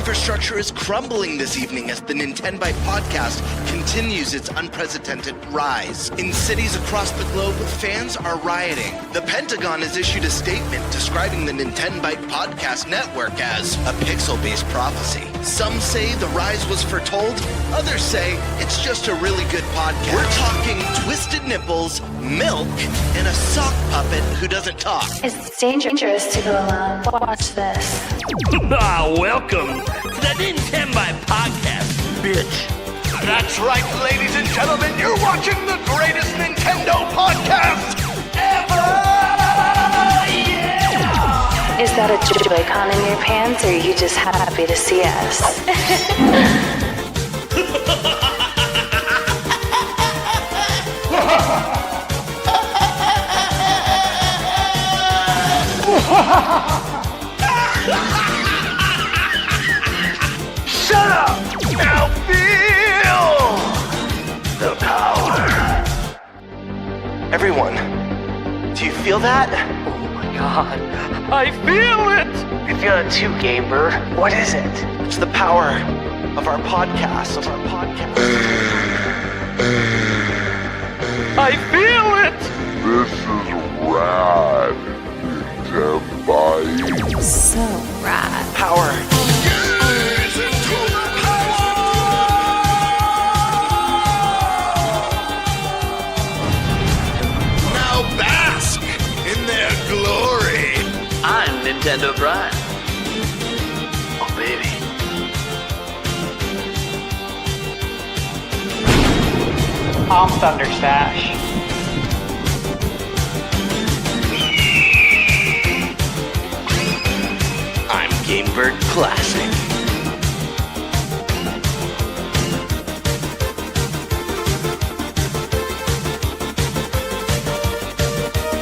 infrastructure is crumbling this evening as the NintenByte Podcast continues its unprecedented rise. In cities across the globe, fans are rioting. The Pentagon has issued a statement describing the NintenByte Podcast network as a pixel-based prophecy. Some say the rise was foretold, others say it's just a really good podcast. We're talking twisted nipples, milk, and a sock puppet who doesn't talk. It's dangerous to go alone. Watch this. Welcome to the NintenByte Podcast, bitch. That's right, ladies and gentlemen, you're watching the greatest Nintendo podcast ever! Yeah! Is that a Joy-Con in your pants, or are you just happy to see us? Shut up! Now feel the power. Everyone, do you feel that? Oh my god, I feel it! I feel it too, Gamer. What is it? It's the power of our podcast, I feel it! This is rad, NintenByte. So rad. Power. Now bask in their glory. I'm NintenByte. Oh baby. I'm ThunderStash. I'm GameBird Classic.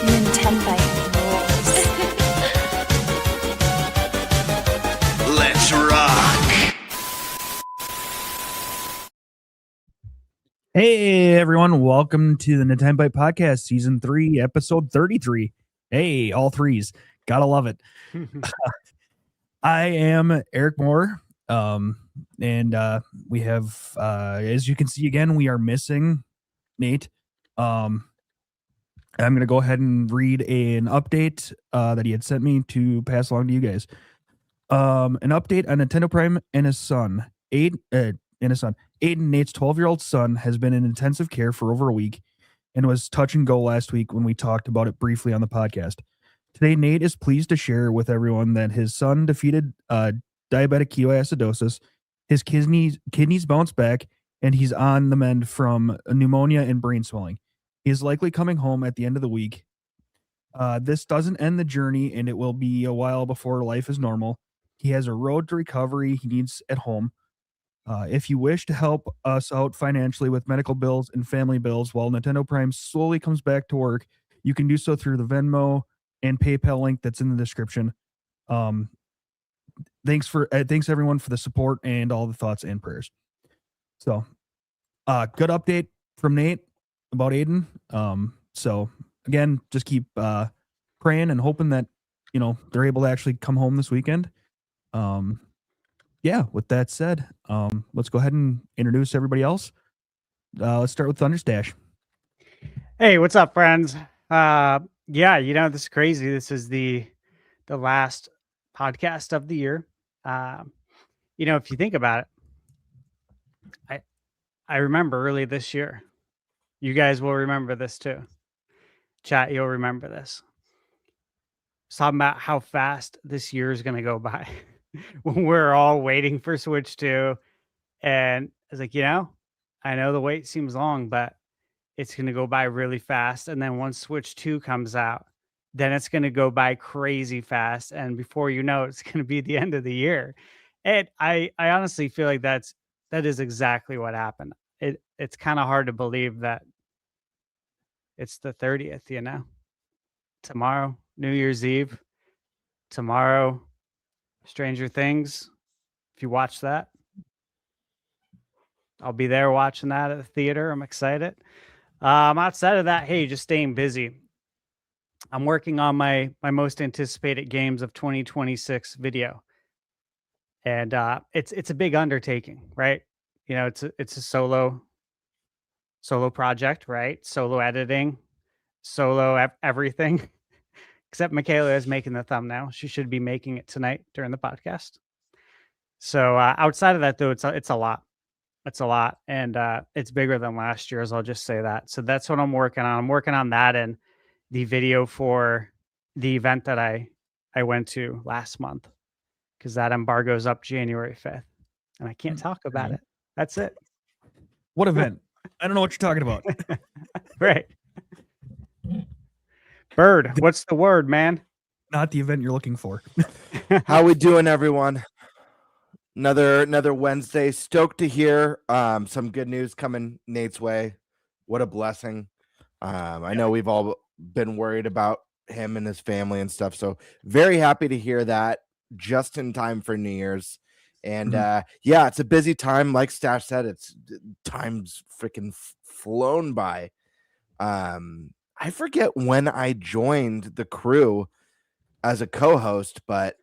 NintenByte rules. Let's rock. Hey everyone, welcome to the NintenByte Podcast, Season 3, Episode 33. Hey, all threes. Gotta love it. I am Eric Moore, and we have, as you can see again, we are missing Nate. I'm going to go ahead and read an update that he had sent me to pass along to you guys. An update on Nintendo Prime and his son, Aiden, Nate's 12-year-old son, has been in intensive care for over a week and was touch and go last week when we talked about it briefly on the podcast. Today, Nate is pleased to share with everyone that his son defeated diabetic ketoacidosis, his kidneys bounced back, and he's on the mend from pneumonia and brain swelling. He is likely coming home at the end of the week. This doesn't end the journey, and it will be a while before life is normal. He has a road to recovery he needs at home. If you wish to help us out financially with medical bills and family bills while Nintendo Prime slowly comes back to work, you can do so through the Venmo and PayPal link that's in the description. Thanks everyone for the support and all the thoughts and prayers. So, good update from Nate about Aiden. So again, just keep praying and hoping that they're able to actually come home this weekend. Yeah, with that said, let's go ahead and introduce everybody else. Let's start with ThunderStash. Hey, what's up, friends? Yeah, this is crazy. This is the last podcast of the year. If you think about it, I remember early this year. You guys will remember this too. Chat, you'll remember this. Talking about how fast this year is going to go by. When we're all waiting for Switch 2, and I was like, I know the wait seems long, but it's going to go by really fast. And then once Switch 2 comes out, then it's going to go by crazy fast. And before you know it, it's going to be the end of the year. And I honestly feel like that is exactly what happened. It's kind of hard to believe that it's the 30th, tomorrow, New Year's Eve, tomorrow, Stranger Things. If you watch that, I'll be there watching that at the theater. I'm excited. Outside of that, hey, just staying busy. I'm working on my most anticipated games of 2026 video. and it's a big undertaking, right? You know, it's a solo project, right? Solo editing, solo everything. Except Michaela is making the thumbnail. She should be making it tonight during the podcast. So outside of that, though, it's a lot. It's a lot, and it's bigger than last year's. I'll just say that. So that's what I'm working on. I'm working on that and the video for the event that I went to last month, because that embargoes up January 5th, and I can't talk about it. That's it. What event? I don't know what you're talking about. Right. Bird, what's the word, man? Not the event you're looking for. How we doing, everyone? Another Wednesday. Stoked to hear some good news coming Nate's way. What a blessing. I know we've all been worried about him and his family and stuff. So very happy to hear that just in time for New Year's. And yeah, it's a busy time. Like Stash said, it's time's freaking flown by. I forget when I joined the crew as a co-host, but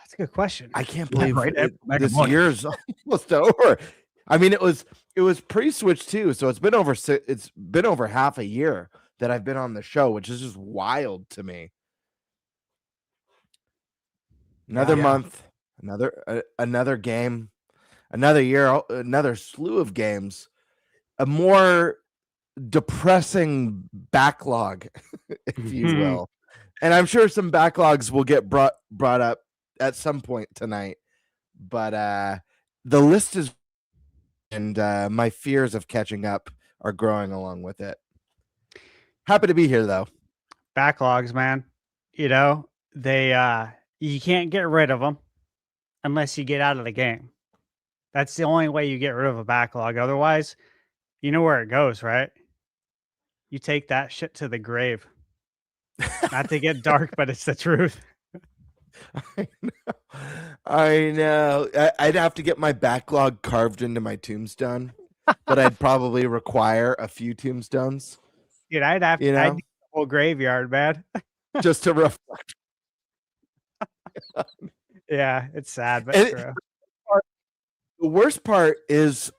That's a good question. I can't believe right. this year's almost over. I mean, it was pre-switch too, so it's been over half a year that I've been on the show, which is just wild to me. Another month, another game, another year, another slew of games, a more depressing backlog, if you will. And I'm sure some backlogs will get brought up at some point tonight. But the list is, and my fears of catching up are growing along with it. Happy to be here, though. Backlogs, man. You know, they you can't get rid of them unless you get out of the game. That's the only way you get rid of a backlog. Otherwise, you know where it goes, right? You take that shit to the grave. Not to get dark, but it's the truth. I know. I'd have to get my backlog carved into my tombstone, but I'd probably require a few tombstones. Dude, I'd need the whole graveyard, man. Just to reflect. Yeah, it's sad, but true. The worst part is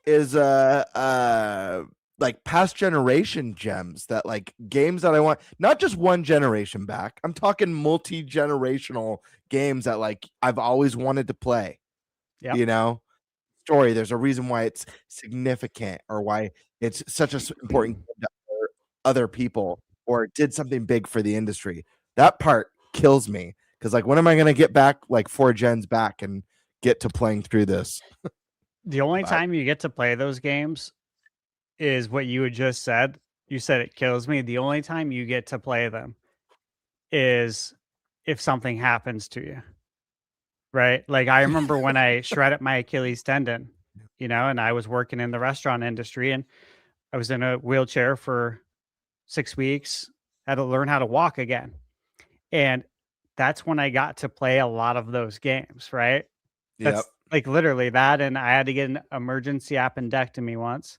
like past generation gems, that like games that I want, not just one generation back. I'm talking multi-generational games that like I've always wanted to play. Yep. You know, story. There's a reason why it's significant or why it's such an important game to other people or did something big for the industry. That part kills me because like when am I going to get back like 4 gens back and get to playing through this? The only time you get to play those games is what you had just said. You said it kills me. The only time you get to play them is if something happens to you, right? Like I remember when I shredded my Achilles tendon, you know, and I was working in the restaurant industry and I was in a wheelchair for 6 weeks, had to learn how to walk again. And that's when I got to play a lot of those games, right? That's like literally that. And I had to get an emergency appendectomy once.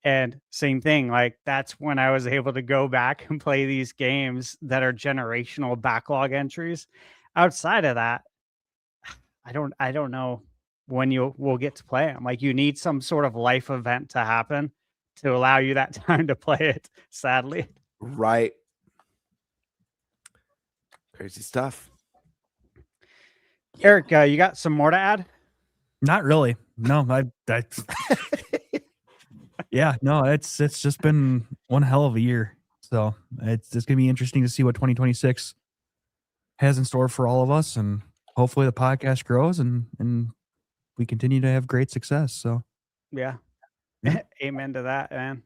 And same thing, like that's when I was able to go back and play these games that are generational backlog entries. Outside of that, I don't know when you will get to play them. Like you need some sort of life event to happen to allow you that time to play it, sadly. Right. Crazy stuff. Eric, you got some more to add? Not really. No, I yeah, no, it's just been one hell of a year. So it's just gonna be interesting to see what 2026 has in store for all of us, and hopefully the podcast grows and we continue to have great success. So yeah. Amen to that, man.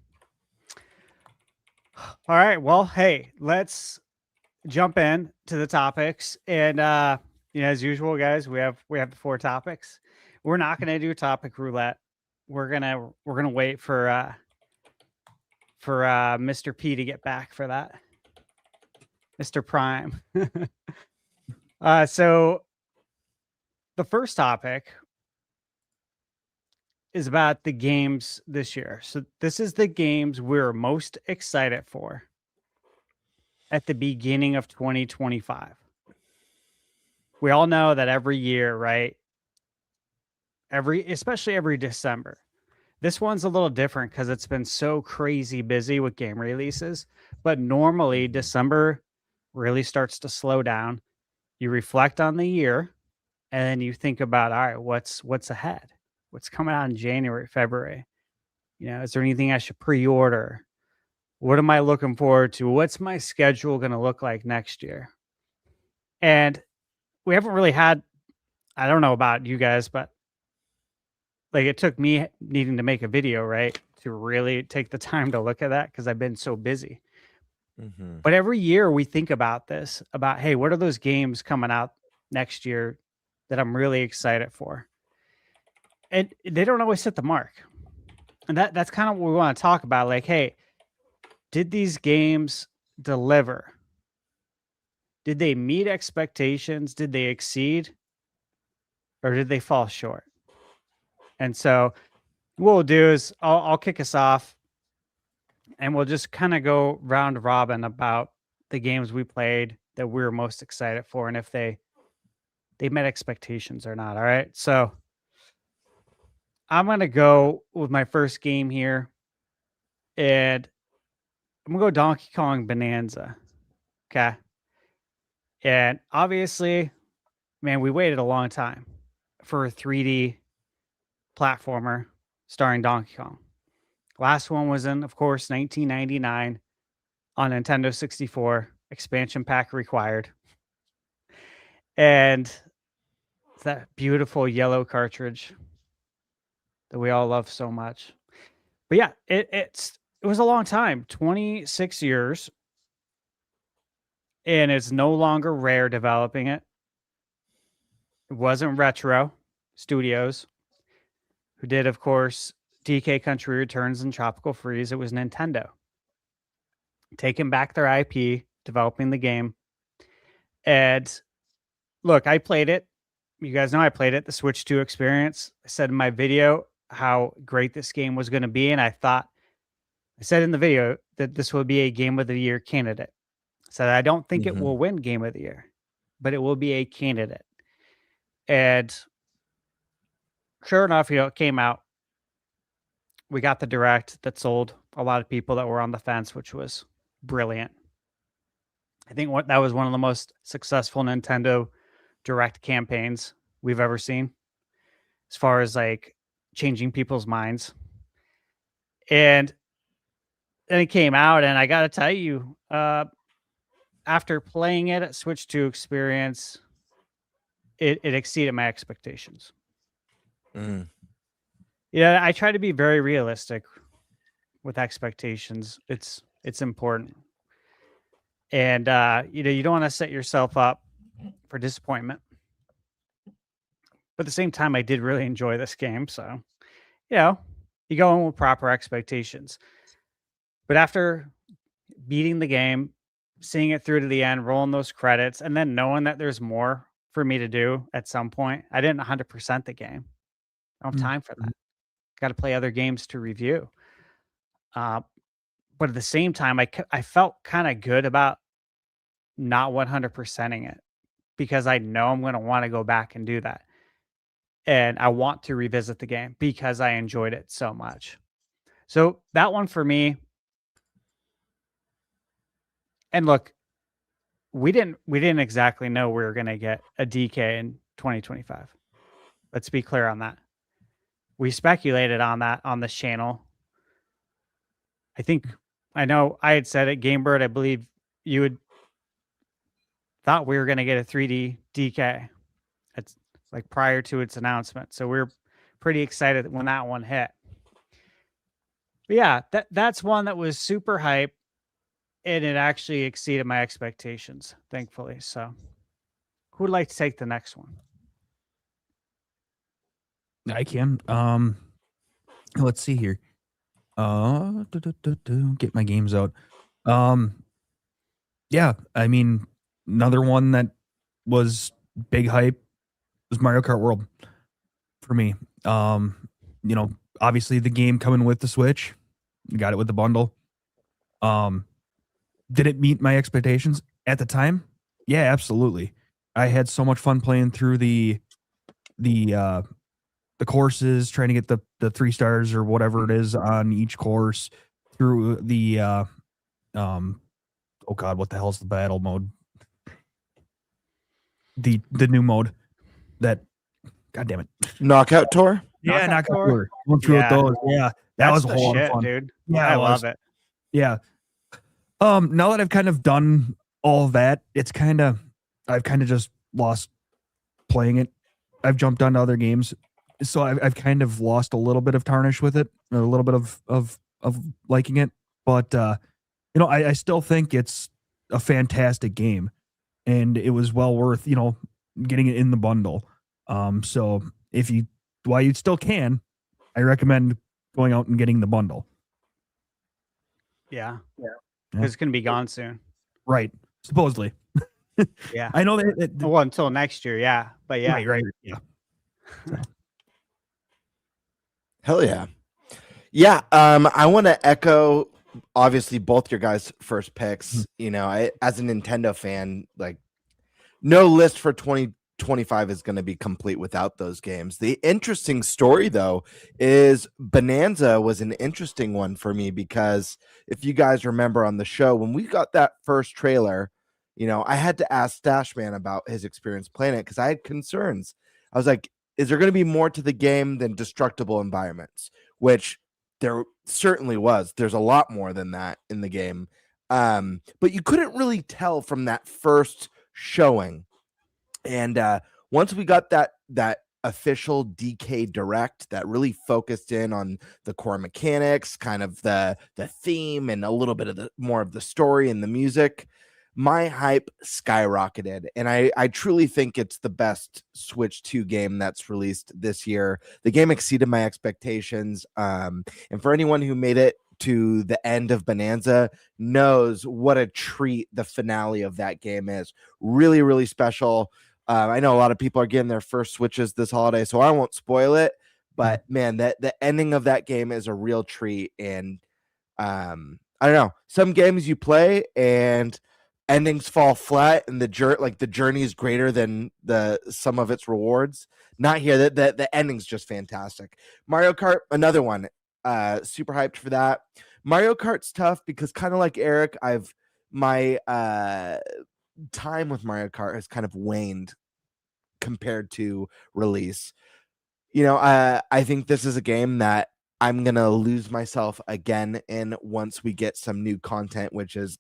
All right. Well, hey, let's jump in to the topics. And you know, as usual, guys, we have the 4 topics. We're not gonna do topic roulette. We're gonna wait for Mr. P to get back for that. Mr. Prime. So the first topic is about the games this year. So this is the games we're most excited for at the beginning of 2025. we all know that every year, right? Especially every December. This one's a little different because it's been so crazy busy with game releases. But normally December really starts to slow down. You reflect on the year, and then you think about, all right, what's ahead? What's coming out in January, February? Is there anything I should pre-order? What am I looking forward to? What's my schedule going to look like next year? And we haven't really had, I don't know about you guys, but like it took me needing to make a video, right, to really take the time to look at that because I've been so busy. But every year we think about this, about, hey, what are those games coming out next year that I'm really excited for? And they don't always hit the mark. And that's kind of what we want to talk about. Like, hey, did these games deliver? Did they meet expectations? Did they exceed? Or did they fall short? And so what we'll do is I'll kick us off, and we'll just kind of go round robin about the games we played that we were most excited for, and if they met expectations or not. All right. So I'm going to go with my first game here, and I'm going to go Donkey Kong Bonanza. Okay. And obviously, man, we waited a long time for a 3D platformer starring Donkey Kong. Last one was in, of course, 1999 on Nintendo 64, expansion pack required. And it's that beautiful yellow cartridge that we all love so much. But yeah, it was a long time, 26 years. And it's no longer Rare developing it. It wasn't Retro Studios, who did, of course, DK Country Returns and Tropical Freeze. It was Nintendo taking back their IP, developing the game. And look, I played it. You guys know I played it, the Switch 2 experience. I said in my video how great this game was going to be. And I said in the video that this will be a Game of the Year candidate. I said, I don't think it will win Game of the Year, but it will be a candidate. And sure enough, it came out. We got the Direct that sold a lot of people that were on the fence, which was brilliant. I think that was one of the most successful Nintendo Direct campaigns we've ever seen, as far as like changing people's minds. And then it came out, and I got to tell you, after playing it at Switch 2 experience, it exceeded my expectations. Yeah, I try to be very realistic with expectations. It's important. And you don't want to set yourself up for disappointment. But at the same time, I did really enjoy this game. So, you go in with proper expectations. But after beating the game, seeing it through to the end, rolling those credits, and then knowing that there's more for me to do at some point, I didn't 100% the game. I don't have time for that. Got to play other games to review. But at the same time, I felt kind of good about not 100%ing it, because I know I'm going to want to go back and do that. And I want to revisit the game because I enjoyed it so much. So that one for me. And look, we didn't exactly know we were going to get a DK in 2025. Let's be clear on that. We speculated on that on this channel. I know I had said it, Gamebird, I believe you had thought we were going to get a 3D DK. It's like prior to its announcement. So we're pretty excited when that one hit. But yeah, that's one that was super hype, and it actually exceeded my expectations, thankfully. So who would like to take the next one? I can. Let's see here. Get my games out. Yeah, I mean, another one that was big hype was Mario Kart World for me. Obviously the game coming with the Switch, you got it with the bundle. Did it meet my expectations at the time? Yeah, absolutely. I had so much fun playing through the courses, trying to get the 3 stars or whatever it is on each course through the oh god, what the hell's the battle mode? The new mode that, god damn it. Knockout Tour. Yeah, Knockout Knockout Tour? Tour. Went through with Yeah. those. Yeah. That That's was the a whole lot of shit, fun. dude. Yeah, I it love was. it. Yeah. Now that I've kind of done all of that, I've kind of just lost playing it. I've jumped onto other games. So I've kind of lost a little bit of tarnish with it, or a little bit of liking it. But I still think it's a fantastic game, and it was well worth, getting it in the bundle. So while you still can, I recommend going out and getting the bundle. Yeah. Yeah. It's going to be gone soon. Right. Supposedly. Yeah. I know that. Well, until next year. Yeah. But yeah. Right. Yeah. Hell yeah. Yeah. I want to echo obviously both your guys' first picks. I, as a Nintendo fan, like, no list for 2025 is going to be complete without those games. The interesting story, though, is Bonanza was an interesting one for me, because if you guys remember on the show, when we got that first trailer, I had to ask Stashman about his experience playing it, because I had concerns. I was like, is there going to be more to the game than destructible environments? Which there certainly was. There's a lot more than that in the game. But you couldn't really tell from that first showing. And once we got that official DK Direct that really focused in on the core mechanics, kind of the theme, and a little bit of more of the story and the music, my hype skyrocketed. And I truly think it's the best Switch 2 game that's released this year. The game exceeded my expectations. And for anyone who made it to the end of Bonanza knows what a treat the finale of that game is. Really, really special. I know a lot of people are getting their first Switches this holiday, so I won't spoil it. But man, the ending of that game is a real treat. And I don't know, some games you play and endings fall flat, and the journey is greater than the sum of its rewards. Not here. The ending's just fantastic. Mario Kart, another one. Super hyped for that. Mario Kart's tough because, kind of like Eric, my time with Mario Kart has kind of waned compared to release. I think this is a game that I'm gonna lose myself again in once we get some new content, which is,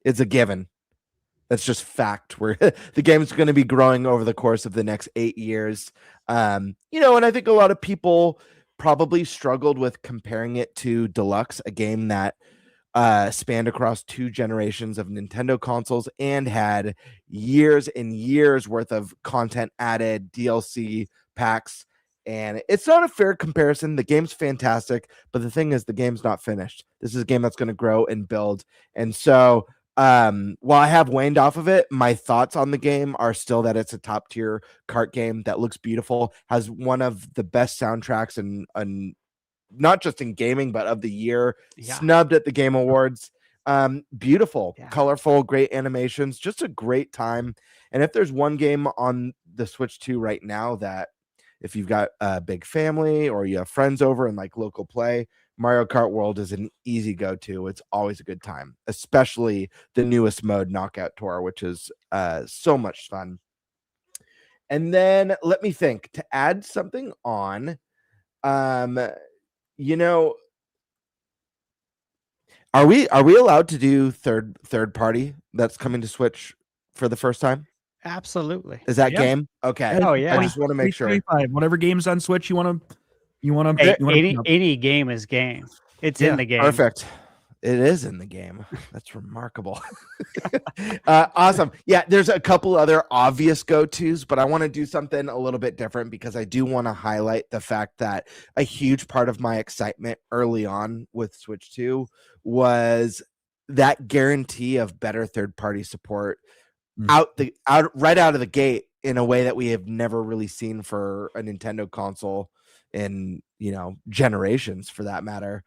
it's a given. That's just fact. Where the game's going to be growing over the course of the next 8 years. And I think a lot of people probably struggled with comparing it to Deluxe, a game that spanned across 2 generations of Nintendo consoles and had years and years worth of content added, DLC packs. And it's not a fair comparison. The game's fantastic, but the thing is, the game's not finished. This is a game that's going to grow and build. And so, while I have waned off of it, my thoughts on the game are still that it's a top tier kart game that looks beautiful, has one of the best soundtracks and not just in gaming, but of the year, snubbed at the Game Awards. Beautiful, colorful, great animations, just a great time. And if there's one game on the Switch 2 right now that, if you've got a big family or you have friends over and like local play, Mario Kart World is an easy go-to. It's always a good time, especially the newest mode, Knockout Tour, which is so much fun. And then let me think, to add something on, are we allowed to do third party that's coming to Switch for the first time? Absolutely. Is that Yep. game? Okay. Oh, yeah. I just want to make sure. Whatever game's on Switch you want to Any game is game. It's in the game. Perfect. It is in the game. That's remarkable. Awesome. Yeah, there's a couple other obvious go-tos, but I want to do something a little bit different because I do want to highlight the fact that a huge part of my excitement early on with Switch 2 was that guarantee of better third-party support right out of the gate in a way that we have never really seen for a Nintendo console in generations, for that matter.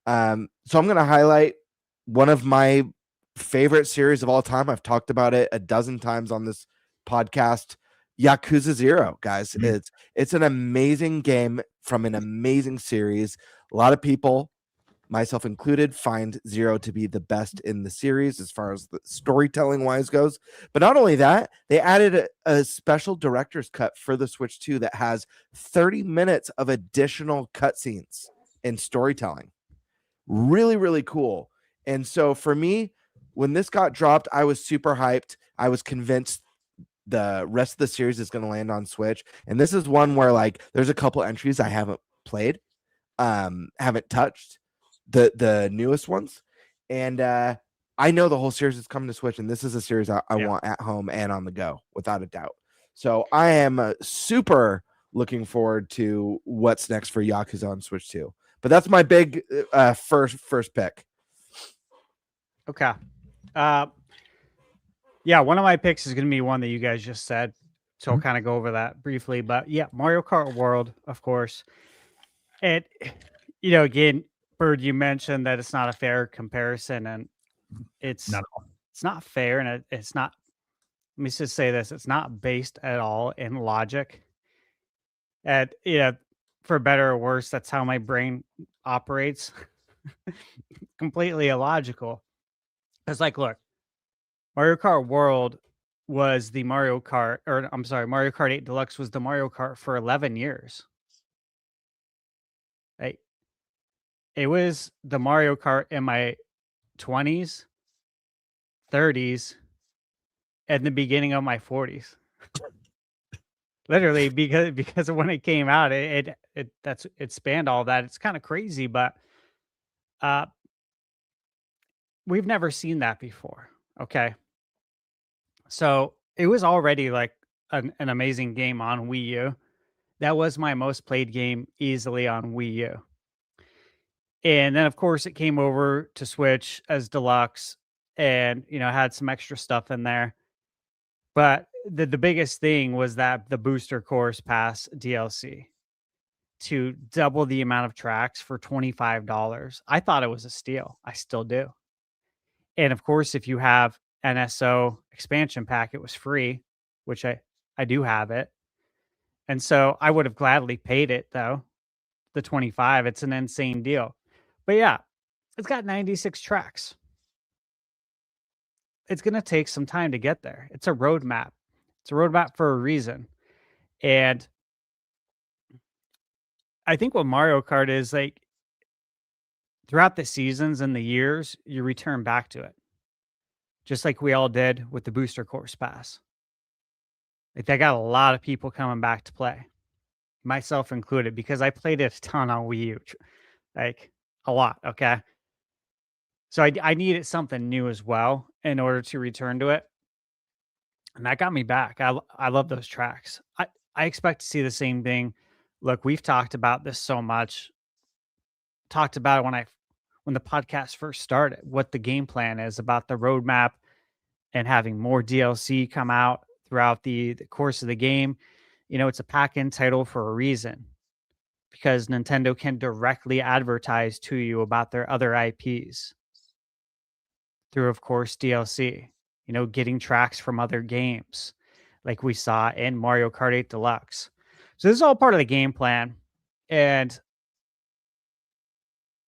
So I'm going to highlight one of my favorite series of all time. I've talked about it a dozen times on this podcast, Yakuza 0, guys. It's an amazing game from an amazing series. A lot of people, myself included, find 0 to be the best in the series as far as the storytelling wise goes. But not only that, they added a special director's cut for the Switch 2 that has 30 minutes of additional cutscenes and storytelling. Really, really cool. And so for me, when this got dropped, I was super hyped. I was convinced the rest of the series is going to land on Switch. And this is one where like there's a couple entries I haven't played, haven't touched, the newest ones. And I know the whole series is coming to Switch, and this is a series I want at home and on the go, without a doubt. So I am super looking forward to what's next for Yakuza on Switch 2. But that's my big first pick. Okay. Yeah, one of my picks is going to be one that you guys just said. So I'll kind of go over that briefly. But yeah, Mario Kart World, of course. And, again, Bird, you mentioned that it's not a fair comparison, and it's not fair, and it's not, let me just say this, it's not based at all in logic. And, for better or worse, that's how my brain operates. Completely illogical. It's like, look, Mario Kart World was the Mario Kart 8 Deluxe was the Mario Kart for 11 years. It was the Mario Kart in my 20s, 30s, and the beginning of my 40s. Literally, because of when it came out, it spanned all that. It's kind of crazy, but we've never seen that before. Okay. So it was already like an amazing game on Wii U. That was my most played game easily on Wii U. And then, of course, it came over to Switch as Deluxe and, had some extra stuff in there. But the biggest thing was that the Booster Course Pass DLC to double the amount of tracks for $25. I thought it was a steal. I still do. And, of course, if you have NSO expansion pack, it was free, which I do have it. And so I would have gladly paid it, though, the 25. It's an insane deal. But yeah, it's got 96 tracks. It's going to take some time to get there. It's a roadmap. It's a roadmap for a reason. And I think what Mario Kart is like, throughout the seasons and the years, you return back to it. Just like we all did with the Booster Course Pass. Like, they got a lot of people coming back to play, myself included, because I played it a ton on Wii U. Like, a lot, okay? So I needed something new as well in order to return to it. And that got me back. I love those tracks. I expect to see the same thing. Look, we've talked about this so much. Talked about it when the podcast first started, what the game plan is about the roadmap and having more DLC come out throughout the course of the game. It's a pack-in title for a reason, because Nintendo can directly advertise to you about their other IPs through, of course, DLC, getting tracks from other games like we saw in Mario Kart 8 Deluxe. So this is all part of the game plan. And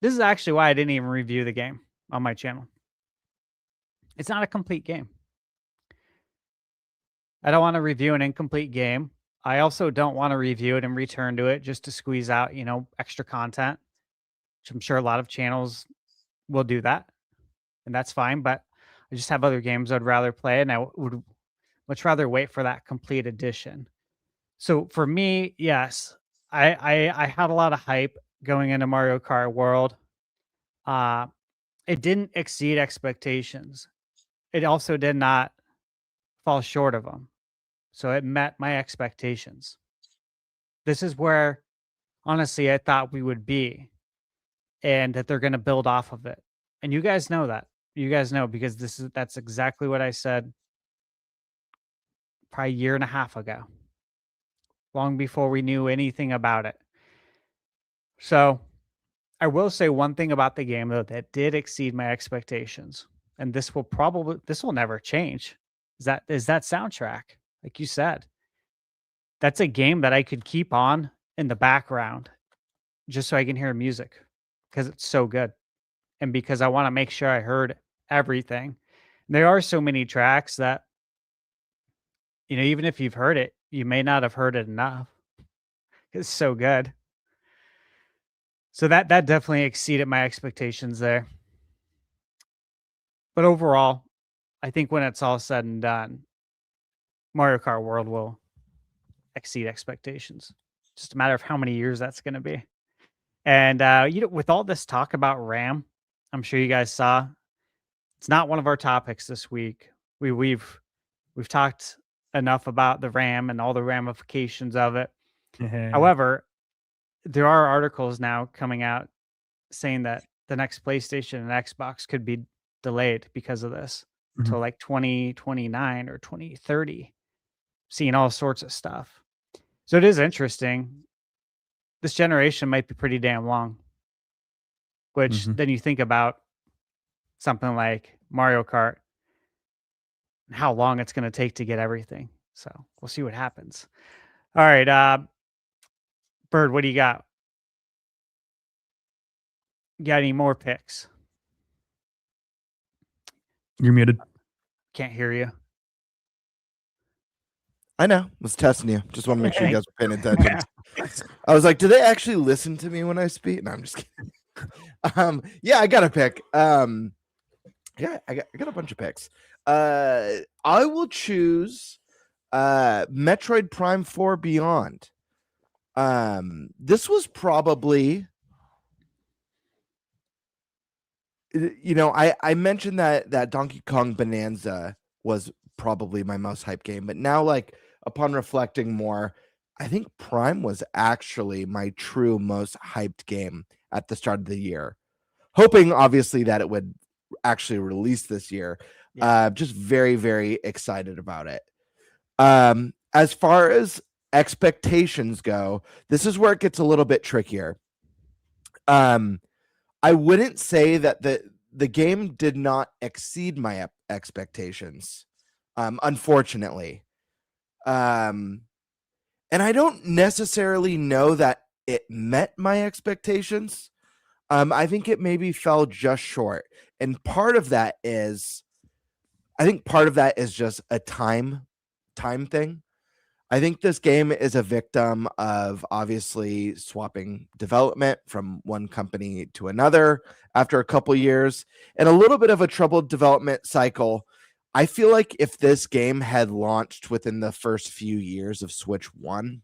this is actually why I didn't even review the game on my channel. It's not a complete game. I don't want to review an incomplete game. I also don't want to review it and return to it just to squeeze out, extra content, which I'm sure a lot of channels will do that. And that's fine. But I just have other games I'd rather play, and I would much rather wait for that complete edition. So for me, yes, I had a lot of hype going into Mario Kart World. It didn't exceed expectations. It also did not fall short of them. So it met my expectations. This is where, honestly, I thought we would be, and that they're going to build off of it. And you guys know that. You guys know, because that's exactly what I said probably a year and a half ago, long before we knew anything about it. So I will say one thing about the game, though, that did exceed my expectations, and this will never change, is that soundtrack. like you said, that's a game that I could keep on in the background just so I can hear music because it's so good. And because I want to make sure I heard everything. There are so many tracks that, even if you've heard it, you may not have heard it enough. It's so good. So that definitely exceeded my expectations there. But overall, I think when it's all said and done, Mario Kart World will exceed expectations. Just a matter of how many years that's going to be. And with all this talk about RAM, I'm sure you guys saw it's not one of our topics this week. We've talked enough about the RAM and all the ramifications of it. However, there are articles now coming out saying that the next PlayStation and Xbox could be delayed because of this until like 2029 or 2030. Seeing all sorts of stuff. So it is interesting. This generation might be pretty damn long. Which then you think about something like Mario Kart and how long it's going to take to get everything. So we'll see what happens. All right, Bird, what do you got? You got any more picks? You're muted. Can't hear you. I know. I was testing you. Just want to make sure you guys were paying attention. I was like, do they actually listen to me when I speak? No, I'm just kidding. Yeah, I got a pick. Yeah, I got a bunch of picks. I will choose Metroid Prime 4 Beyond. This was probably, I mentioned that Donkey Kong Bonanza was probably my most hyped game, but now, like, upon reflecting more, I think Prime was actually my true most hyped game at the start of the year. Hoping, obviously, that it would actually release this year. Yeah. Just very, very excited about it. As far as expectations go, this is where it gets a little bit trickier. I wouldn't say that the game did not exceed my expectations, unfortunately. And I don't necessarily know that it met my expectations. I think it maybe fell just short. And part of that is, I think part of that is just a time thing. I think this game is a victim of obviously swapping development from one company to another after a couple years and a little bit of a troubled development cycle. I feel like if this game had launched within the first few years of Switch 1,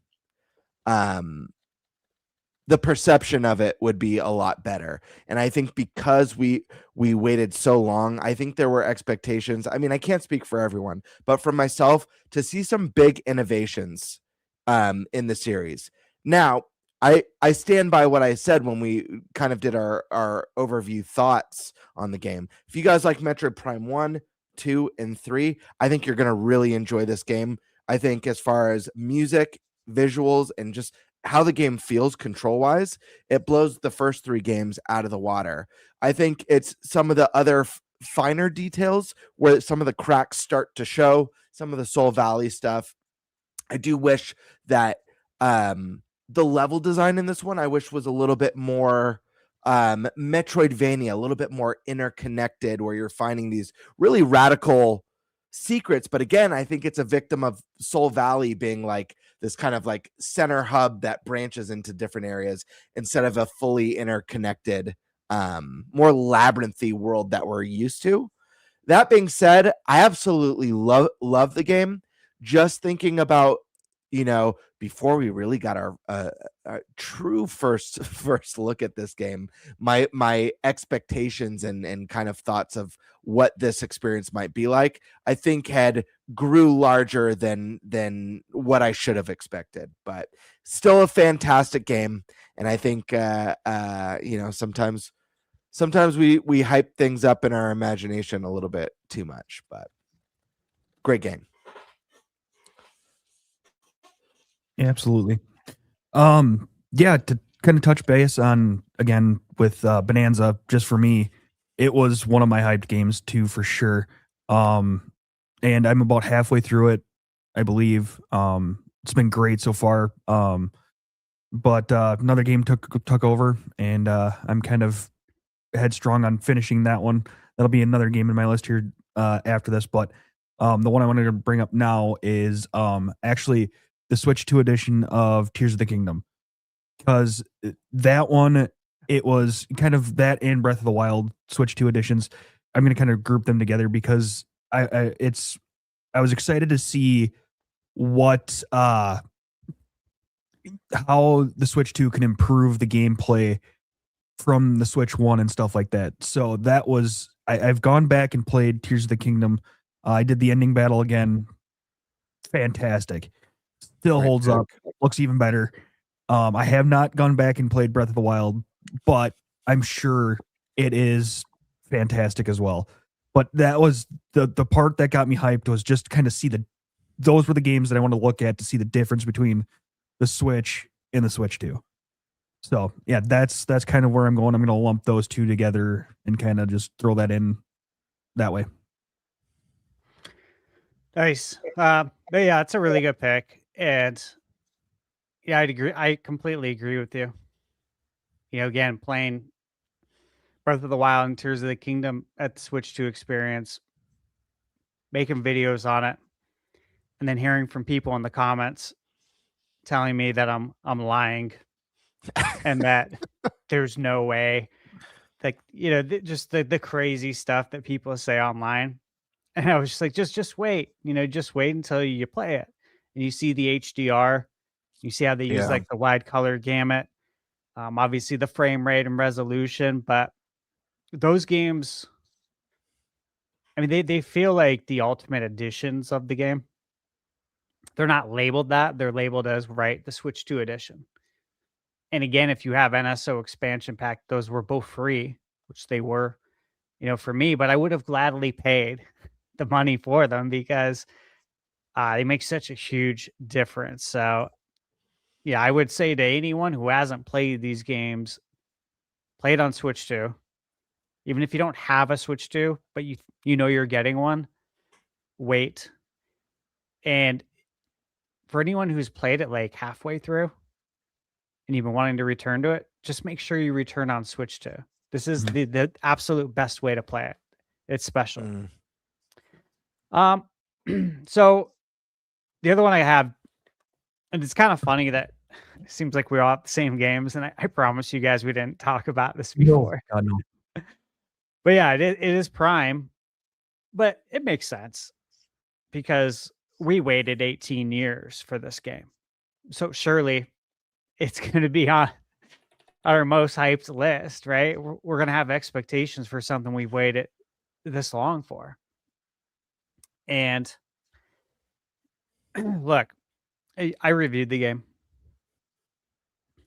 the perception of it would be a lot better. And I think because we waited so long, I think there were expectations. I mean, I can't speak for everyone, but for myself, to see some big innovations in the series. Now, I stand by what I said when we kind of did our overview thoughts on the game. If you guys like Metroid Prime 1, 2, and 3, I think you're going to really enjoy this game. I think as far as music, visuals, and just how the game feels control-wise, it blows the first 3 games out of the water. I think it's some of the other finer details where some of the cracks start to show, some of the Soul Valley stuff. I do wish that the level design in this one, I wish was a little bit more Metroidvania, a little bit more interconnected, where you're finding these really radical secrets. But again, I think it's a victim of Soul Valley being like this kind of like center hub that branches into different areas instead of a fully interconnected, more labyrinthy world that we're used to. That being said, I absolutely love the game. Just thinking about, before we really got our true first look at this game, my expectations and kind of thoughts of what this experience might be like, I think had grew larger than what I should have expected. But still a fantastic game, and I think sometimes we hype things up in our imagination a little bit too much. But great game. Yeah, absolutely. Yeah, to kind of touch base on again with Bonanza, just for me, it was one of my hyped games too, for sure. And I'm about halfway through it. I believe. It's been great so far. But another game took over, and I'm kind of headstrong on finishing that one. That'll be another game in my list here after this. But the one I wanted to bring up now is actually the Switch 2 edition of Tears of the Kingdom, because that one, it was kind of that and Breath of the Wild Switch 2 editions. I'm going to kind of group them together because I was excited to see what how the Switch 2 can improve the gameplay from the Switch 1 and stuff like that. So that was I've gone back and played Tears of the Kingdom. I did the ending battle again. Fantastic. Still holds up. Looks even better. I have not gone back and played Breath of the Wild, but I'm sure it is fantastic as well. But that was the part that got me hyped, was just kind of see those were the games that I want to look at to see the difference between the Switch and the Switch 2. So yeah, that's kind of where I'm going. I'm going to lump those two together and kind of just throw that in that way. Nice. But yeah, it's a really good pick. And yeah, I'd agree. I completely agree with you. You know, again, playing Breath of the Wild and Tears of the Kingdom at the Switch 2 experience, making videos on it, and then hearing from people in the comments telling me that I'm lying and that there's no way, like, you know, just the crazy stuff that people say online. And I was just like, just wait, you know, just wait until you play it and you see the HDR, you see how they use like the wide color gamut, obviously the frame rate and resolution. But those games, I mean, they feel like the ultimate editions of the game. They're not labeled that. They're labeled as, right, the Switch 2 edition. And again, if you have NSO expansion pack, those were both free, which they were, you know, for me, but I would have gladly paid the money for them because they make such a huge difference. So yeah, I would say to anyone who hasn't played these games, play it on Switch 2. Even if you don't have a Switch 2, but you know you're getting one, wait. And for anyone who's played it like halfway through and you've been wanting to return to it, just make sure you return on Switch 2. This is the absolute best way to play it. It's special. So the other one I have, and it's kind of funny that it seems like we all have the same games, and I promise you guys we didn't talk about this before. No, God, no. But yeah, it is Prime, but it makes sense because we waited 18 years for this game. So surely it's going to be on our most hyped list, right? We're going to have expectations for something we've waited this long for. And look, I reviewed the game.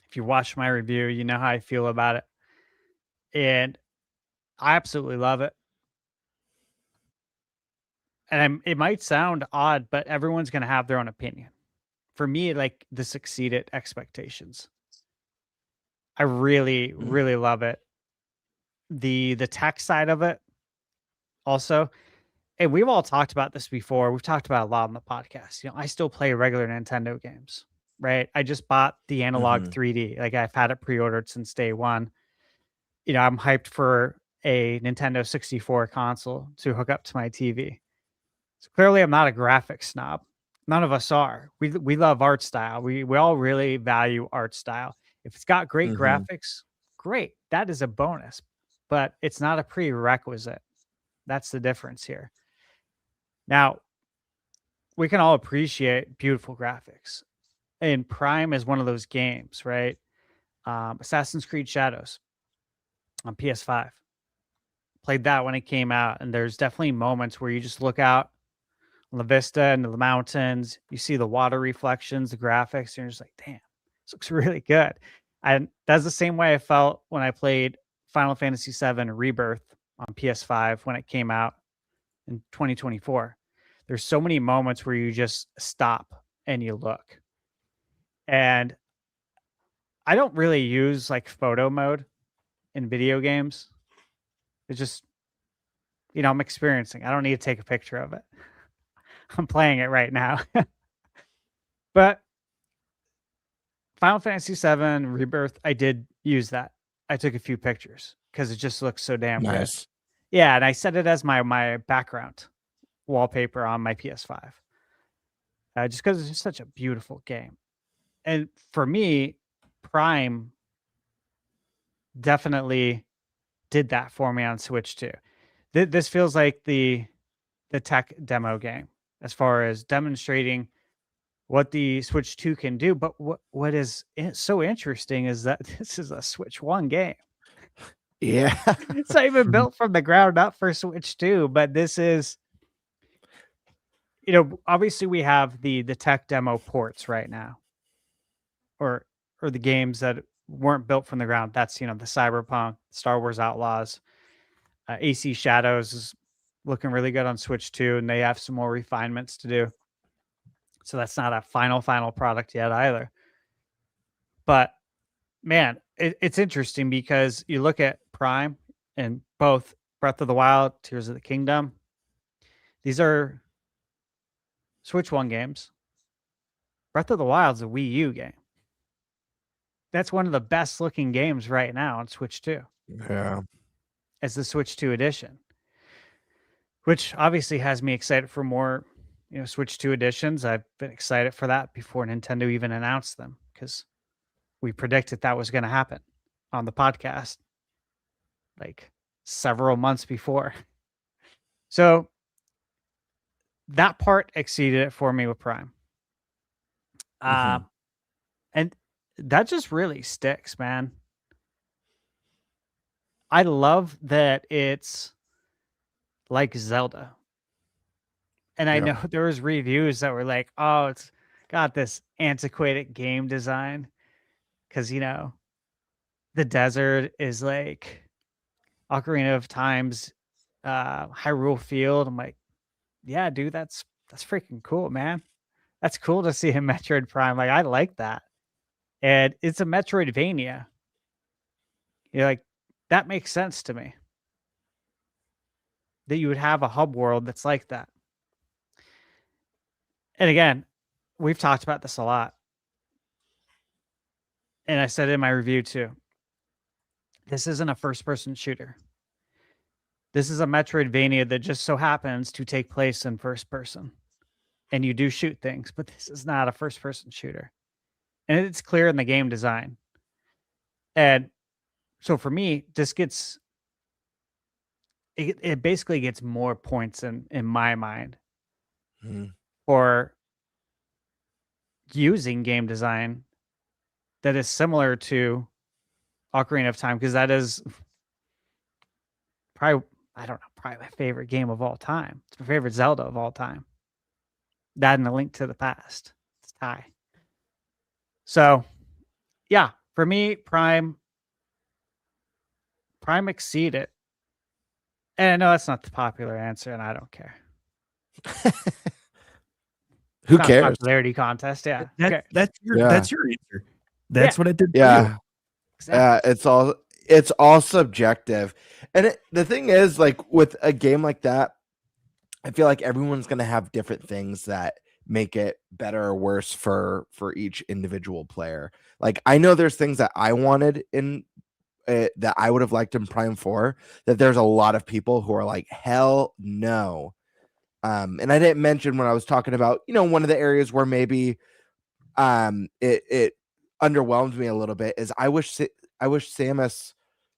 If you watch my review, you know how I feel about it. And I absolutely love it. And it might sound odd, but everyone's going to have their own opinion. For me, like, this exceeded expectations. I really, really love it. The tech side of it also. And we've all talked about this before. We've talked about a lot on the podcast. You know, I still play regular Nintendo games, right? I just bought the Analog 3D. Like, I've had it pre-ordered since day one. You know, I'm hyped for a Nintendo 64 console to hook up to my TV. So clearly I'm not a graphics snob. None of us are. We love art style. We all really value art style. If it's got great graphics, great. That is a bonus, but it's not a prerequisite. That's the difference here. Now, we can all appreciate beautiful graphics. And Prime is one of those games, right? Assassin's Creed Shadows on PS5. Played that when it came out, and there's definitely moments where you just look out on the vista and the mountains, you see the water reflections, the graphics, and you're just like, damn, this looks really good. And that's the same way I felt when I played Final Fantasy VII Rebirth on PS5 when it came out in 2024. There's so many moments where you just stop and you look. And I don't really use like photo mode in video games. It's just, you know, I'm experiencing. I don't need to take a picture of it. I'm playing it right now. But Final Fantasy VII Rebirth, I did use that. I took a few pictures because it just looks so damn good. Nice. Yeah, and I set it as my background wallpaper on my PS5. Just because it's just such a beautiful game. And for me, Prime definitely did that for me on Switch too. This feels like the tech demo game as far as demonstrating what the Switch 2 can do. But what is so interesting is that this is a Switch 1 game. Yeah. It's not even built from the ground up for Switch 2, but this is, obviously we have the tech demo ports right now, or the games that weren't built from the ground. That's, the Cyberpunk, Star Wars Outlaws, AC Shadows is looking really good on Switch 2, and they have some more refinements to do. So that's not a final product yet either. But man, it's interesting because you look at Prime and both Breath of the Wild, Tears of the Kingdom. These are Switch 1 games. Breath of the Wild's a Wii U game. That's one of the best looking games right now on Switch 2. Yeah. As the Switch 2 edition, which obviously has me excited for more, Switch 2 editions. I've been excited for that before Nintendo even announced them because we predicted that was going to happen on the podcast like several months before. So that part exceeded it for me with Prime. And that just really sticks, man. I love that it's like Zelda. And I know there was reviews that were like, oh, it's got this antiquated game design. Because, the desert is like Ocarina of Time's Hyrule Field. I'm like, yeah, dude, that's freaking cool, man. That's cool to see a Metroid Prime. Like, I like that. And it's a Metroidvania. You're like, that makes sense to me. That you would have a hub world that's like that. And again, we've talked about this a lot. And I said in my review too, this isn't a first-person shooter. This is a Metroidvania that just so happens to take place in first person. And you do shoot things, but this is not a first-person shooter. And it's clear in the game design. And so for me, this gets... It basically gets more points in my mind for using game design that is similar to Ocarina of Time, because that is probably my favorite game of all time. It's my favorite Zelda of all time. That and A Link to the Past. It's a tie. So, yeah, for me, Prime exceeded. And I know that's not the popular answer, and I don't care. Who cares? Popularity contest, yeah. That's your answer. That's what it did. Yeah, exactly. It's all subjective, and the thing is, like with a game like that, I feel like everyone's gonna have different things that make it better or worse for each individual player. Like I know there's things that I wanted in. That I would have liked in Prime 4, that there's a lot of people who are like, hell no. And I didn't mention when I was talking about, one of the areas where maybe it underwhelmed me a little bit is I wish Samus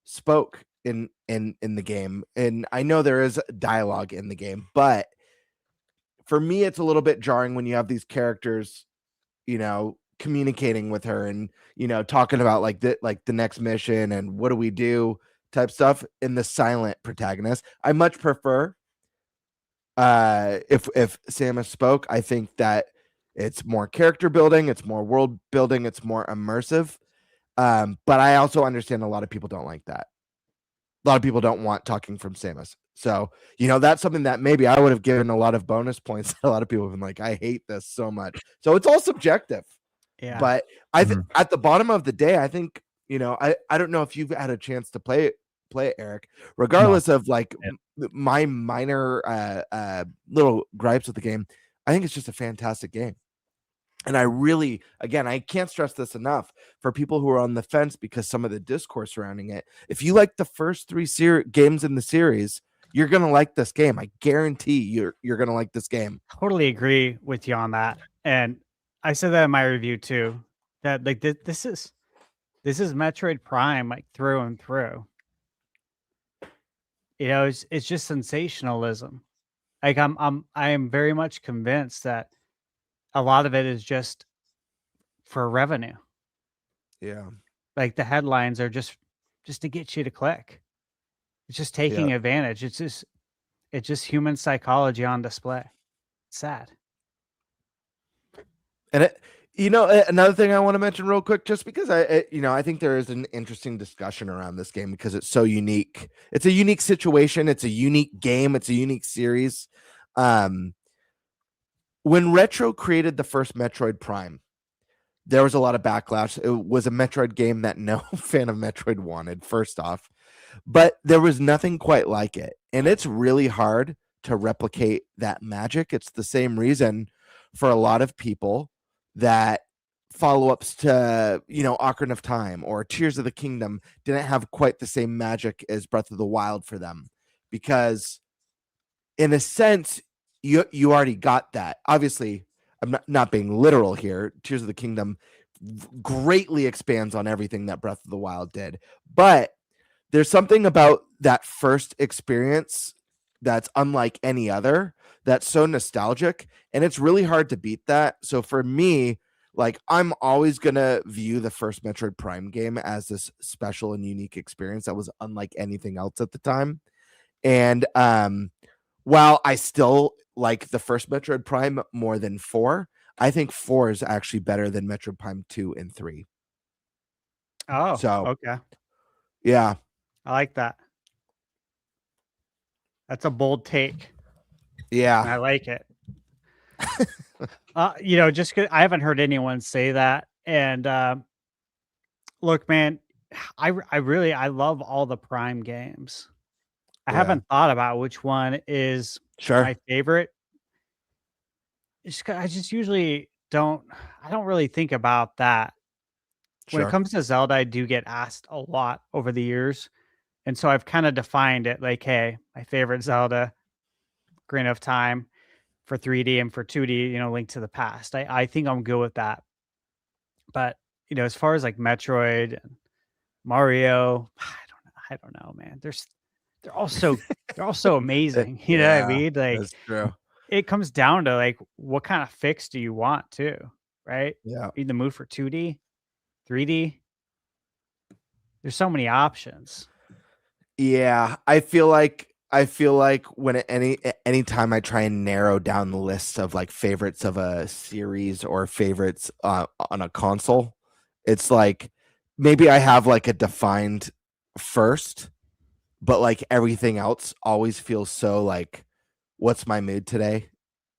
spoke in the game. And I know there is dialogue in the game, but for me, it's a little bit jarring when you have these characters, communicating with her and talking about like the next mission and what do we do type stuff in the silent protagonist. I much prefer if Samus spoke. I think that it's more character building, it's more world building, it's more immersive. But I also understand a lot of people don't like that. A lot of people don't want talking from Samus. So, that's something that maybe I would have given a lot of bonus points. A lot of people have been like, I hate this so much. So it's all subjective. Yeah. But I think at the bottom of the day, I think, I don't know if you've had a chance to play it, Eric, regardless of like my minor little gripes with the game. I think it's just a fantastic game. And I really, again, I can't stress this enough for people who are on the fence because some of the discourse surrounding it. If you like the first three games in the series, you're gonna like this game. I guarantee you're gonna like this game. Totally agree with you on that. And I said that in my review too. That like this is Metroid Prime like through and through. It's just sensationalism. Like I am very much convinced that a lot of it is just for revenue. Yeah. Like the headlines are just to get you to click. It's just taking advantage. It's just human psychology on display. It's sad. And another thing I want to mention real quick, just because I think there is an interesting discussion around this game because it's so unique. It's a unique situation. It's a unique game. It's a unique series. When Retro created the first Metroid Prime, there was a lot of backlash. It was a Metroid game that no fan of Metroid wanted, first off, but there was nothing quite like it. And it's really hard to replicate that magic. It's the same reason for a lot of people that follow-ups to, Ocarina of Time or Tears of the Kingdom didn't have quite the same magic as Breath of the Wild for them, because in a sense, you already got that. Obviously, I'm not being literal here. Tears of the Kingdom greatly expands on everything that Breath of the Wild did. But there's something about that first experience that's unlike any other, that's so nostalgic, and it's really hard to beat that. So for me, like, I'm always going to view the first Metroid Prime game as this special and unique experience that was unlike anything else at the time. And while I still like the first Metroid Prime more than 4, I think 4 is actually better than Metroid Prime 2 and 3. Oh, So, okay. yeah. I like that. That's a bold take. Yeah. I like it. Just 'cause I haven't heard anyone say that. And look, man, I love all the Prime games. I haven't thought about which one is my favorite. I just usually don't really think about that. When it comes to Zelda, I do get asked a lot over the years. And so I've kind of defined it like, hey, my favorite Zelda, Ocarina of Time for 3D, and for 2D, Link to the Past. I think I'm good with that. But, as far as like Metroid and Mario, I don't know, man. They're all so amazing. You know what I mean? Like, that's true. It comes down to like what kind of fix do you want too, right? Yeah. Are you in the mood for 2D, 3D? There's so many options. Yeah, I feel like when any time I try and narrow down the list of like favorites of a series or favorites on a console, it's like maybe I have like a defined first, but like everything else always feels so like, what's my mood today?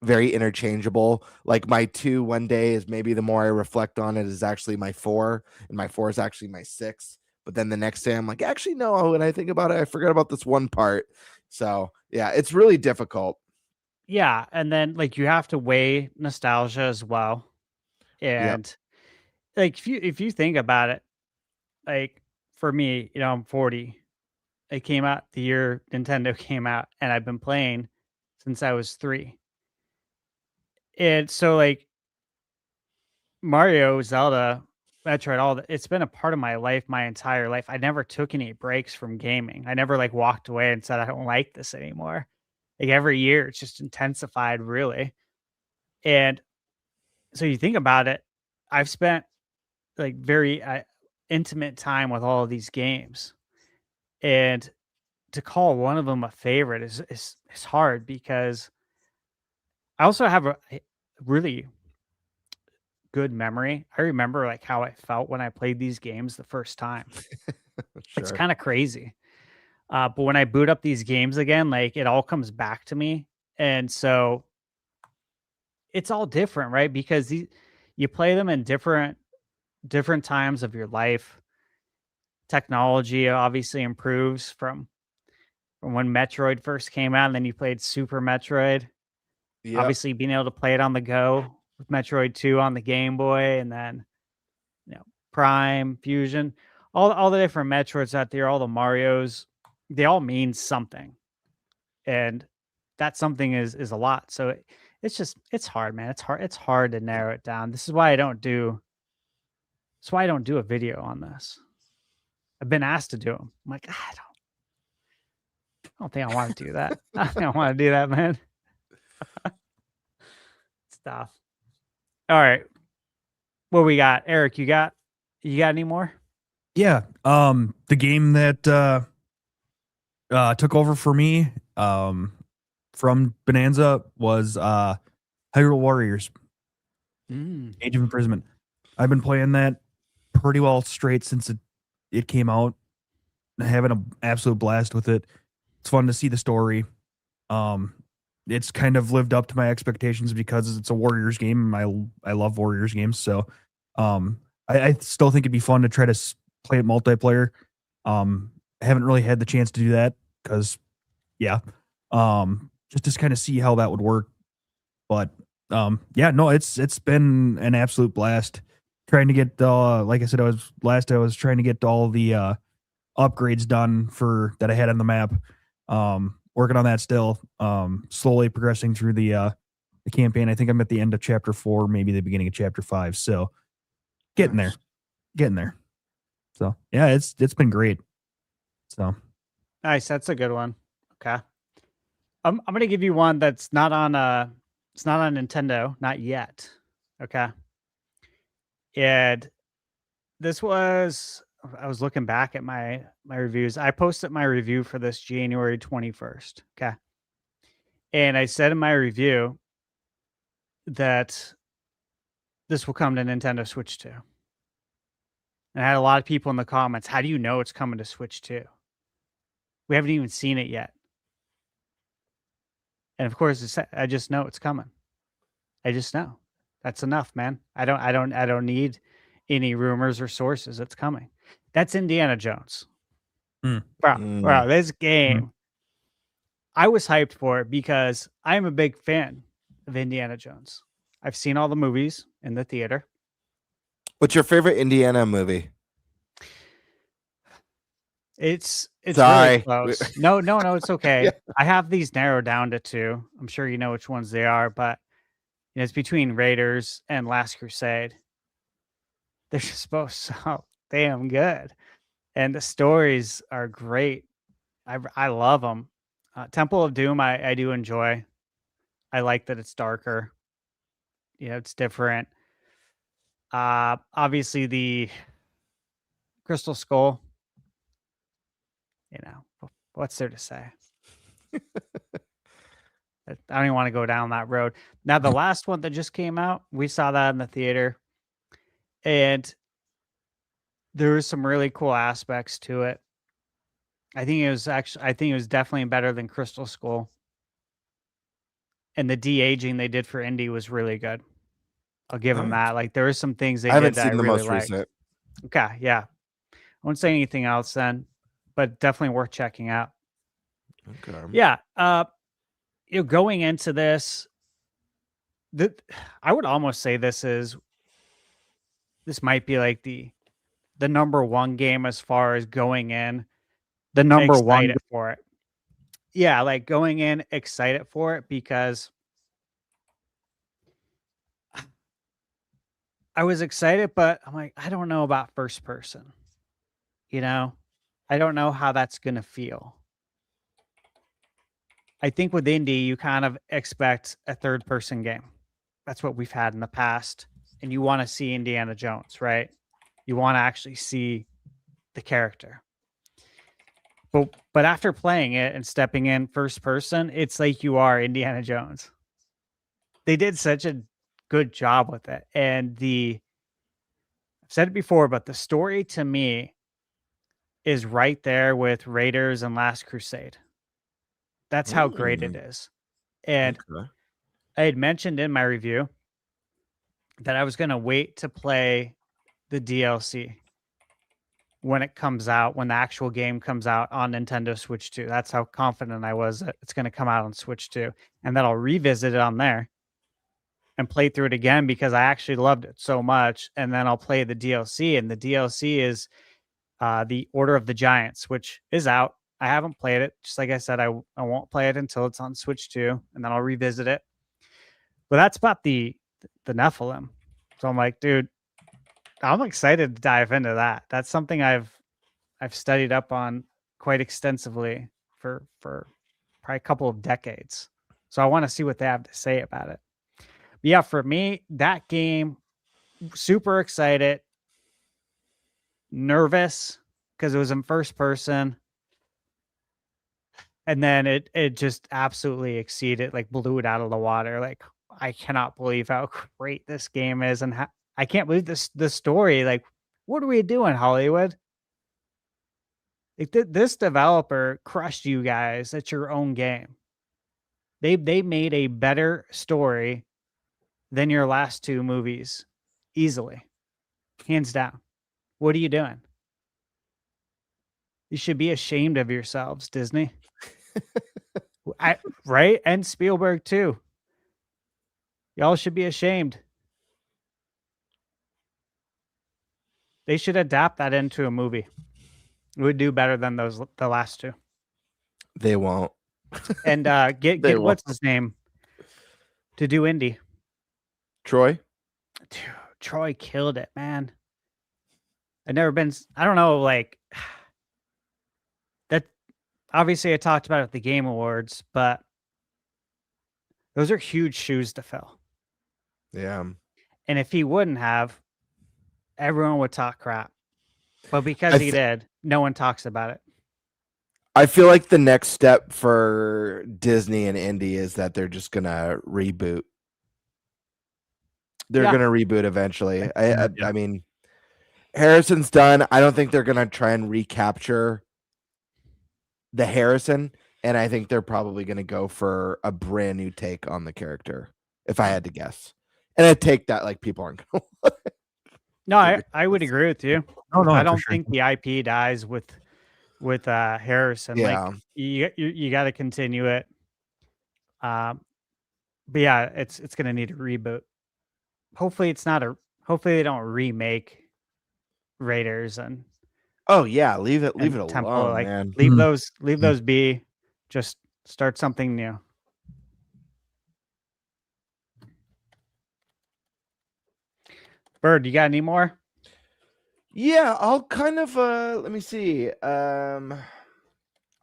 Very interchangeable. Like my 2 one day is maybe, the more I reflect on it, is actually my 4, and my 4 is actually my 6. But then the next day I'm like, actually, no. When I think about it, I forgot about this one part. So yeah, it's really difficult. Yeah. And then like you have to weigh nostalgia as well. And like if you think about it, like for me, I'm 40. It came out the year Nintendo came out, and I've been playing since I was 3. And so like Mario, Zelda, Metroid, it's been a part of my life my entire life. I never took any breaks from gaming. I never like walked away and said I don't like this anymore. Like every year it's just intensified, really. And so you think about it, I've spent like very intimate time with all of these games. And to call one of them a favorite is hard, because I also have a really good memory. I remember like how I felt when I played these games the first time. It's kind of crazy. But when I boot up these games again, like it all comes back to me. And so it's all different, right? Because you play them in different times of your life. Technology obviously improves from when Metroid first came out, and then you played Super Metroid. Obviously being able to play it on the go with Metroid 2 on the Game Boy, and then Prime, Fusion, all the different Metroids out there, all the Marios, they all mean something, and that something is a lot. So it's hard, man. It's hard to narrow it down. This is why I don't do. That's why I don't do a video on this. I've been asked to do them. I'm like, I don't think I want to do that. I don't think I want to do that, man. Stuff. All right. What we got? Eric, you got any more? Yeah. The game that took over for me from Bonanza was Hyrule Warriors Age of Imprisonment. I've been playing that pretty well straight since it came out. Having an absolute blast with it. It's fun to see the story. It's kind of lived up to my expectations because it's a Warriors game. I love Warriors games, so I still think it'd be fun to try to play it multiplayer. I haven't really had the chance to do that because, just to kind of see how that would work. But it's been an absolute blast trying to get like I said, I was trying to get all the upgrades done that I had on the map. Working on that still. Slowly progressing through the campaign. I think I'm at the end of chapter 4, maybe the beginning of chapter 5. So getting there. So yeah, it's been great. So nice. That's a good one. Okay. I'm gonna give you one that's not on it's not on Nintendo, not yet. Okay. And this was, I was looking back at my reviews. I posted my review for this January 21st. Okay. And I said in my review that this will come to Nintendo Switch 2. And I had a lot of people in the comments, how do you know it's coming to Switch 2? We haven't even seen it yet. And of course, I just know it's coming. I just know. That's enough, man. I don't need any rumors or sources. It's coming. That's Indiana Jones. Bro, this game, I was hyped for it because I'm a big fan of Indiana Jones. I've seen all the movies in the theater. What's your favorite Indiana movie? It's Sorry. really close. No, it's okay. Yeah. I have these narrowed down to 2. I'm sure you know which ones they are, but it's between Raiders and Last Crusade. They're just both so damn good, and the stories are great. I love them. Temple of Doom, I do enjoy. I like that it's darker. It's different. Obviously the Crystal Skull. What's there to say? I don't even want to go down that road. Now, the last one that just came out, we saw that in the theater, and there was some really cool aspects to it. I think it was definitely better than Crystal Skull. And the de-aging they did for Indy was really good. I'll give them that. Like, there were some things they I haven't did that seen I the really most liked. recent. Okay, yeah. I won't say anything else then, but definitely worth checking out. Okay. Yeah. Going into this, I would almost say this might be like the number one game as far as going in. The number one Excited for it. Yeah, like going in excited for it because I was excited, but I'm like, I don't know about first person. I don't know how that's going to feel. I think with Indy, you kind of expect a third person game. That's what we've had in the past. And you want to see Indiana Jones, right? You want to actually see the character. But after playing it and stepping in first person, it's like you are Indiana Jones. They did such a good job with it. And I've said it before, but the story to me is right there with Raiders and Last Crusade. That's how great it is. And I had mentioned in my review that I was going to wait to play the DLC when it comes out, when the actual game comes out on Nintendo Switch 2. That's how confident I was that it's going to come out on Switch 2, and that I'll revisit it on there and play through it again because I actually loved it so much. And then I'll play the DLC, and the DLC is the Order of the Giants, which is out. I haven't played it. Just like I said, I won't play it until it's on Switch 2, and then I'll revisit it. But that's about the Nephilim. So I'm like, dude, I'm excited to dive into that. That's something I've studied up on quite extensively for probably a couple of decades. So I want to see what they have to say about it. But yeah, for me, that game, super excited, nervous because it was in first person. And then it just absolutely exceeded, like blew it out of the water. Like, I cannot believe how great this game is, and I can't believe this story. Like, what are we doing, Hollywood? Like, this developer crushed you guys at your own game. They made a better story than your last two movies, easily, hands down. What are you doing? You should be ashamed of yourselves, Disney. Right? And Spielberg too. Y'all should be ashamed. They should adapt that into a movie. It would do better than the last two. They won't. And get what's his name to do Indy. Troy? Dude, Troy killed it, man. I don't know, like that. Obviously I talked about it at the Game Awards, but those are huge shoes to fill. Yeah. And if he wouldn't have, everyone would talk crap. But because he did, no one talks about it. I feel like the next step for Disney and Indy is that they're just going to reboot. They're going to reboot eventually. I mean, Harrison's done. I don't think they're going to try and recapture the Harrison. And I think they're probably going to go for a brand new take on the character, if I had to guess. And I take that like people aren't going to. No, I would agree with you. No, I don't think the IP dies with Harrison. Yeah. Like you got to continue it. But yeah, it's going to need a reboot. Hopefully they don't remake Raiders and Oh yeah, leave it Temple. alone, Like, man. leave those be. Just start something new. Bird, you got any more? Yeah, I'll kind of let me see. I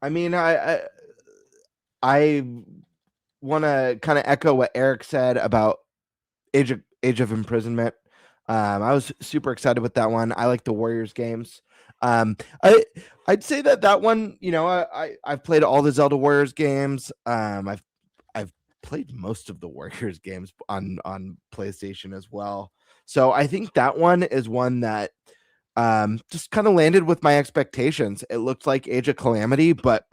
mean, I want to kind of echo what Eric said about Age of Imprisonment. I was super excited with that one. I like the Warriors games. I'd say that one, you know, I've played all the Zelda Warriors games. I've played most of the Warriors games on PlayStation as well. So I think that one is one that just kind of landed with my expectations. It looked like Age of Calamity, but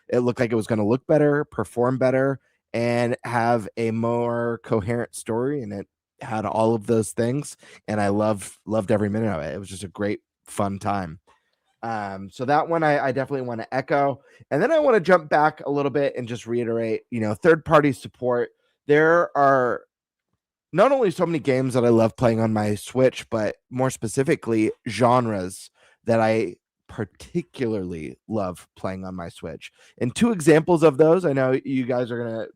it looked like it was going to look better, perform better, and have a more coherent story. And it had all of those things. And I loved every minute of it. It was just a great, fun time. So that one I definitely want to echo. And then I want to jump back a little bit and just reiterate, you know, third-party support. There are not only so many games that I love playing on my Switch, but more specifically genres that I particularly love playing on my Switch. And two examples of those, I know you guys are going to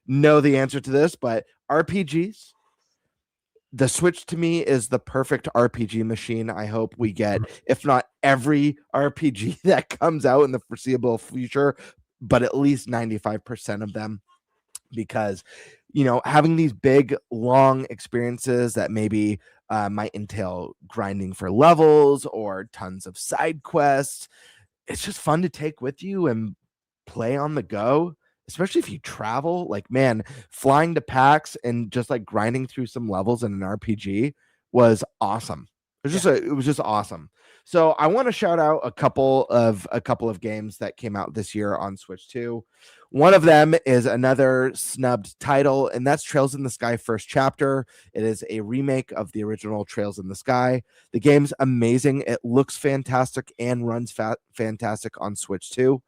know the answer to this, but RPGs. The Switch to me is the perfect RPG machine. I hope we get, if not every RPG that comes out in the foreseeable future, but at least 95% of them, because, you know, having these big, long experiences that maybe might entail grinding for levels or tons of side quests, it's just fun to take with you and play on the go. Especially if you travel, like, man, flying to PAX and just like grinding through some levels in an RPG was awesome. It was just awesome. So I want to shout out a couple of games that came out this year on Switch 2. One of them is another snubbed title, and that's Trails in the Sky First Chapter. It is a remake of the original Trails in the Sky. The game's amazing. It looks fantastic and runs fantastic on Switch 2.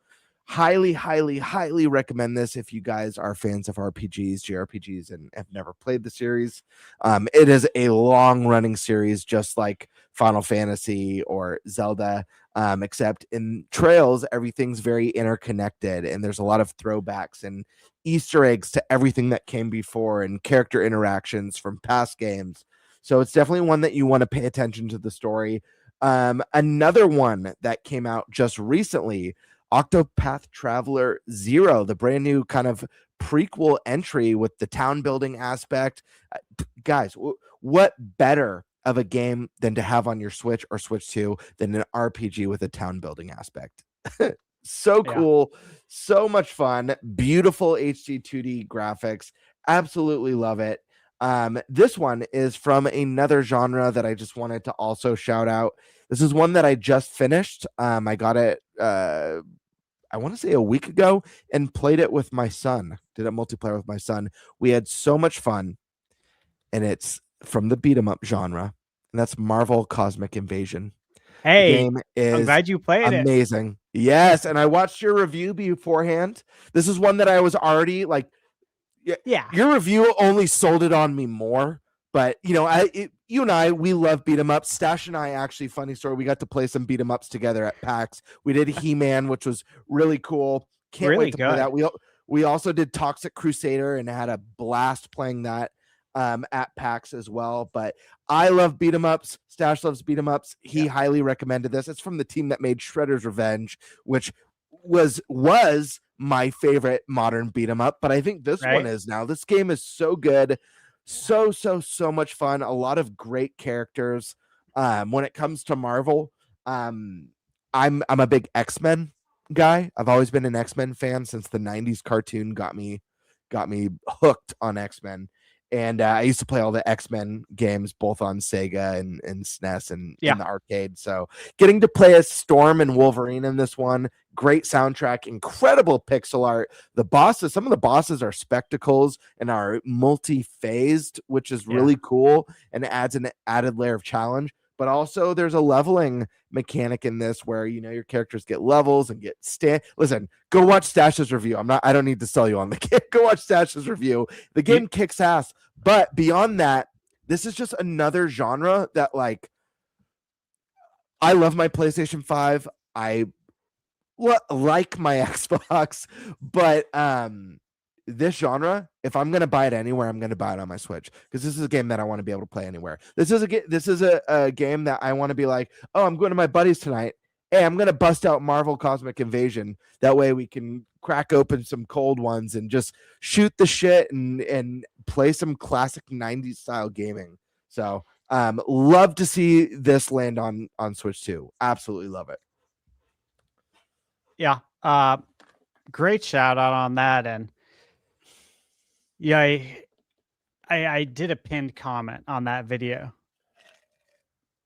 highly, highly, highly recommend this if you guys are fans of RPGs, JRPGs, and have never played the series. It is a long-running series, just like Final Fantasy or Zelda, except in Trails, everything's very interconnected, and there's a lot of throwbacks and Easter eggs to everything that came before and character interactions from past games. So it's definitely one that you want to pay attention to the story. Another one that came out just recently, Octopath Traveler 0, the brand new kind of prequel entry with the town building aspect. Guys, what better of a game than to have on your Switch or Switch 2 than an RPG with a town building aspect? So cool, so much fun, beautiful HD 2D graphics. Absolutely love it. This one is from another genre that I just wanted to also shout out. This is one that I just finished. I got it I want to say a week ago and played it with my son. Did a multiplayer with my son. We had so much fun, and it's from the beat 'em up genre, and that's Marvel Cosmic Invasion. Hey, the game is I'm glad you played amazing. Yes, and I watched your review beforehand. This is one that I was already like, Yeah. your review only sold it on me more. But you and I, we love beat 'em ups. Stash and I, actually, funny story, we got to play some beat 'em ups together at PAX. We did He-Man, which was really cool. Can't Really wait to play good. that. We also did Toxic Crusader and had a blast playing that at PAX as well. But I love beat 'em ups. Stash loves beat 'em ups. He highly recommended this. It's from the team that made Shredder's Revenge, which was my favorite modern beat 'em up. But I think this one is now. This game is so good. So much fun. A lot of great characters. When it comes to Marvel, I'm a big X-Men guy. I've always been an X-Men fan since the 90s cartoon got me hooked on X-Men. And I used to play all the X-Men games both on Sega and SNES and in the arcade. So getting to play as Storm and Wolverine in this one, great soundtrack, incredible pixel art. Some of the bosses are spectacles and are multi-phased, which is really cool and adds an added layer of challenge. But also there's a leveling mechanic in this where, your characters get levels and get listen, go watch Stash's review. I don't need to sell you on the game. Go watch Stash's review. The game kicks ass. But beyond that, this is just another genre that, like, I love my PlayStation 5. I like my Xbox, but this genre, if I'm gonna buy it anywhere, I'm gonna buy it on my Switch, because this is a game that I want to be able to play anywhere. This is a game that I want to be like, oh, I'm going to my buddies tonight. Hey, I'm gonna bust out Marvel Cosmic Invasion. That way we can crack open some cold ones and just shoot the shit and play some classic 90s style gaming. So love to see this land on Switch 2. Absolutely love it. Yeah. Great shout out on that. And yeah, I did a pinned comment on that video,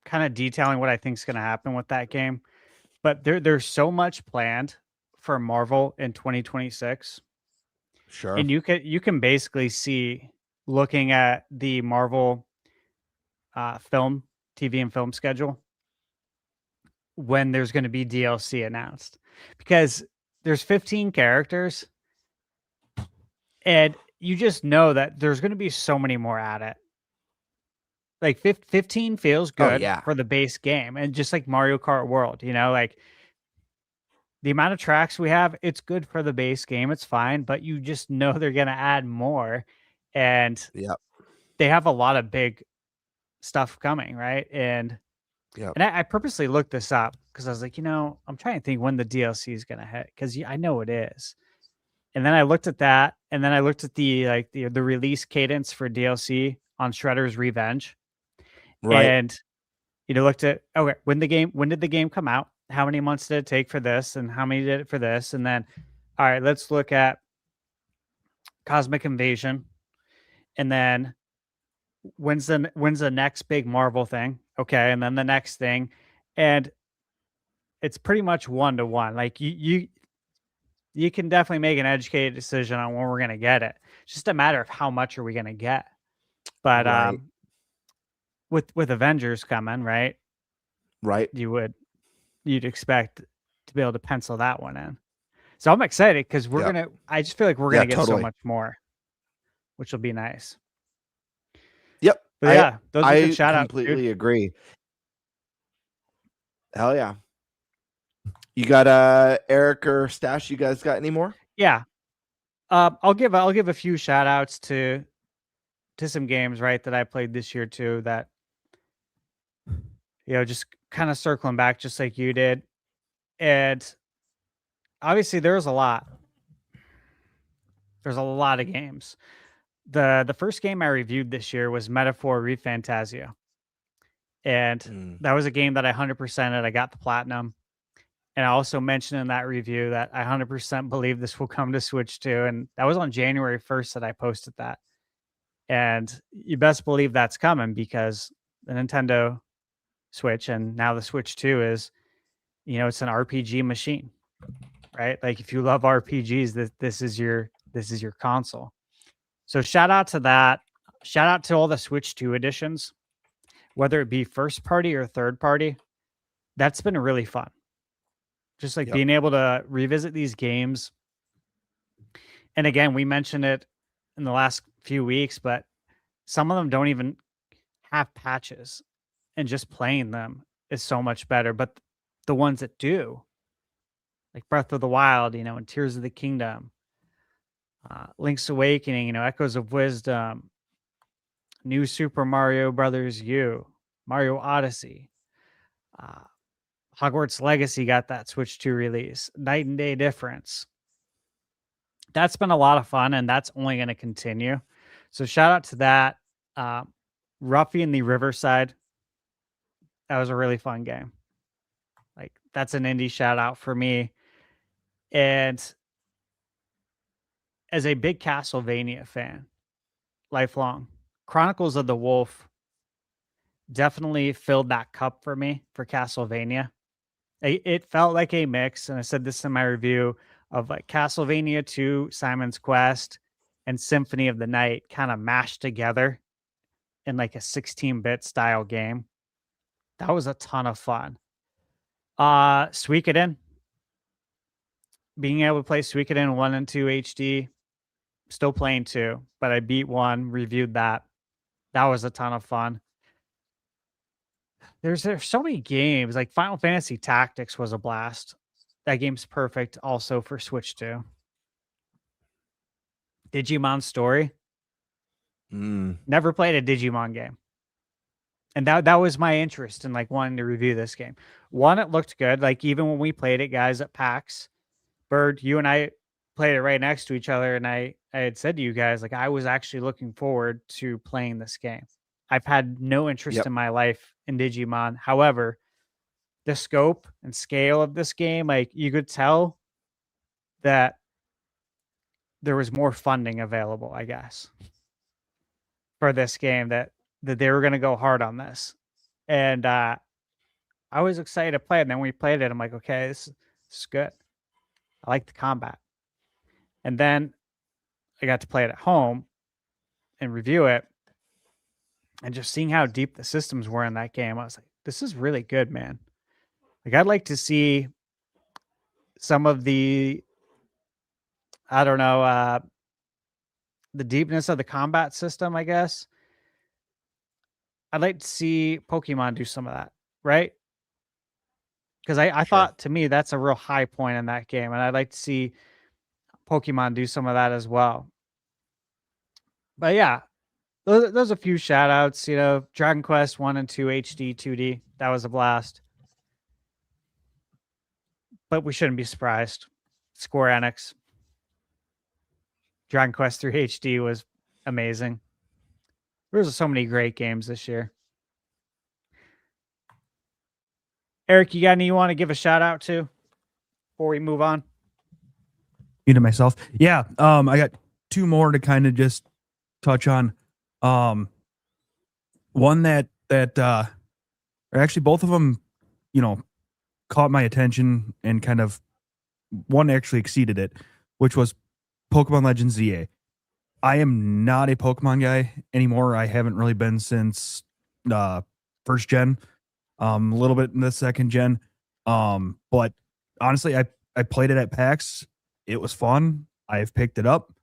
kind of detailing what I think is going to happen with that game. But there's so much planned for Marvel in 2026. Sure. And you can basically see, looking at the Marvel TV and film schedule, when there's going to be DLC announced, because there's 15 characters, and you just know that there's going to be so many more at it. Like 15 feels good for the base game. And just like Mario Kart World, like the amount of tracks we have, it's good for the base game. It's fine, but you just know they're going to add more. And they have a lot of big stuff coming, right? And I purposely looked this up because I was like, I'm trying to think when the DLC is going to hit, because I know it is. And then I looked at that, and then I looked at the release cadence for DLC on Shredder's Revenge. Right. And looked at, okay, when did the game come out? How many months did it take for this? And how many did it for this? And then, all right, let's look at Cosmic Invasion. And then when's the next big Marvel thing? Okay, and then the next thing. And it's pretty much 1-to-1. Like you can definitely make an educated decision on when we're going to get it. It's just a matter of how much are we going to get. But with Avengers coming, right? Right. You'd expect to be able to pencil that one in. So I'm excited because Yep. I just feel like we're Yeah, gonna get so totally. much more, which will be nice. Yep. But yeah, those are good I shout outs, dude. completely agree. Hell yeah. You got Eric or Stash? You guys got any more? Yeah. I'll give a few shout outs to some games, right, that I played this year too, that just kind of circling back just like you did. And obviously there's a lot. There's a lot of games. The first game I reviewed this year was Metaphor ReFantasia. And that was a game that I 100%ed. I got the platinum. And I also mentioned in that review that I 100% believe this will come to Switch too. And that was on January 1st that I posted that. And you best believe that's coming because the Nintendo Switch and now the Switch 2 is, it's an RPG machine, right? Like if you love RPGs, this is your console. So shout out to that. Shout out to all the Switch 2 editions, whether it be first party or third party. That's been really fun. Just like being able to revisit these games. And again, we mentioned it in the last few weeks, but some of them don't even have patches, and just playing them is so much better. But the ones that do, like Breath of the Wild, and Tears of the Kingdom, Link's Awakening, Echoes of Wisdom, New Super Mario Brothers U, Mario Odyssey, Hogwarts Legacy got that Switch 2 release, night and day difference. That's been a lot of fun, and that's only going to continue. So shout out to that. Ruffy in the Riverside. That was a really fun game. Like that's an indie shout out for me. And as a big Castlevania fan, lifelong, Chronicles of the Wolf definitely filled that cup for me for Castlevania. It felt like a mix, and I said this in my review, of like Castlevania 2, Simon's Quest, and Symphony of the Night kind of mashed together in like a 16-bit style game. That was a ton of fun. Suikoden. Being able to play Suikoden 1 and 2 HD. Still playing 2, but I beat 1, reviewed that. That was a ton of fun. There's so many games. Like Final Fantasy Tactics was a blast. That game's perfect also for Switch 2. Digimon Story. Never played a Digimon game. And that was my interest in like wanting to review this game. One, it looked good. Like even when we played it, guys, at PAX, Bird, you and I played it right next to each other. And I had said to you guys, like, I was actually looking forward to playing this game. I've had no interest in my life in Digimon. However, the scope and scale of this game, like you could tell that there was more funding available, I guess, for this game, that they were going to go hard on this. And I was excited to play it. And then when we played it, I'm like, okay, this is good. I like the combat. And then I got to play it at home and review it. And just seeing how deep the systems were in that game, I was like, this is really good, man. Like, I'd like to see some of the, I don't know, the deepness of the combat system, I guess. I'd like to see Pokemon do some of that, right? Because I thought, to me, that's a real high point in that game. And I'd like to see Pokemon do some of that as well. But yeah, there's a few shout outs, Dragon Quest 1 and 2 HD 2D. That was a blast. But we shouldn't be surprised. Square Enix. Dragon Quest 3 HD was amazing. There's so many great games this year. Eric, you got any you want to give a shout out to before we move on? Me to myself. Yeah. I got two more to kind of just touch on. One that or actually both of them, caught my attention, and kind of one actually exceeded it, which was Pokemon Legends ZA. I am not a Pokemon guy anymore. I haven't really been since first gen, a little bit in the second gen. But honestly, I played it at PAX It was fun. I've picked it up,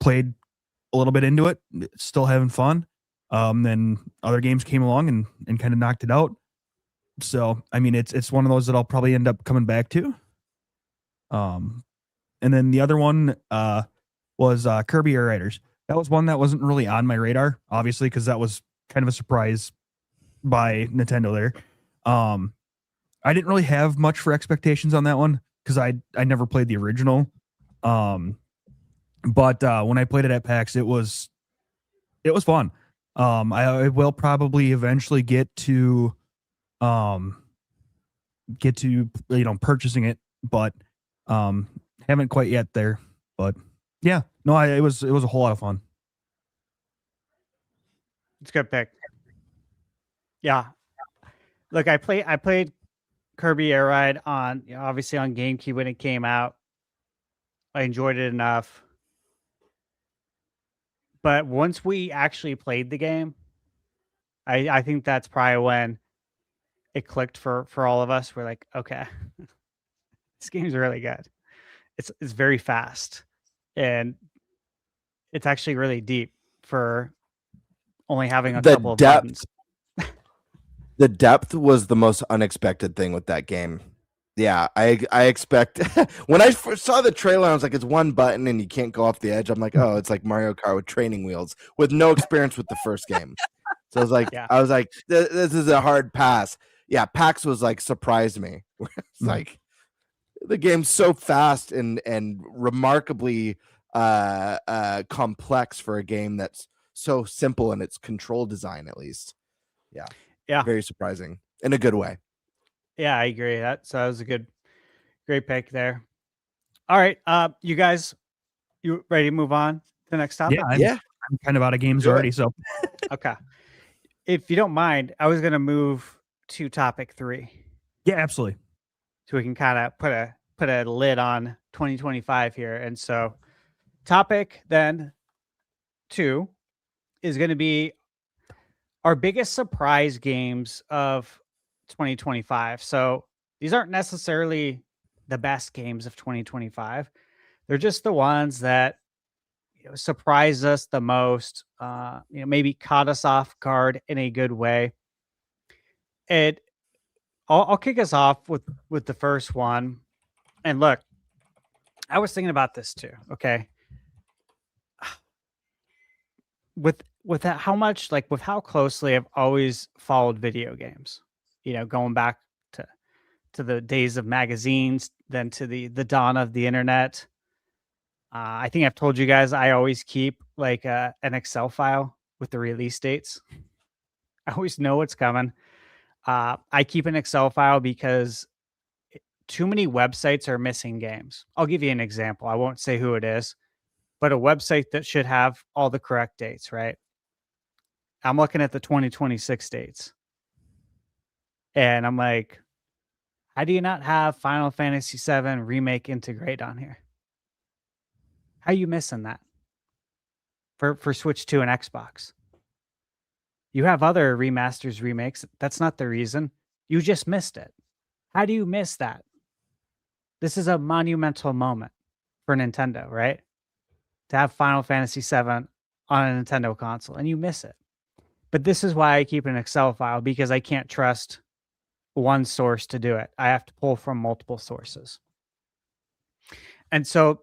played a little bit into it, still having fun. Then other games came along and kind of knocked it out. So, I mean, it's one of those that I'll probably end up coming back to. And then the other one was Kirby Air Riders. That was one that wasn't really on my radar, obviously, because that was kind of a surprise by Nintendo there. I didn't really have much for expectations on that one because I never played the original. But when I played it at PAX, it was fun. I will probably eventually get to purchasing it, but haven't quite yet there. But yeah, no, it was a whole lot of fun. It's a good pick. Yeah. Look, I played Kirby Air Ride on, obviously on GameCube when it came out. I enjoyed it enough. But once we actually played the game, I think that's probably when it clicked for all of us. We're like, okay, this game's really good. It's very fast, and it's actually really deep for only having a couple of buttons. The depth was the most unexpected thing with that game. Yeah, I expect when I first saw the trailer, I was like, it's one button and you can't go off the edge. I'm like, oh, it's like Mario Kart with training wheels with no experience with the first game. So I was like, this is a hard pass. Yeah, PAX was like surprised me. It's like the game's so fast and remarkably complex for a game that's so simple in its control design, at least. Yeah, very surprising in a good way. Yeah, I agree. That was a great pick there. All right, you guys, you ready to move on to the next topic? Yeah, I'm kind of out of games already. So, okay, if you don't mind, I was gonna move to topic 3. Yeah, absolutely. So we can kind of put a lid on 2025 here, and so topic then 2 is going to be our biggest surprise games of 2025. So these aren't necessarily the best games of 2025. They're just the ones that surprised us the most, maybe caught us off guard in a good way. And I'll kick us off with the first one. And look, I was thinking about this too. Okay. With that, with how closely I've always followed video games, going back to the days of magazines, then to the dawn of the internet. I think I've told you guys I always keep like an Excel file with the release dates. I always know what's coming. I keep an Excel file because too many websites are missing games. I'll give you an example. I won't say who it is, but a website that should have all the correct dates, right? I'm looking at the 2026 dates. And I'm like, how do you not have Final Fantasy VII Remake Integrate on here? How are you missing that? For Switch 2 and Xbox. You have other remasters, remakes. That's not the reason. You just missed it. How do you miss that? This is a monumental moment for Nintendo, right? To have Final Fantasy VII on a Nintendo console, and you miss it. But this is why I keep an Excel file, because I can't trust one source to do it. I have to pull from multiple sources. And so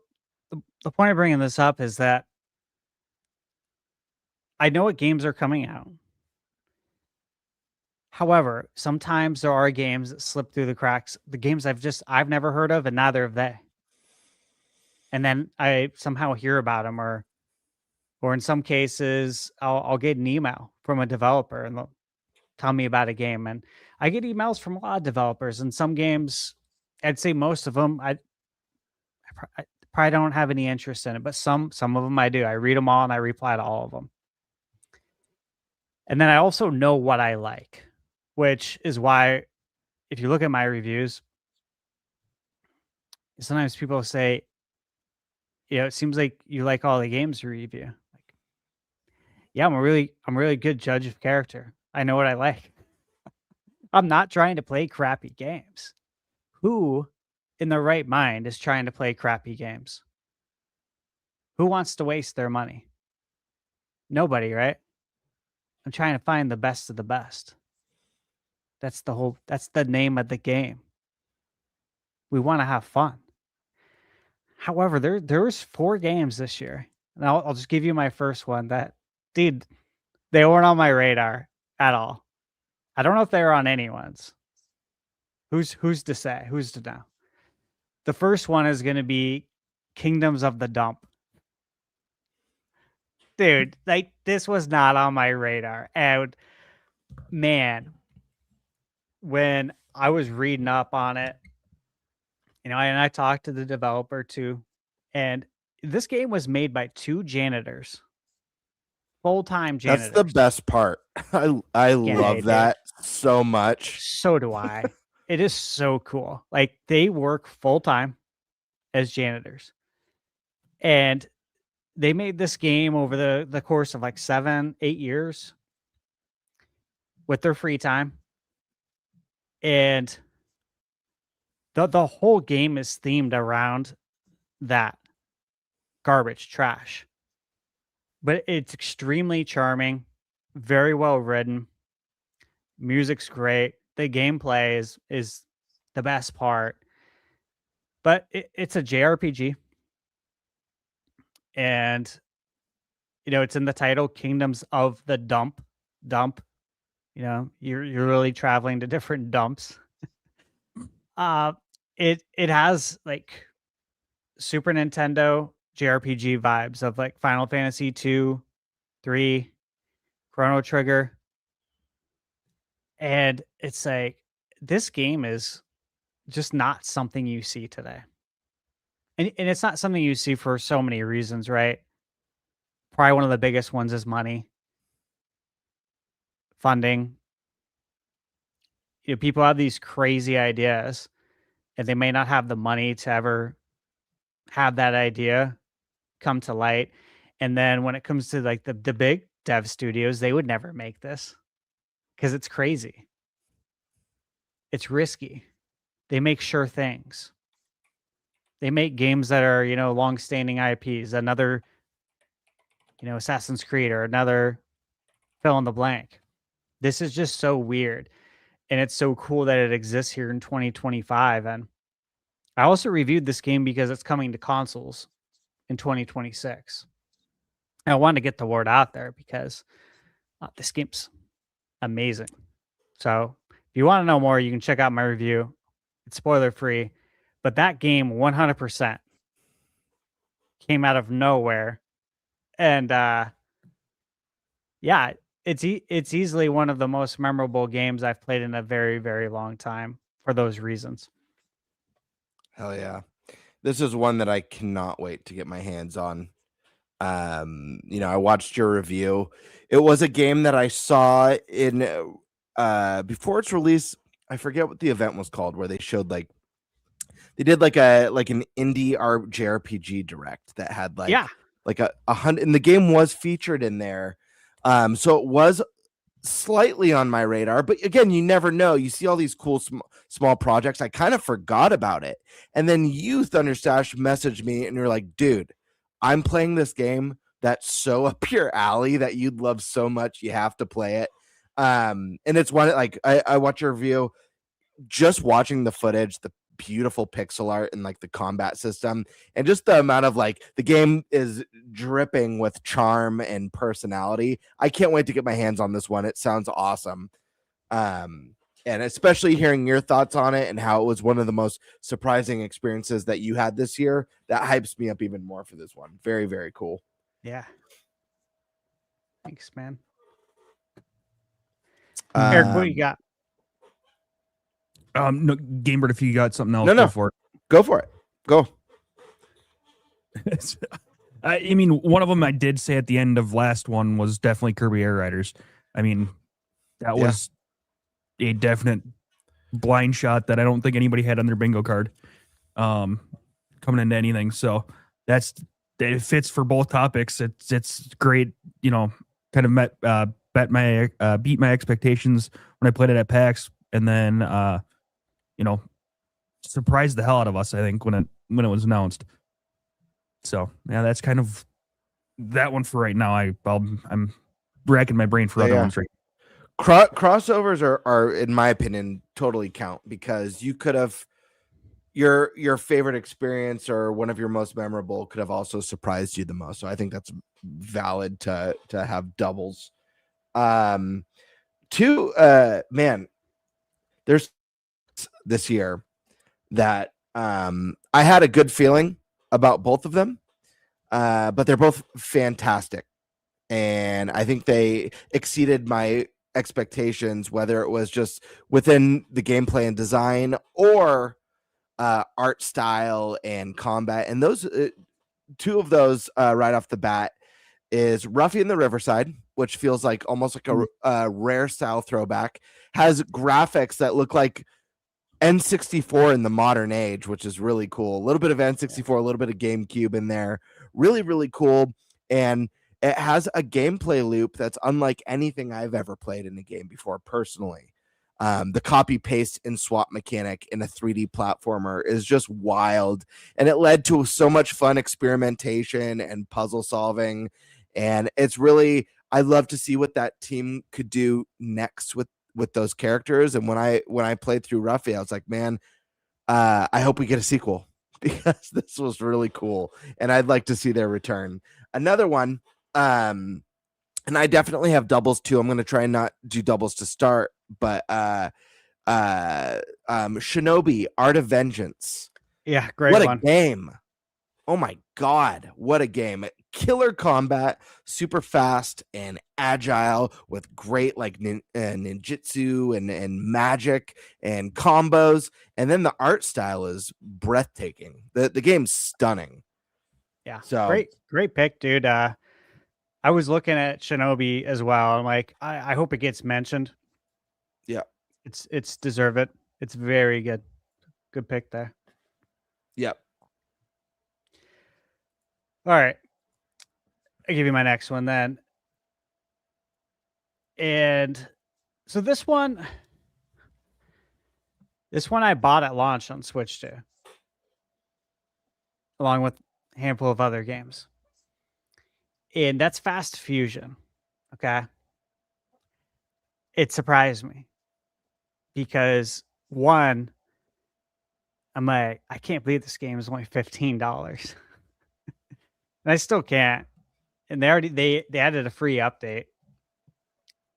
the point of bringing this up is that I know what games are coming out. However, sometimes there are games that slip through the cracks. The games I've never heard of, and neither have they. And then I somehow hear about them, or in some cases, I'll get an email from a developer and they'll tell me about a game. And I get emails from a lot of developers, and some games, I'd say most of them, I probably don't have any interest in it, but some of them I do. I read them all and I reply to all of them. And then I also know what I like, which is why if you look at my reviews, sometimes people say, it seems like you like all the games you review. Like, yeah, I'm a really good judge of character. I know what I like. I'm not trying to play crappy games. Who in their right mind is trying to play crappy games? Who wants to waste their money? Nobody, right? I'm trying to find the best of the best. That's the name of the game. We want to have fun. However, there was 4 games this year. And I'll just give you my first one that, dude, they weren't on my radar at all. I don't know if they were on anyone's. Who's to say? Who's to know? The first one is going to be Kingdoms of the Dump. Dude, like this was not on my radar. And man, when I was reading up on it, and I talked to the developer too, and this game was made by 2 janitors, full-time janitors. That's the best part. I love that so much. So do I. It is so cool. Like they work full-time as janitors, and they made this game over the course of like 7-8 years with their free time. And the whole game is themed around that garbage trash. But it's extremely charming, very well written. Music's great. The gameplay is the best part. But it's a JRPG. And it's in the title, Kingdoms of the Dump. You're really traveling to different dumps. It has like Super Nintendo JRPG vibes of like Final Fantasy 2, 3, Chrono Trigger. And it's like this game is just not something you see today. And it's not something you see for so many reasons, right? Probably one of the biggest ones is funding. People have these crazy ideas, and they may not have the money to ever have that idea come to light. And then when it comes to like the big dev studios, they would never make this because it's crazy. It's risky. They make sure things. They make games that are, long-standing IPs, another, Assassin's Creed or another fill in the blank. This is just so weird. And it's so cool that it exists here in 2025. And I also reviewed this game because it's coming to consoles in 2026. And I wanted to get the word out there because this game's amazing. So if you want to know more, you can check out my review. It's spoiler-free. But that game 100% came out of nowhere. And it's easily one of the most memorable games I've played in a very, very long time for those reasons. Hell yeah. This is one that I cannot wait to get my hands on. I watched your review. It was a game that I saw in before its release. I forget what the event was called where they showed they did like an indie JRPG direct that had like a 100, and the game was featured in there. So it was slightly on my radar, but again, you never know. You see all these cool small projects. I kind of forgot about it. And then you, ThunderStash, messaged me and you're like, dude, I'm playing this game that's so up your alley that you'd love so much. You have to play it. And it's one like I watch your review, just watching the footage, the beautiful pixel art and like the combat system and just the amount of like the game is dripping with charm and personality. I can't wait to get my hands on this one. It sounds awesome. And especially hearing your thoughts on it and how it was one of the most surprising experiences that you had this year, that hypes me up even more for this one. Very, very cool. Yeah. Thanks, man. Eric, what do you got? No, Gamebird, if you got something else, No. go for it. Go for it. Go. I mean, one of them I did say at the end of last one was definitely Kirby Air Riders. I mean, that was a definite blind shot that I don't think anybody had on their bingo card coming into anything. So it fits for both topics. It's great, kind of beat my expectations when I played it at PAX, and then surprised the hell out of us, I think, when it was announced. So yeah, that's kind of that one for right now. I'm racking my brain for other ones right. Crossovers are, in my opinion, totally count, because you could have your favorite experience or one of your most memorable could have also surprised you the most. So I think that's valid to have doubles. Man, there's this year that I had a good feeling about both of them, but they're both fantastic, and I think they exceeded my expectations, whether it was just within the gameplay and design or art style and combat. And those two of those right off the bat is Ruffy in the Riverside, which feels like almost like a rare style throwback, has graphics that look like N64 in the modern age, which is really cool. A little bit of N64, a little bit of GameCube in there. Really, really cool. And it has a gameplay loop that's unlike anything I've ever played in a game before, personally. The copy paste and swap mechanic in a 3D platformer is just wild. And it led to so much fun experimentation and puzzle solving. And it's really, I love to see what that team could do next with those characters. And when I played through Ruffy, I was like, man, I hope we get a sequel, because this was really cool. And I'd like to see their return. Another one, and I definitely have doubles too. I'm going to try and not do doubles to start, but Shinobi Art of Vengeance. Yeah, great What one. a game. Oh my God, what a game. Killer combat, super fast and agile, with great like ninjutsu and magic and combos. And then the art style is breathtaking. The game's stunning. Yeah. So great pick, dude. I was looking at Shinobi as well. I'm like, I hope it gets mentioned. Yeah. It's deserve it. It's very good. Good pick there. Yep. All right. I'll give you my next one then. And so this one I bought at launch on Switch too, along with a handful of other games. And that's Fast Fusion. Okay. It surprised me because, one, I'm like, I can't believe this game is only $15. And I still can't. And they added a free update,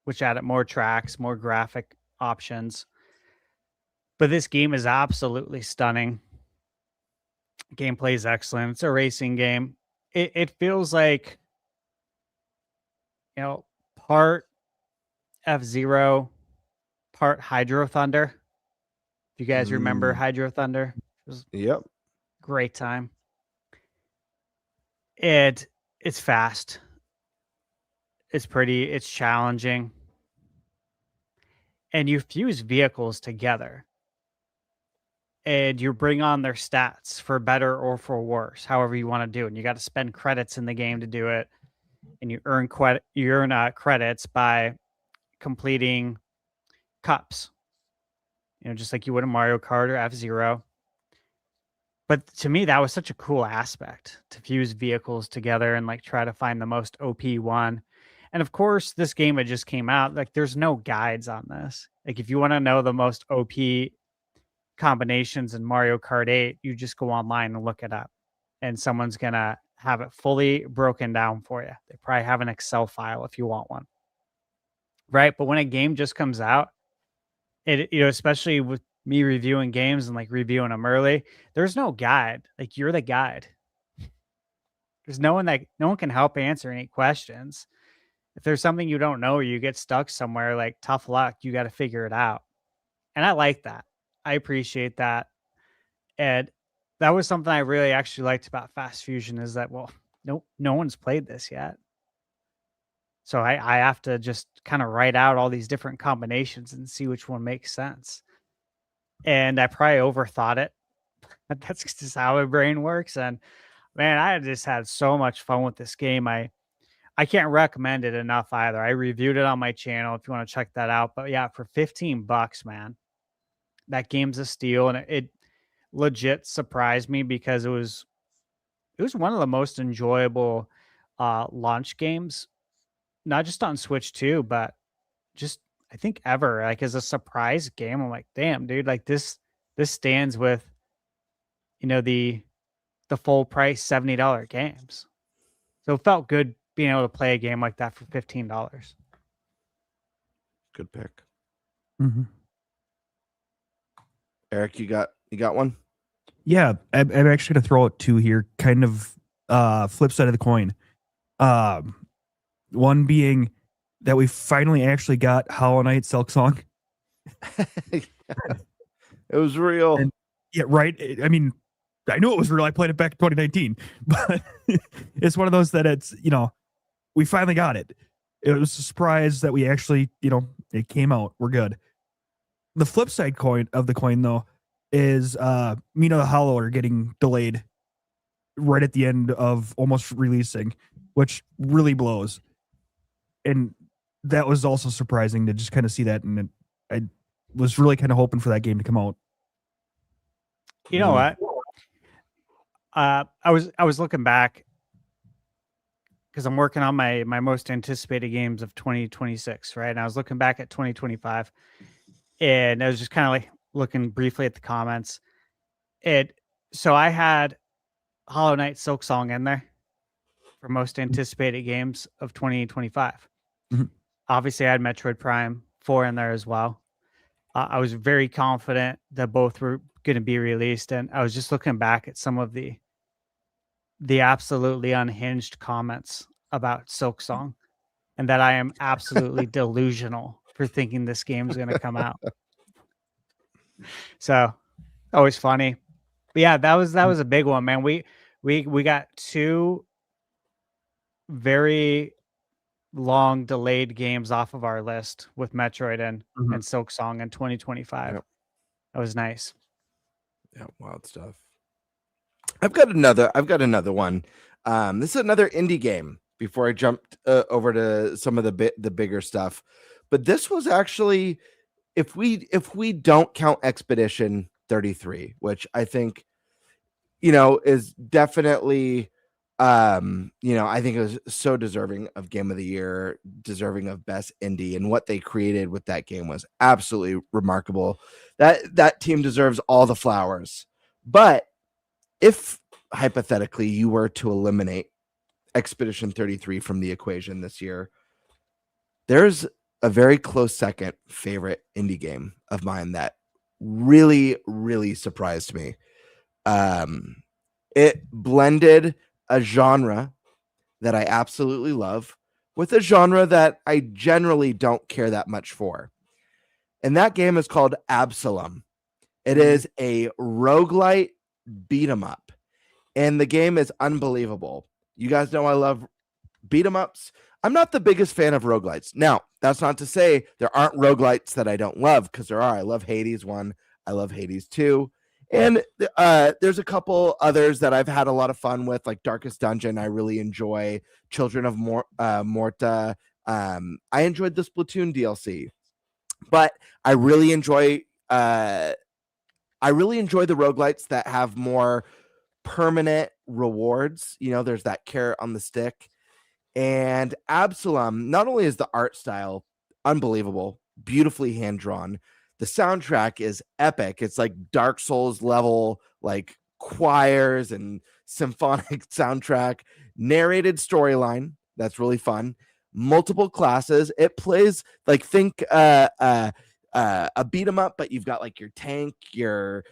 which added more tracks, more graphic options. But this game is absolutely stunning. Gameplay is excellent. It's a racing game. It feels like, part F-Zero, part Hydro Thunder. If you guys remember Hydro Thunder, it was Yep. great time. It's fast. It's pretty. It's challenging. And you fuse vehicles together. And you bring on their stats for better or for worse, however you want to do it. And you got to spend credits in the game to do it. And you earn credits by completing cups. Just like you would in Mario Kart or F-Zero. But to me, that was such a cool aspect, to fuse vehicles together and like try to find the most OP one. And of course, this game had just came out. Like, there's no guides on this. Like, if you want to know the most OP combinations in Mario Kart 8, you just go online and look it up. And someone's going to have it fully broken down for you. They probably have an Excel file if you want one. Right? But when a game just comes out, especially with me reviewing games and like reviewing them early, there's no guide. Like, you're the guide. There's no one can help answer any questions. If there's something you don't know or you get stuck somewhere, like, tough luck, you got to figure it out. And I like that. I appreciate that. And that was something I really actually liked about Fast Fusion, is that, well, no one's played this yet. So I have to just kind of write out all these different combinations and see which one makes sense. And I probably overthought it. That's just how my brain works. And man, I just had so much fun with this game. I can't recommend it enough either. I reviewed it on my channel if you want to check that out. But yeah, for $15, man, that game's a steal. And legit surprised me because it was one of the most enjoyable launch games, not just on Switch too, but just I think ever. Like as a surprise game, I'm like, damn, dude, like this stands with the full price $70 games. So it felt good being able to play a game like that for $15. Good pick. Mm-hmm. Eric, you got one? Yeah, I'm actually going to throw out two here, kind of flip side of the coin. One being that we finally actually got Hollow Knight Silksong. It was real. And, yeah, right. I mean, I knew it was real. I played it back in 2019, but it's one of those that it's, we finally got it. It was a surprise that we actually, it came out. We're good. The flip side of the coin, though, is Mina the Hollow are getting delayed right at the end of almost releasing, which really blows. And that was also surprising to just kind of see that. And I was really kind of hoping for that game to come out. You know what? I was looking back because I'm working on my most anticipated games of 2026, right? And I was looking back at 2025, and I was just kind of like looking briefly at the comments. So I had Hollow Knight Silksong in there for most anticipated games of 2025. Mm-hmm. Obviously, I had Metroid Prime 4 in there as well. I was very confident that both were going to be released, and I was just looking back at some of the absolutely unhinged comments about Silksong, and that I am absolutely delusional for thinking this game is going to come out. So, always funny. But yeah, that was a big one, man. We got two very long delayed games off of our list with Metroid and Silksong in 2025. Yep. That was nice. Yeah, wild stuff. I've got another one. This is another indie game before I jumped over to some of the bigger stuff. But this was actually, if we don't count Expedition 33, which I think is definitely I think it was so deserving of Game of the Year, deserving of Best Indie, and what they created with that game was absolutely remarkable. That team deserves all the flowers. But if hypothetically you were to eliminate Expedition 33 from the equation this year, there's a very close second favorite indie game of mine that really, really surprised me. It blended a genre that I absolutely love with a genre that I generally don't care that much for. And that game is called Absalom. It is a roguelite beat 'em up. And the game is unbelievable. You guys know I love beat 'em ups. I'm not the biggest fan of roguelites. Now, that's not to say there aren't roguelites that I don't love, because there are. I love Hades 1. I love Hades 2. And there's a couple others that I've had a lot of fun with, like Darkest Dungeon. I really enjoy Children of Morta. I enjoyed the Splatoon DLC, but I really enjoy the roguelites that have more permanent rewards. There's that carrot on the stick. And Absalom, not only is the art style unbelievable, beautifully hand drawn, the soundtrack is epic. It's like Dark Souls level, like choirs and symphonic soundtrack, narrated storyline. That's really fun. Multiple classes. It plays like, think a beat 'em up, but you've got like your tank, your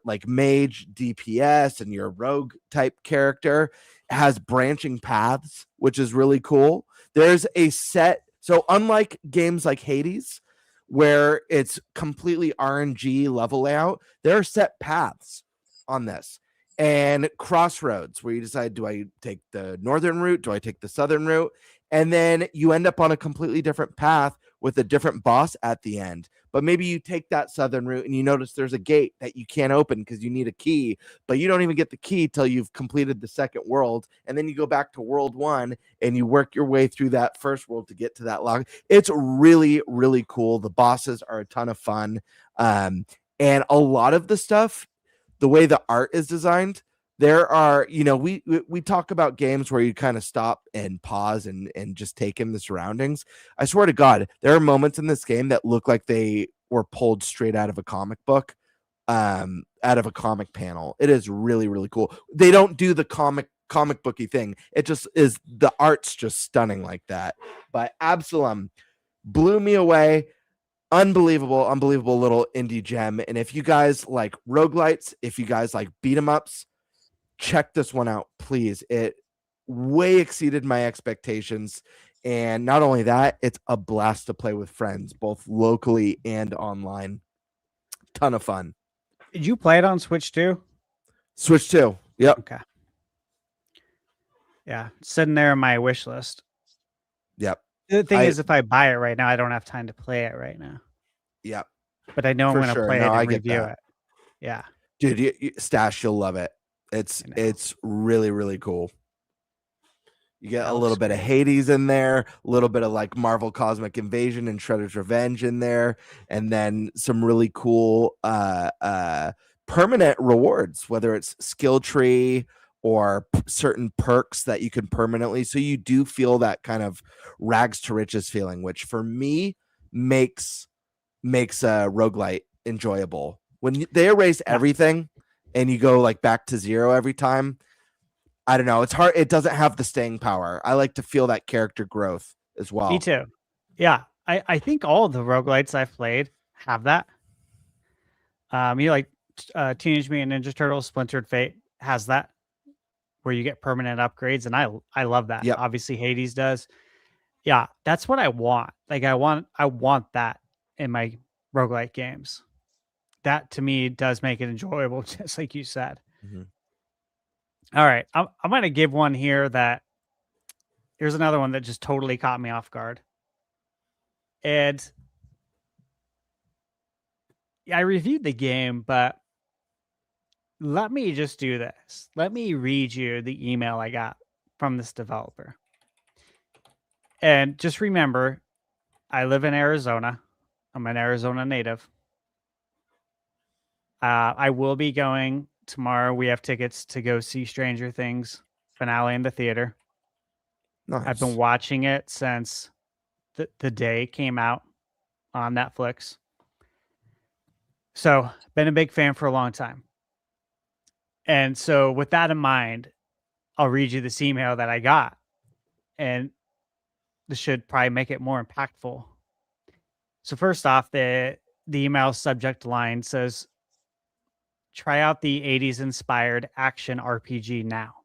like mage, DPS, and your rogue type character. It has branching paths, which is really cool. There's a set. So unlike games like Hades, where it's completely RNG level layout, there are set paths on this, and crossroads where you decide, do I take the northern route? Do I take the southern route? And then you end up on a completely different path with a different boss at the end. But maybe you take that southern route and you notice there's a gate that you can't open because you need a key, but you don't even get the key till you've completed the second world. And then you go back to world 1 and you work your way through that first world to get to that log. It's really, really cool. The bosses are a ton of fun. And a lot of the stuff, the way the art is designed, there are, we talk about games where you kind of stop and pause and just take in the surroundings. I swear to God, there are moments in this game that look like they were pulled straight out of a comic book, out of a comic panel. It is really, really cool. They don't do the comic booky thing. It just is, the art's just stunning like that. But Absalom blew me away. Unbelievable little indie gem. And if you guys like roguelites, if you guys like beat 'em ups, check this one out, please. It way exceeded my expectations. And not only that, it's a blast to play with friends, both locally and online. Ton of fun. Did you play it on Switch too? Switch 2. Yep. Okay. Yeah, it's sitting there in my wish list. Yep. The thing is, if I buy it right now, I don't have time to play it right now. Yep. But I know I'm For going to sure. play No, it I and get review that. it. Yeah. Dude, Stash, you'll love it. I know. It's really, really cool. You get That a little looks bit of great. Hades in there, a little bit of like Marvel Cosmic Invasion and Shredder's Revenge in there, and then some really cool permanent rewards, whether it's skill tree or certain perks that you can permanently. So you do feel that kind of rags to riches feeling, which for me makes a roguelite enjoyable. When they erase everything and you go like back to zero every time, I don't know. It's hard. It doesn't have the staying power. I like to feel that character growth as well. Me too. Yeah. I think all of the roguelites I've played have that. Like Teenage Mutant Ninja Turtles Splintered Fate has that, where you get permanent upgrades, and I love that. Yep. Obviously Hades does. Yeah, that's what I want. Like I want that in my roguelite games. That to me does make it enjoyable, just like you said. Mhm. All right. I'm going to give one here that here's another one that just totally caught me off guard. And I reviewed the game, but let me just do this. Let me read you the email I got from this developer. And just remember, I live in Arizona. I'm an Arizona native. I will be going tomorrow. We have tickets to go see Stranger Things finale in the theater. Nice. I've been watching it since the day it came out on Netflix. So, been a big fan for a long time. And so, with that in mind, I'll read you this email that I got. And this should probably make it more impactful. So, first off, the email subject line says, "Try out the 80s inspired action RPG now."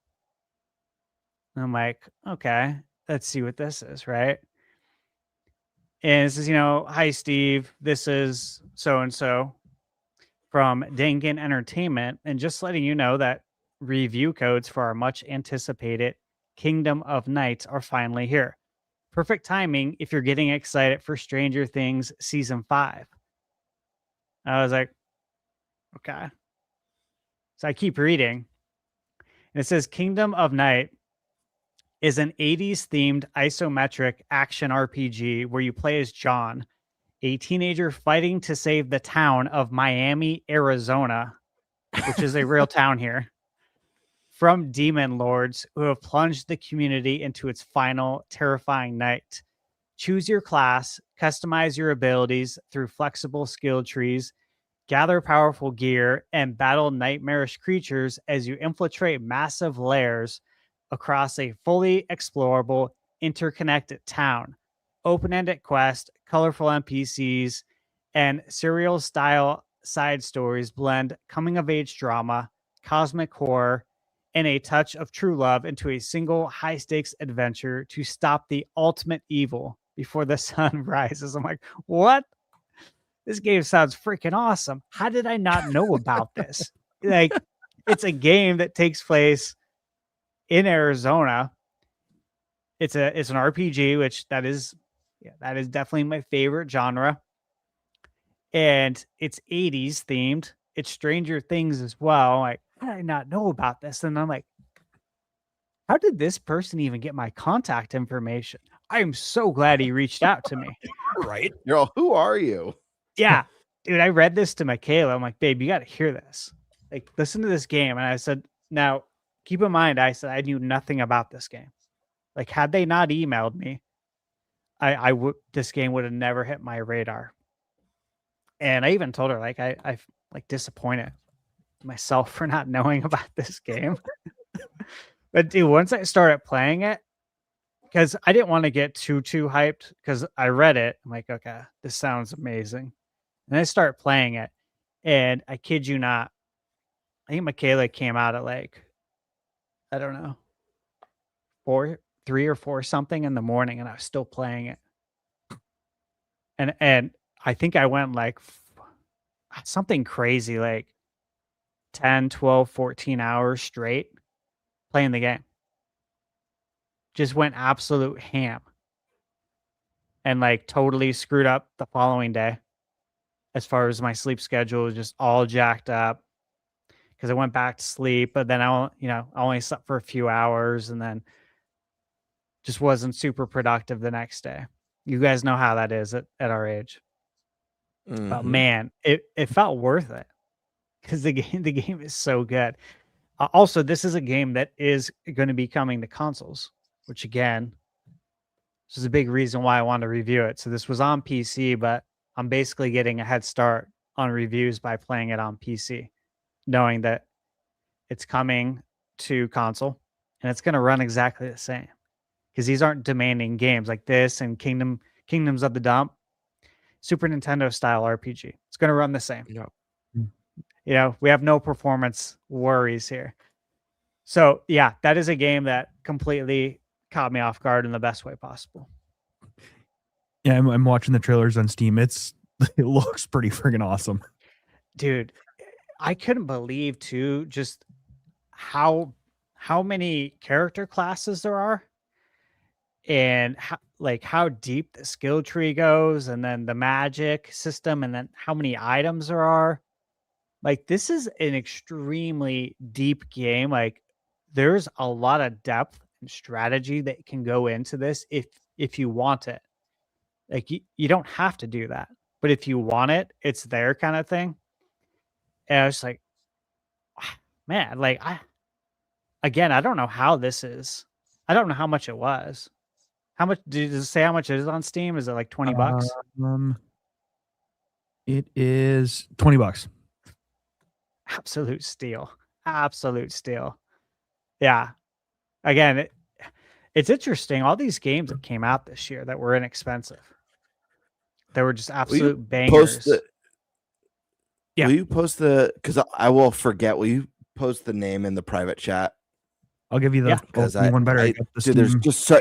And I'm like, okay, let's see what this is, right? And it says, "Hi, Steve. This is so-and-so from Dangan Entertainment. And just letting you know that review codes for our much anticipated Kingdom of Night are finally here. Perfect timing if you're getting excited for Stranger Things Season 5. I was like, okay. So I keep reading. And it says Kingdom of Night is an 80s themed isometric action RPG where you play as John, a teenager fighting to save the town of Miami, Arizona, which is a real town here, from demon lords who have plunged the community into its final terrifying night. Choose your class, customize your abilities through flexible skill trees, gather powerful gear, and battle nightmarish creatures as you infiltrate massive lairs across a fully explorable, interconnected town. Open-ended quest, colorful NPCs, and serial-style side stories blend coming-of-age drama, cosmic horror, and a touch of true love into a single high-stakes adventure to stop the ultimate evil before the sun rises." I'm like, what? This game sounds freaking awesome. How did I not know about this? Like, it's a game that takes place in Arizona. It's an RPG, which that is definitely my favorite genre. And it's 80s themed. It's Stranger Things as well. Like, how did I not know about this? And I'm like, how did this person even get my contact information? I am so glad he reached out to me. Right. You're all, who are you? Yeah. dude, I read this to Michaela. I'm like, babe, you got to hear this. Like, listen to this game. And I said, now, keep in mind, I said I knew nothing about this game. Like, had they not emailed me, I would this game would have never hit my radar. And I even told her, like, I like disappointed myself for not knowing about this game. But dude, once I started playing it, because I didn't want to get too hyped, because I read it, I'm like, okay, this sounds amazing. And I start playing it, and I kid you not, I think Michaela came out at like, I don't know, 3 or 4 something in the morning, and I was still playing it. And I think I went like something crazy, like 10, 12, 14 hours straight playing the game. Just went absolute ham. And like totally screwed up the following day. As far as my sleep schedule was just all jacked up. Because I went back to sleep, but then I only slept for a few hours and then just wasn't super productive the next day. You guys know how that is at our age. But man, it felt worth it because the game is so good. Also, this is a game that is going to be coming to consoles, which again, this is a big reason why I wanted to review it. So this was on PC, but I'm basically getting a head start on reviews by playing it on PC, knowing that it's coming to console and it's going to run exactly the same. Because these aren't demanding games like this and Kingdoms of the Dump, Super Nintendo style RPG. It's going to run the same. Yeah. We have no performance worries here. So yeah, that is a game that completely caught me off guard in the best way possible. Yeah, I'm watching the trailers on Steam. It looks pretty friggin' awesome. Dude, I couldn't believe too just how many character classes there are. And how deep the skill tree goes, and then the magic system, and then how many items there are. Like, this is an extremely deep game. Like, there's a lot of depth and strategy that can go into this if you want it. Like, you don't have to do that, but if you want it, it's there kind of thing. And I was like, man, like I don't know how this is. I don't know how much it was. How much does it say how much it is on Steam? Is it like $20? It is $20. Absolute steal. Absolute steal. Yeah. Again, it's interesting. All these games that came out this year that were inexpensive. They were just absolute bangers. Will you post because I will forget. Will you post the name in the private chat? I'll give you the one better. Dude, there's just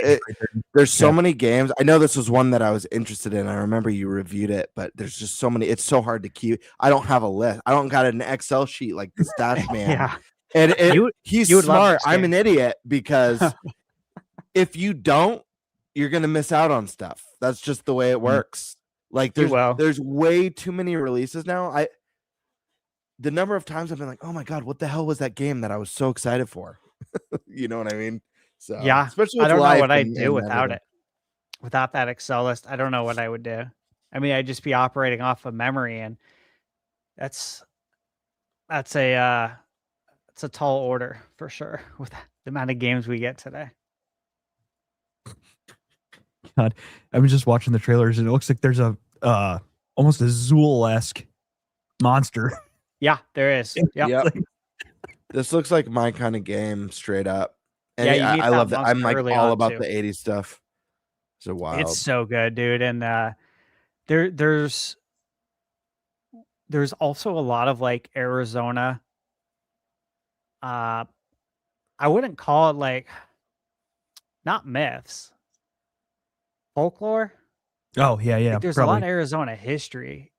there's so many games. I know this was one that I was interested in. I remember you reviewed it, but there's just so many. It's so hard to keep. I don't have a list. I don't got an Excel sheet like the Stash Man. Yeah. And he's smart. I'm an idiot because if you don't, you're gonna miss out on stuff. That's just the way it works. Like there's way too many releases now. The number of times I've been like, oh my god, what the hell was that game that I was so excited for? You know what I mean? So yeah, especially I don't know what I'd do and without everything. it. Without that Excel list, I don't know what I would do. I mean, I'd just be operating off of memory, and that's a tall order for sure with the amount of games we get today. God, I'm just watching the trailers, and it looks like there's a almost a Zool-esque monster. Yeah, there is. Yep. This looks like my kind of game, straight up. And yeah, I love that. I'm like all about too. the 80s stuff. So wild. It's so good, dude. And there's also a lot of like Arizona. I wouldn't call it like not myths, folklore. Oh yeah. Like, there's a lot of Arizona history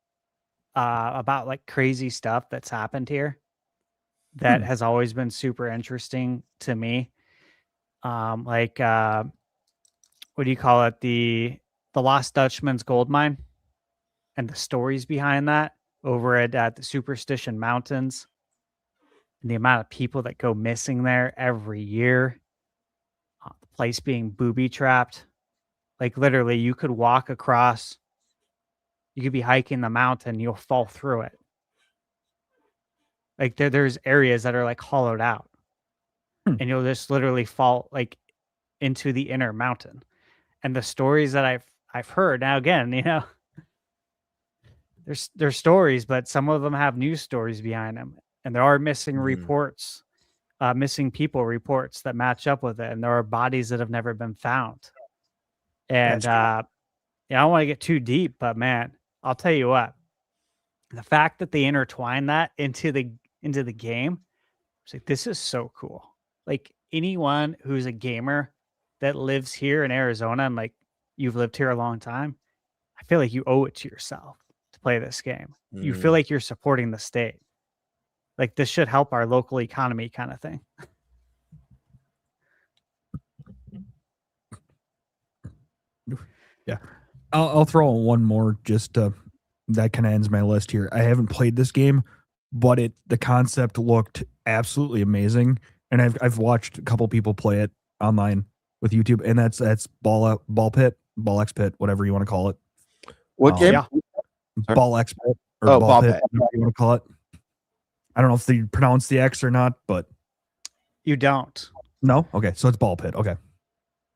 about like crazy stuff that's happened here that has always been super interesting to me. What do you call it? The Lost Dutchman's gold mine and the stories behind that over at the Superstition Mountains, and the amount of people that go missing there every year. The place being booby trapped. Like literally you could walk across you could be hiking the mountain, you'll fall through it. Like there's areas that are like hollowed out, and you'll just literally fall like into the inner mountain. And the stories that I've heard now, again, there's stories, but some of them have news stories behind them, and there are missing reports, missing people reports that match up with it, and there are bodies that have never been found. And I don't want to get too deep, but man, I'll tell you what, the fact that they intertwine that into the game, it's like, this is so cool. Like anyone who's a gamer that lives here in Arizona, and like you've lived here a long time, I feel like you owe it to yourself to play this game. You feel like you're supporting the state. Like this should help our local economy, kind of thing. Yeah. I'll throw in one more just that kind of ends my list here. I haven't played this game, but the concept looked absolutely amazing, and I've watched a couple people play it online with YouTube, and that's Ball X Pit, whatever you want to call it. What game? Yeah. Ball X Pit or Oh, Ball Ball Pit, Pit. whatever you want to call it. I don't know if they pronounce the X or not, but You don't. no. Okay, so it's Ball Pit. Okay.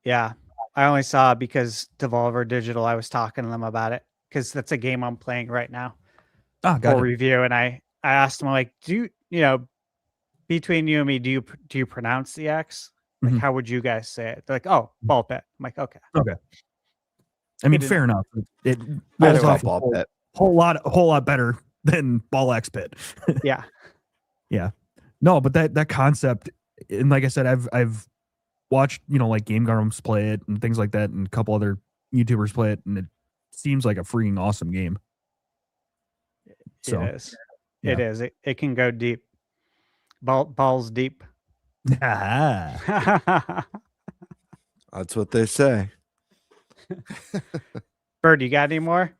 Yeah. I only saw it because Devolver Digital, I was talking to them about it because that's a game I'm playing right now Ah, got for it. review. And I asked them, like, between you and me, do you pronounce the X? Like, Mhm. how would you guys say it? They're like, oh, Ball Pit. I'm like, okay. Okay. I mean, It is- fair enough. It I rolls don't off know, a Ball Pit. whole lot better than Ball X Pit. Yeah. Yeah. No, but that concept, and like I said, I've watched, like Game Grumps play it and things like that, and a couple other YouTubers play it, and it seems like a freaking awesome game. So It is. yeah. It is. It can go deep. Balls deep. Ah. That's what they say. Bird, you got any more?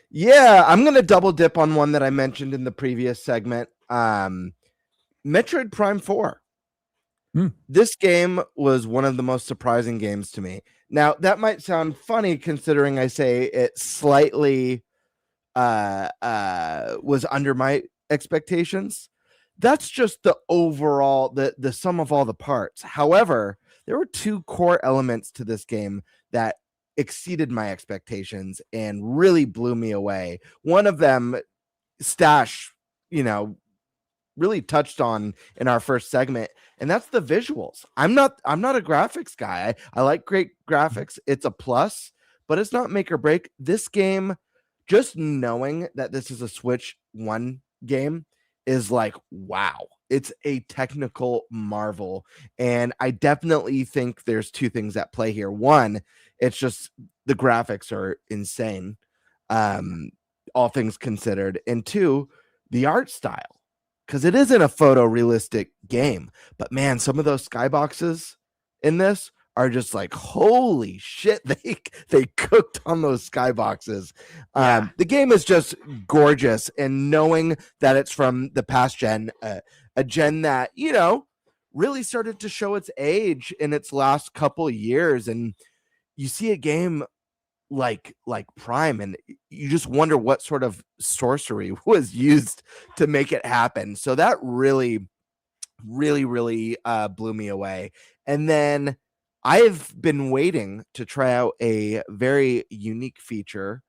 Yeah, I'm gonna double dip on one that I mentioned in the previous segment. Metroid Prime 4. This game was one of the most surprising games to me. Now, that might sound funny considering I say it slightly was under my expectations. That's just the overall, the sum of all the parts. However, there were two core elements to this game that exceeded my expectations and really blew me away. One of them, Stash, really touched on in our first segment, and that's the visuals. I'm not a graphics guy. I like great graphics. It's a plus, but it's not make or break. This game, just knowing that this is a Switch 1 game is like, wow. It's a technical marvel. And I definitely think there's two things at play here. One, it's just the graphics are insane, all things considered. And two, the art style, because it isn't a photorealistic game. But man, some of those skyboxes in this are just like, holy shit, they cooked on those skyboxes. Yeah. The game is just gorgeous, and knowing that it's from the past gen, a gen that really started to show its age in its last couple years, and you see a game like Prime, and you just wonder what sort of sorcery was used to make it happen. So that really blew me away. And then I've been waiting to try out a very unique feature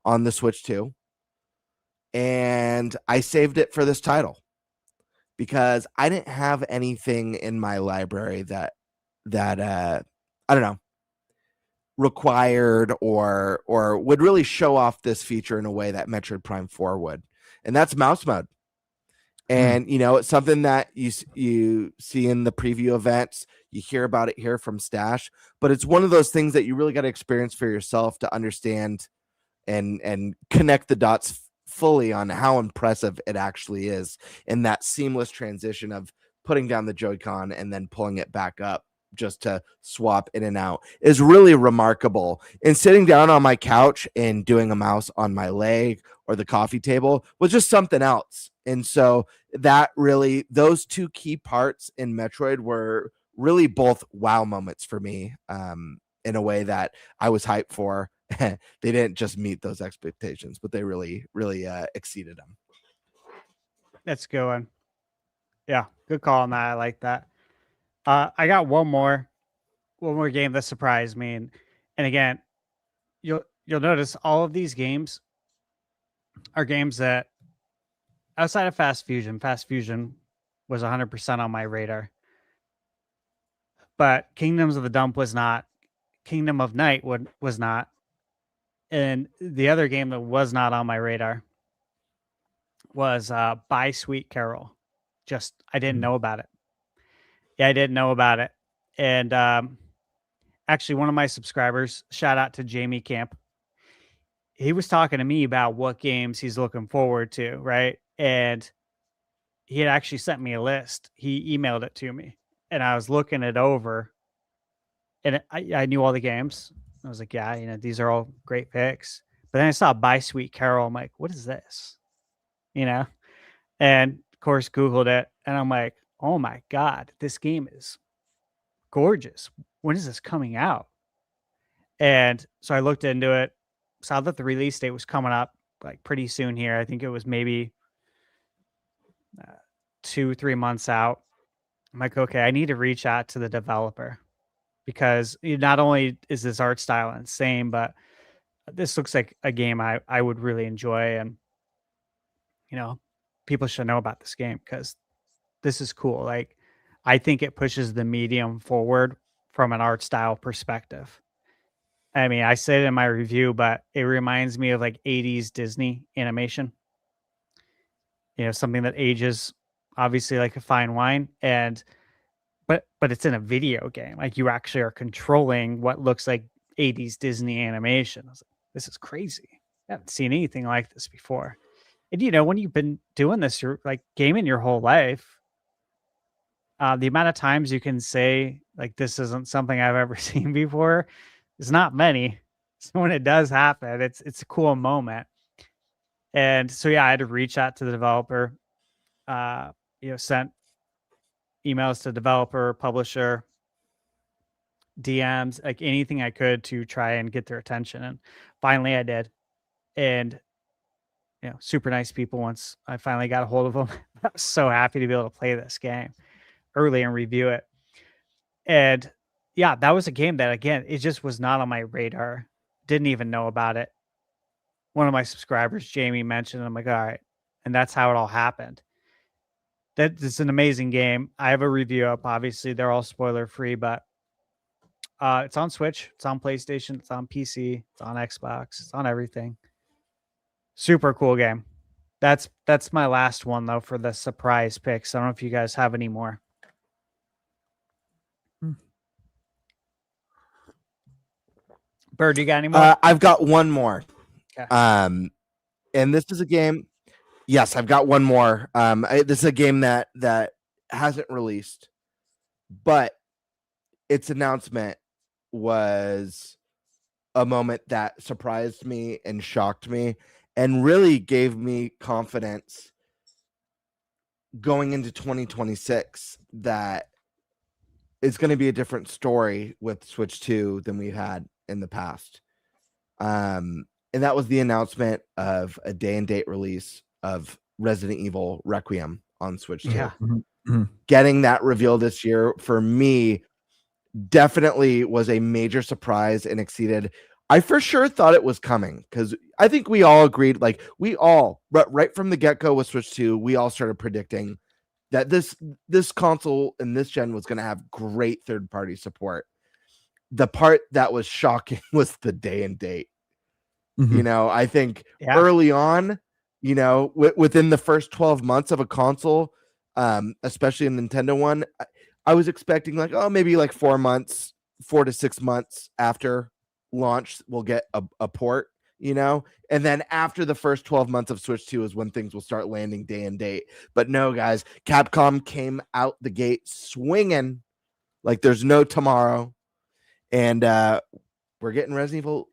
on the Switch 2, and I saved it for this title because I didn't have anything in my library that I don't know, required or would really show off this feature in a way that Metroid Prime 4 would, and that's mouse mode. And it's something that you see in the preview events. You hear about it here from Stash, but it's one of those things that you really got to experience for yourself to understand and connect the dots fully on how impressive it actually is in that seamless transition of putting down the Joy-Con and then pulling it back up just to swap in and out is really remarkable. And sitting down on my couch and doing a mouse on my leg or the coffee table was just something else. And so that really, those two key parts in Metroid were really both wow moments for me, in a way that I was hyped for they didn't just meet those expectations, but they really exceeded them. That's a good one. Yeah, good call on that. I like that. I got one more game that surprised me, and again, you'll notice all of these games are games that outside of Fast Fusion was 100% on my radar, but Kingdoms of the Dump was not. Kingdom of Night was not, and the other game that was not on my radar was By Sweet Carol. Just I didn't know about it. Yeah, I didn't know about it. And actually, one of my subscribers, shout out to Jamie Camp, he was talking to me about what games he's looking forward to, right? And he had actually sent me a list. He emailed it to me, and I was looking it over, and I knew all the games. I was like, yeah, these are all great picks. But then I saw By Sweet Carol. I'm like, what is this? And of course, Googled it, and I'm like, oh my God, this game is gorgeous. When is this coming out? And so I looked into it, saw that the release date was coming up like pretty soon here. I think it was maybe 2-3 months out. I'm like, okay, I need to reach out to the developer, because not only is this art style insane, but this looks like a game I would really enjoy. And, people should know about this game because this is cool. Like, I think it pushes the medium forward from an art style perspective. I mean, I said it in my review, but it reminds me of like 80s Disney animation. Something that ages obviously like a fine wine, but it's in a video game. Like, you actually are controlling what looks like 80s Disney animation. I was like, this is crazy. I haven't seen anything like this before. And when you've been doing this, you're like gaming your whole life. The amount of times you can say like, this isn't something I've ever seen before, is not many. So when it does happen, it's a cool moment. And so, yeah, I had to reach out to the developer, sent emails to developer, publisher, DMs, like anything I could to try and get their attention. And finally I did. And, super nice people. Once I finally got a hold of them, I was so happy to be able to play this game early and review it. And yeah, that was a game that, again, it just was not on my radar. Didn't even know about it. One of my subscribers, Jamie, mentioned it. I'm like, all right. And that's how it all happened. It's an amazing game. I have a review up. Obviously, they're all spoiler free, but it's on Switch. It's on PlayStation. It's on PC. It's on Xbox. It's on everything. Super cool game. That's my last one, though, for the surprise picks. I don't know if you guys have any more. Bird, you got any more? I've got one more. Okay. And this is a game. Yes, I've got one more. This is a game that hasn't released, but its announcement was a moment that surprised me and shocked me and really gave me confidence going into 2026 that it's going to be a different story with Switch 2 than we've had in the past. And that was the announcement of a day and date release of Resident Evil Requiem on Switch 2. Yeah. Mm-hmm. Getting that reveal this year for me definitely was a major surprise and exceeded. I for sure thought it was coming, because I think we all agreed, like right from the get-go with Switch 2, we all started predicting that this console in this gen was going to have great third-party support. The part that was shocking was the day and date. Mm-hmm. I think early on, within the first 12 months of a console, especially a Nintendo one, I was expecting like, maybe like 4 to 6 months after launch, we'll get a port, and then after the first 12 months of Switch 2 is when things will start landing day and date. But no, guys, Capcom came out the gate swinging like there's no tomorrow. And we're getting Resident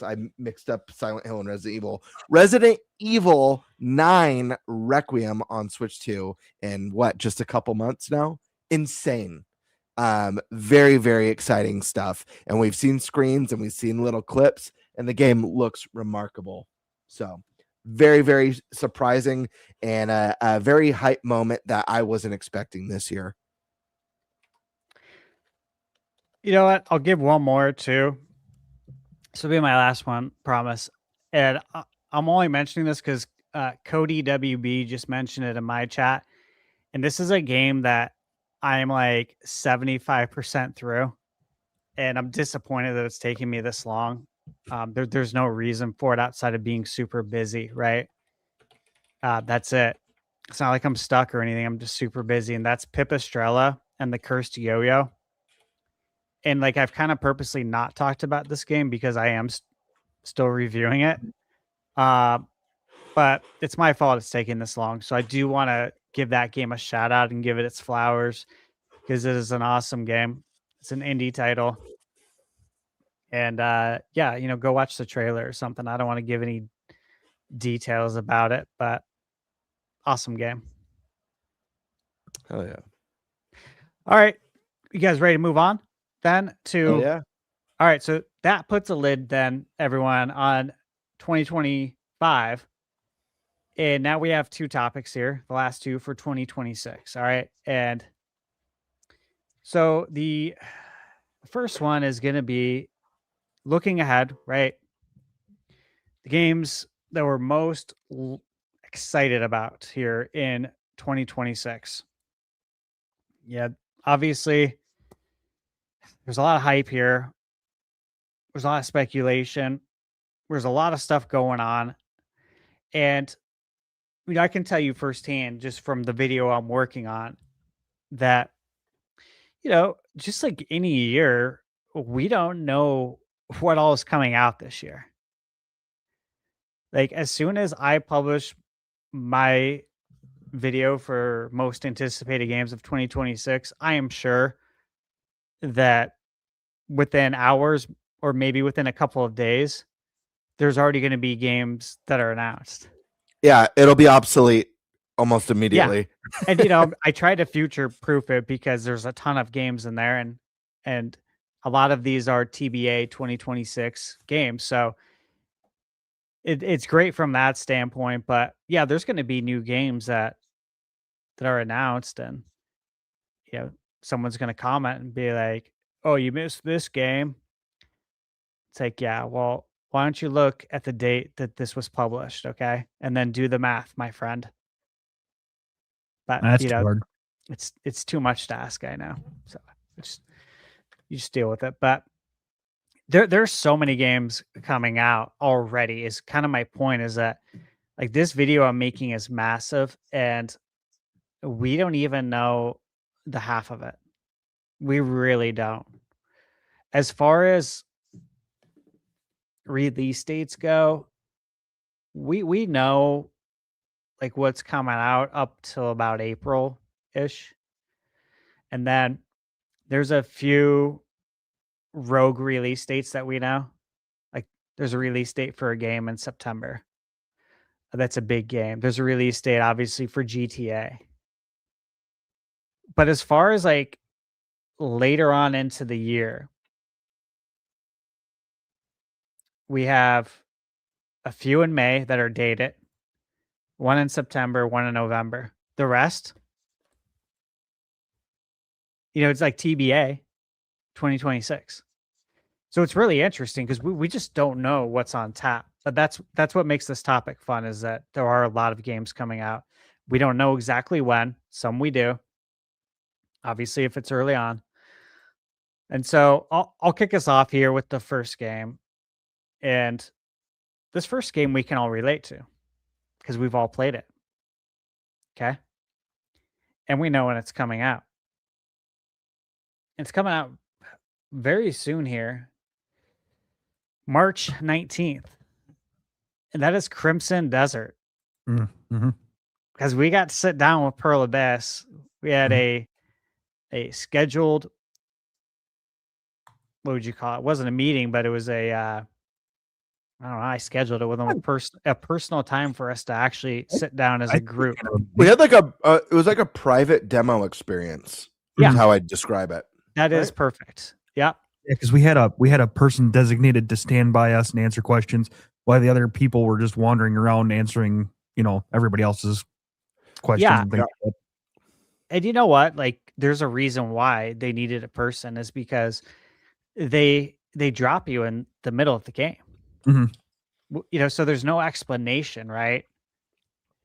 I mixed up Silent Hill and Resident Evil. Resident Evil 9 Requiem on Switch 2 in just a couple months now? Insane. Very, very exciting stuff. And we've seen screens and we've seen little clips, and the game looks remarkable. So very, very surprising and a very hype moment that I wasn't expecting this year. You know what? I'll give one more too. This will be my last one, promise. And I'm only mentioning this because Cody WB just mentioned it in my chat. And this is a game that I'm like 75% through. And I'm disappointed that it's taking me this long. There's no reason for it outside of being super busy, right? That's it. It's not like I'm stuck or anything. I'm just super busy. And that's Pipistrella and the Cursed Yo-Yo. And like I've kind of purposely not talked about this game because I am still reviewing it. But it's my fault it's taking this long. So I do want to give that game a shout out and give it its flowers because it is an awesome game. It's an indie title. And yeah, you know, go watch the trailer or something. I don't want to give any details about it, but awesome game. Hell yeah. All right. You guys ready to move on then to yeah. All right, so that puts a lid then, everyone, on 2025. And now we have two topics here, the last two for 2026. All right. And so the first one is going to be looking ahead, right? The games that we're most excited about here in 2026. Yeah, obviously, there's a lot of hype here. There's a lot of speculation. There's a lot of stuff going on. And you know, I can tell you firsthand, just from the video I'm working on, that, you know, just like any year, we don't know what all is coming out this year. Like, as soon as I publish my video for most anticipated games of 2026, I am sure that within hours or maybe within a couple of days, there's already going to be games that are announced. Yeah, it'll be obsolete almost immediately. Yeah. And you know, I try to future proof it because there's a ton of games in there, and a lot of these are TBA 2026 games. So it's great from that standpoint. But yeah, there's going to be new games that are announced, and you know, someone's going to comment and be like, "Oh, you missed this game." It's like, yeah, well, why don't you look at the date that this was published, okay? And then do the math, my friend. But That's you too know, hard. it's too much to ask, I know. So you just deal with it. But there's so many games coming out already. Is kind of my point, is that like this video I'm making is massive, and we don't even know the half of it. We really don't. As far as release dates go, we know like what's coming out up till about April-ish. And then there's a few rogue release dates that we know. Like there's a release date for a game in September. That's a big game. There's a release date obviously for GTA. But as far as like later on into the year, we have a few in May that are dated, one in September, one in November. The rest, you know, it's like TBA 2026. So it's really interesting because we just don't know what's on tap. But that's what makes this topic fun, is that there are a lot of games coming out. We don't know exactly when. Some we do. Obviously, if it's early on. And so I'll kick us off here with the first game. And this first game we can all relate to because we've all played it. Okay. And we know when it's coming out. It's coming out very soon here, March 19th. And that is Crimson Desert. Mm-hmm. Because we got to sit down with Pearl Abyss. We had a scheduled, what would you call it? It wasn't a meeting, but it was I don't know. I scheduled it with them a personal time for us to actually sit down as a group. We had like it was like a private demo experience. Yeah. Is how I describe it. That is right? perfect. Yep. Yeah, because we had a person designated to stand by us and answer questions, while the other people were just wandering around answering, everybody else's questions Yeah. and things like that. And you know what? Like, there's a reason why they needed a person is because they drop you in the middle of the game. Mhm. So there's no explanation, right?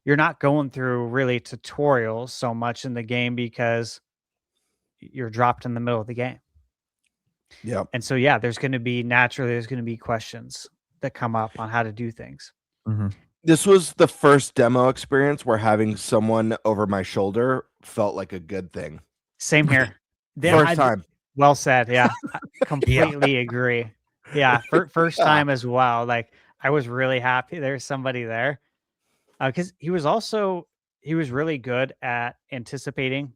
You're not going through really tutorials so much in the game because you're dropped in the middle of the game. Yep. And so, yeah, there's going to be questions that come up on how to do things. Mhm. This was the first demo experience where having someone over my shoulder felt like a good thing. Same here. First time. Well said. Yeah. I completely agree. Yeah. First Yeah. time as well. Like, I was really happy there's somebody there because he was really good at anticipating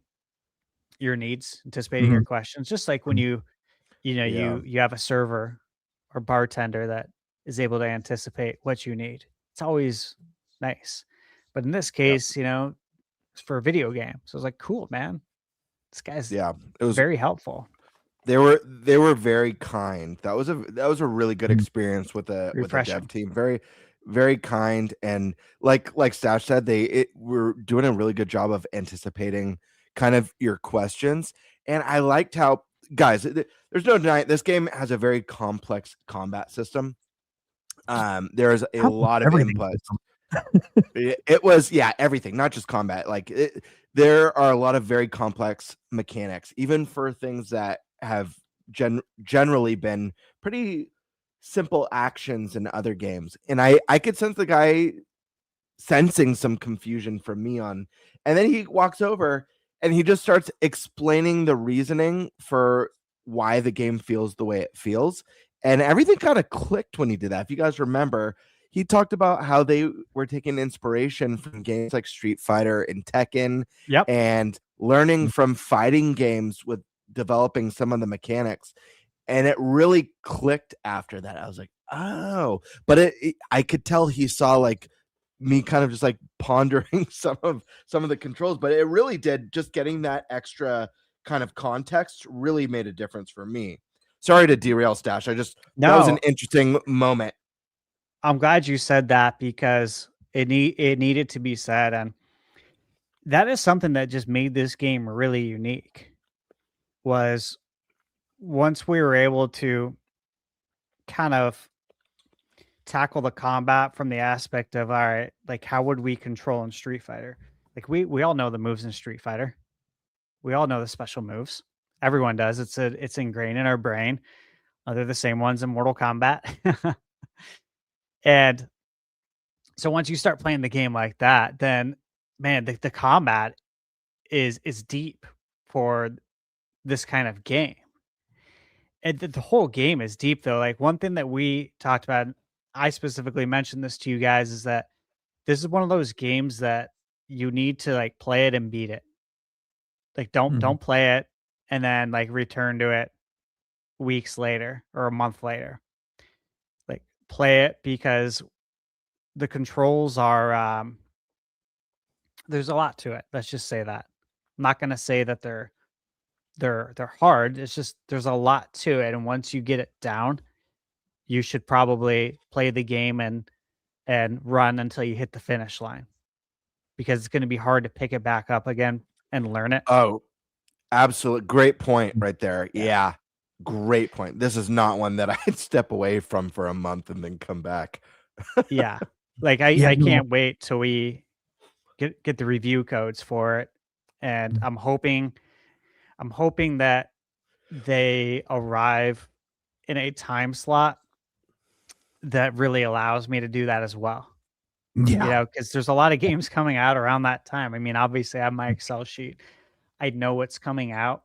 your needs, anticipating your questions. Just like when Mhm. you Yeah. you have a server or bartender that is able to anticipate what you need. It's always nice. But in this Yep. case, it's for a video game. So I was like, cool, man. This guy's Yeah. It was very helpful. they were very kind. That was a really good Mhm. experience with a Refreshing. dev team. Very, very kind, and like Stash said, were doing a really good job of anticipating kind of your questions. And I liked how, guys, there's no denying this game has a very complex combat system. There's a lot of Everything. inputs. It was, yeah, everything, not just combat. There are a lot of very complex mechanics, even for things that have generally been pretty simple actions in other games. And I could sense the guy sensing some confusion from me and then he walks over and he just starts explaining the reasoning for why the game feels the way it feels. And everything kind of clicked when he did that. If you guys remember, he talked about how they were taking inspiration from games like Street Fighter and Tekken Yep. and learning from fighting games with developing some of the mechanics. And it really clicked after that. I was like, oh, but I could tell he saw like me kind of just like pondering some of the controls, but it really did. Just getting that extra kind of context really made a difference for me. Sorry to derail, Stash. That was an No, interesting moment. I'm glad you said that because it needed to be said. And that is something that just made this game really unique was once we were able to kind of tackle the combat from the aspect of, all right, like how would we control in Street Fighter? Like we all know the moves in Street Fighter. We all know the special moves. Everyone does. It's ingrained in our brain. They're the same ones in Mortal Kombat. And so once you start playing the game like that, then man, the combat is deep for this kind of game. And the whole game is deep though. Like one thing that we talked about, I specifically mentioned this to you guys, is that this is one of those games that you need to like play it and beat it. Like don't play it and then like return to it weeks later or a month later. Like play it because the controls are there's a lot to it. Let's just say that. I'm not gonna say that they're hard. It's just there's a lot to it. And once you get it down, you should probably play the game and run until you hit the finish line. Because it's gonna be hard to pick it back up again and learn it. Oh, absolute great point right there. Yeah. Yeah. Great point. This is not one that I'd step away from for a month and then come back. Yeah. Like I can't wait till we get the review codes for it. And I'm hoping that they arrive in a time slot that really allows me to do that as well. Yeah. Because there's a lot of games coming out around that time. I mean, obviously I have my Excel sheet. I know what's coming out.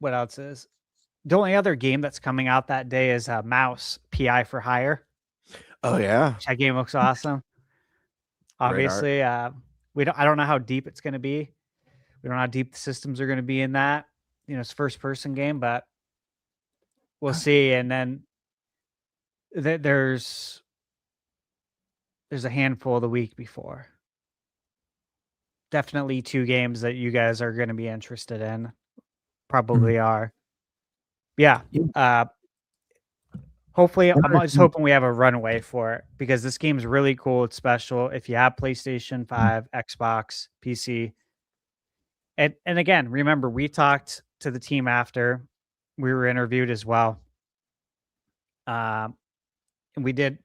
What else is? The only other game that's coming out that day is Mouse PI for Hire. Oh yeah. That game looks awesome. Obviously, I don't know how deep it's going to be. We don't know how deep the systems are going to be in that. It's a first person game, but we'll see. And then there's a handful of the week before definitely two games that you guys are going to be interested in. Probably are. Yeah. Hopefully, I'm just hoping we have a runaway for it because this game's really cool. It's special. If you have PlayStation 5, Xbox, PC, and again, remember we talked to the team after we were interviewed as well, and we did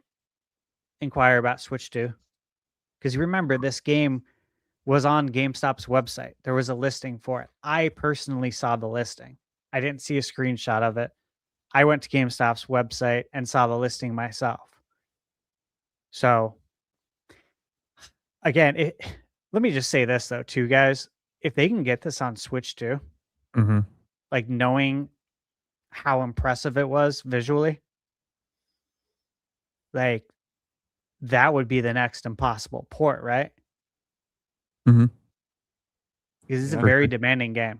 inquire about Switch 2 because remember this game was on GameStop's website. There was a listing for it. I personally saw the listing. I didn't see a screenshot of it. I went to GameStop's website and saw the listing myself. So, again, let me just say this though, too, guys. If they can get this on Switch 2, like knowing how impressive it was visually, like that would be the next impossible port, right? Because it's a very demanding game.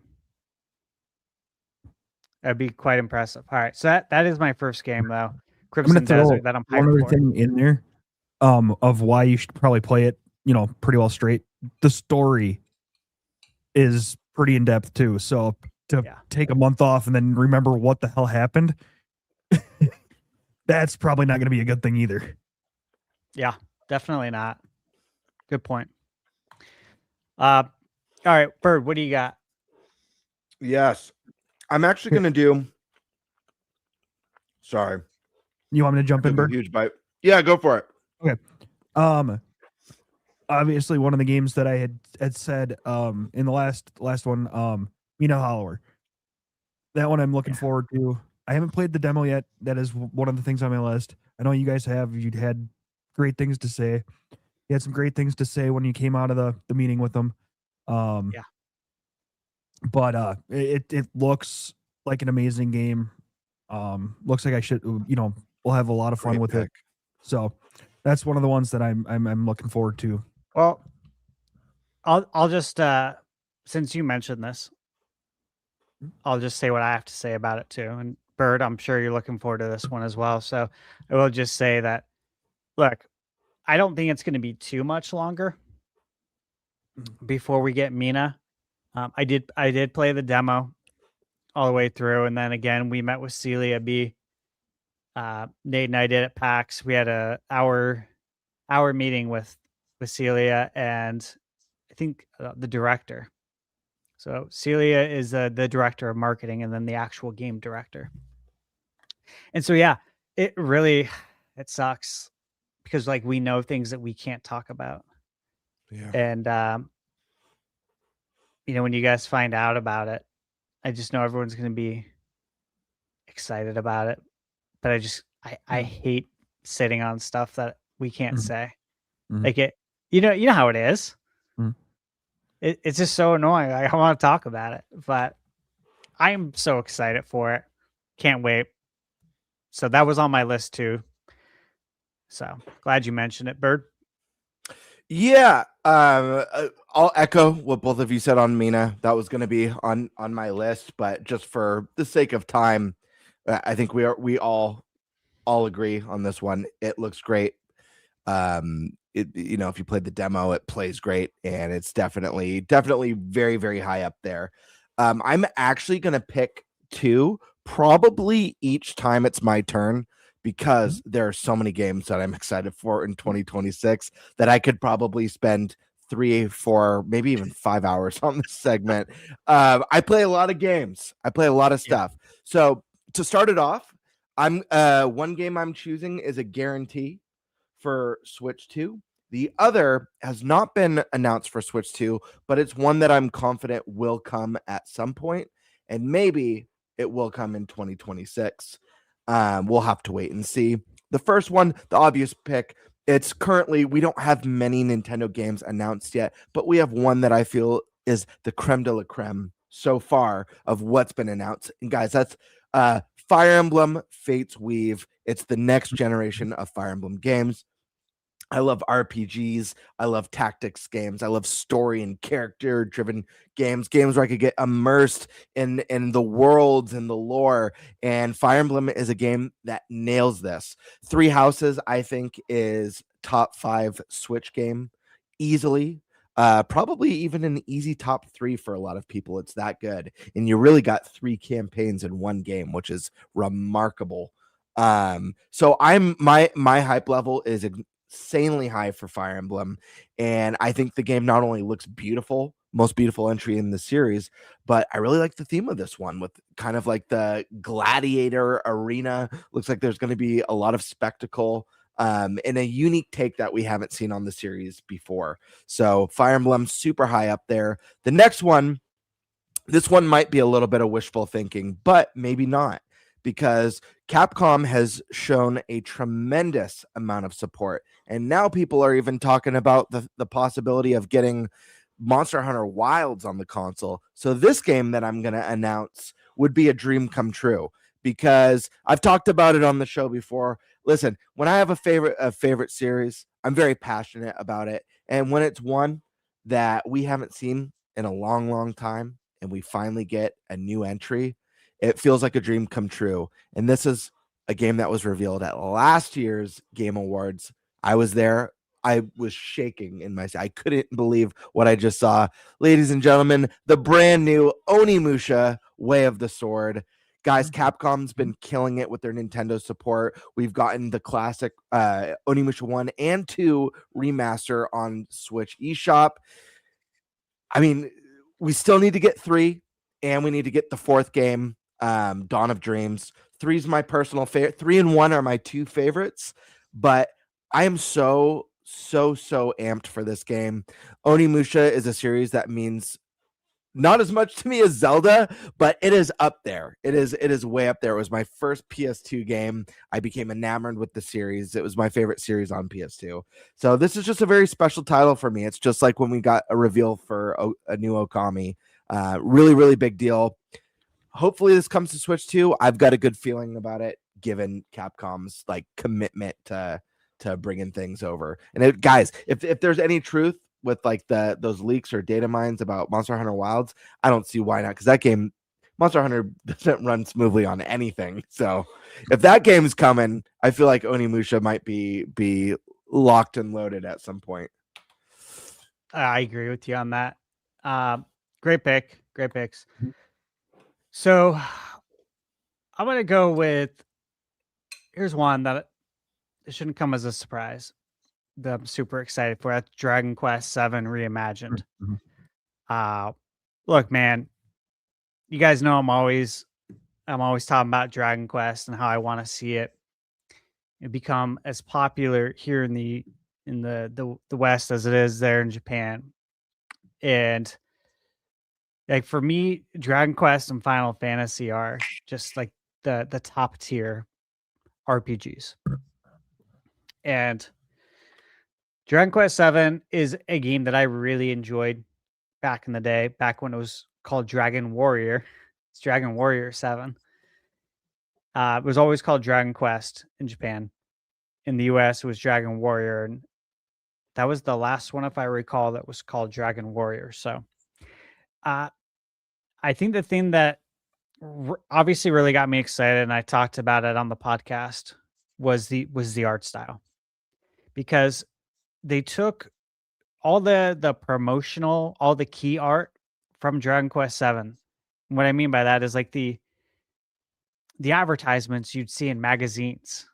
That'd be quite impressive. All right, so that is my first game though, Crimson Desert. That I'm hyped one other for. thing in there, of why you should probably play it. Pretty well straight. The story is pretty in depth too. So to take a month off and then remember what the hell happened, that's probably not going to be a good thing either. Yeah, definitely not. Good point. All right, Bird, what do you got? Yes. I'm actually going to do. Sorry. You want me to jump in, Bird? Huge bite. Yeah, go for it. Okay. Obviously one of the games that I had said in the last one, Mina Hollower. That one I'm looking forward to. I haven't played the demo yet. That is one of the things on my list. I know you guys have. You'd had great things to say. You had some great things to say when you came out of the meeting with them. But it looks like an amazing game. Looks like I should, we'll have a lot of fun with it. So that's one of the ones that I'm looking forward to. Well, I'll just since you mentioned this, I'll just say what I have to say about it too. And Bird, I'm sure you're looking forward to this one as well. So I will just say that, look, I don't think it's going to be too much longer before we get Mina. I did play the demo all the way through, and then again we met with Celia B. Nate and I did at PAX. We had a hour meeting with Celia and I think the director. So Celia is the director of marketing and then the actual game director. And so it sucks because like we know things that we can't talk about. Yeah. And when you guys find out about it, I just know everyone's going to be excited about it. But I hate sitting on stuff that we can't say. Like it, you know how it is. It's just so annoying. I want to talk about it, but I'm so excited for it. Can't wait. So that was on my list too. So glad you mentioned it, Bird. Yeah. I'll echo what both of you said on Mina. That was going to be on my list, but just for the sake of time, I think we all agree on this one. It looks great. If you played the demo, it plays great, and it's definitely very, very high up there. I'm actually going to pick two, probably each time it's my turn, because there are so many games that I'm excited for in 2026 that I could probably spend 3, 4, maybe even 5 hours on this segment. I play a lot of games. I play a lot of stuff. So to start it off, I'm one game I'm choosing is a guarantee for Switch 2. The other has not been announced for Switch 2, but it's one that I'm confident will come at some point, and maybe it will come in 2026. We'll have to wait and see. The first one, the obvious pick, it's currently, we don't have many Nintendo games announced yet, but we have one that I feel is the creme de la creme so far of what's been announced. And guys, that's Fire Emblem Fates Weave. It's the next generation of Fire Emblem games. I love RPGs. I love tactics games. I love story and character driven games where I could get immersed in the worlds and the lore. And Fire Emblem is a game that nails this. Three Houses, I think, is top 5 Switch game easily. Probably even an easy top 3 for a lot of people. It's that good. And you really got 3 campaigns in one game, which is remarkable. So my hype level is insanely high for Fire Emblem, and I think the game not only looks beautiful, most beautiful entry in the series, but I really like the theme of this one with kind of like the gladiator arena. Looks like there's going to be a lot of spectacle, and a unique take that we haven't seen on the series before. So Fire Emblem super high up there. The next one, this one might be a little bit of wishful thinking, but maybe not, because Capcom has shown a tremendous amount of support. And now people are even talking about the possibility of getting Monster Hunter Wilds on the console. So this game that I'm going to announce would be a dream come true, because I've talked about it on the show before. Listen, when I have a favorite series, I'm very passionate about it. And when it's one that we haven't seen in a long, long time, and we finally get a new entry, it feels like a dream come true. And this is a game that was revealed at last year's Game Awards. I was there. I was shaking in my seat. I couldn't believe what I just saw. Ladies and gentlemen, the brand new Onimusha Way of the Sword. Guys, Capcom's been killing it with their Nintendo support. We've gotten the classic Onimusha 1 and 2 remaster on Switch eShop. I mean, we still need to get 3, and we need to get the 4th game, Dawn of Dreams. 3 is my personal favorite. 3 and 1 are my 2 favorites, but I am so amped for this game. Onimusha is a series that means not as much to me as Zelda, but it is up there. It is way up there. It was my first PS2 game. I became enamored with the series. It was my favorite series on PS2. So this is just a very special title for me. It's just like when we got a reveal for a new Okami. Really, really big deal. Hopefully this comes to Switch too. I've got a good feeling about it, given Capcom's like commitment to bringing things over. And guys, if there's any truth with like those leaks or data mines about Monster Hunter Wilds, I don't see why not, because that game, Monster Hunter, doesn't run smoothly on anything. So if that game's coming, I feel like Onimusha might be locked and loaded at some point. I agree with you on that. Great picks. So I'm gonna go with, here's one that it shouldn't come as a surprise, that I'm super excited for. That's Dragon Quest VII Reimagined. Look, man, you guys know I'm always talking about Dragon Quest and how I want to see it become as popular here in the West as it is there in Japan. And like for me, Dragon Quest and Final Fantasy are just like the top tier RPGs. And Dragon Quest VII is a game that I really enjoyed back in the day, back when it was called Dragon Warrior. It's Dragon Warrior 7. It was always called Dragon Quest in Japan. In the US, it was Dragon Warrior. And that was the last one, if I recall, that was called Dragon Warrior. So I think the thing that obviously really got me excited, and I talked about it on the podcast, was the art style. Because they took all the promotional, all the key art from Dragon Quest VII. What I mean by that is like the advertisements you'd see in magazines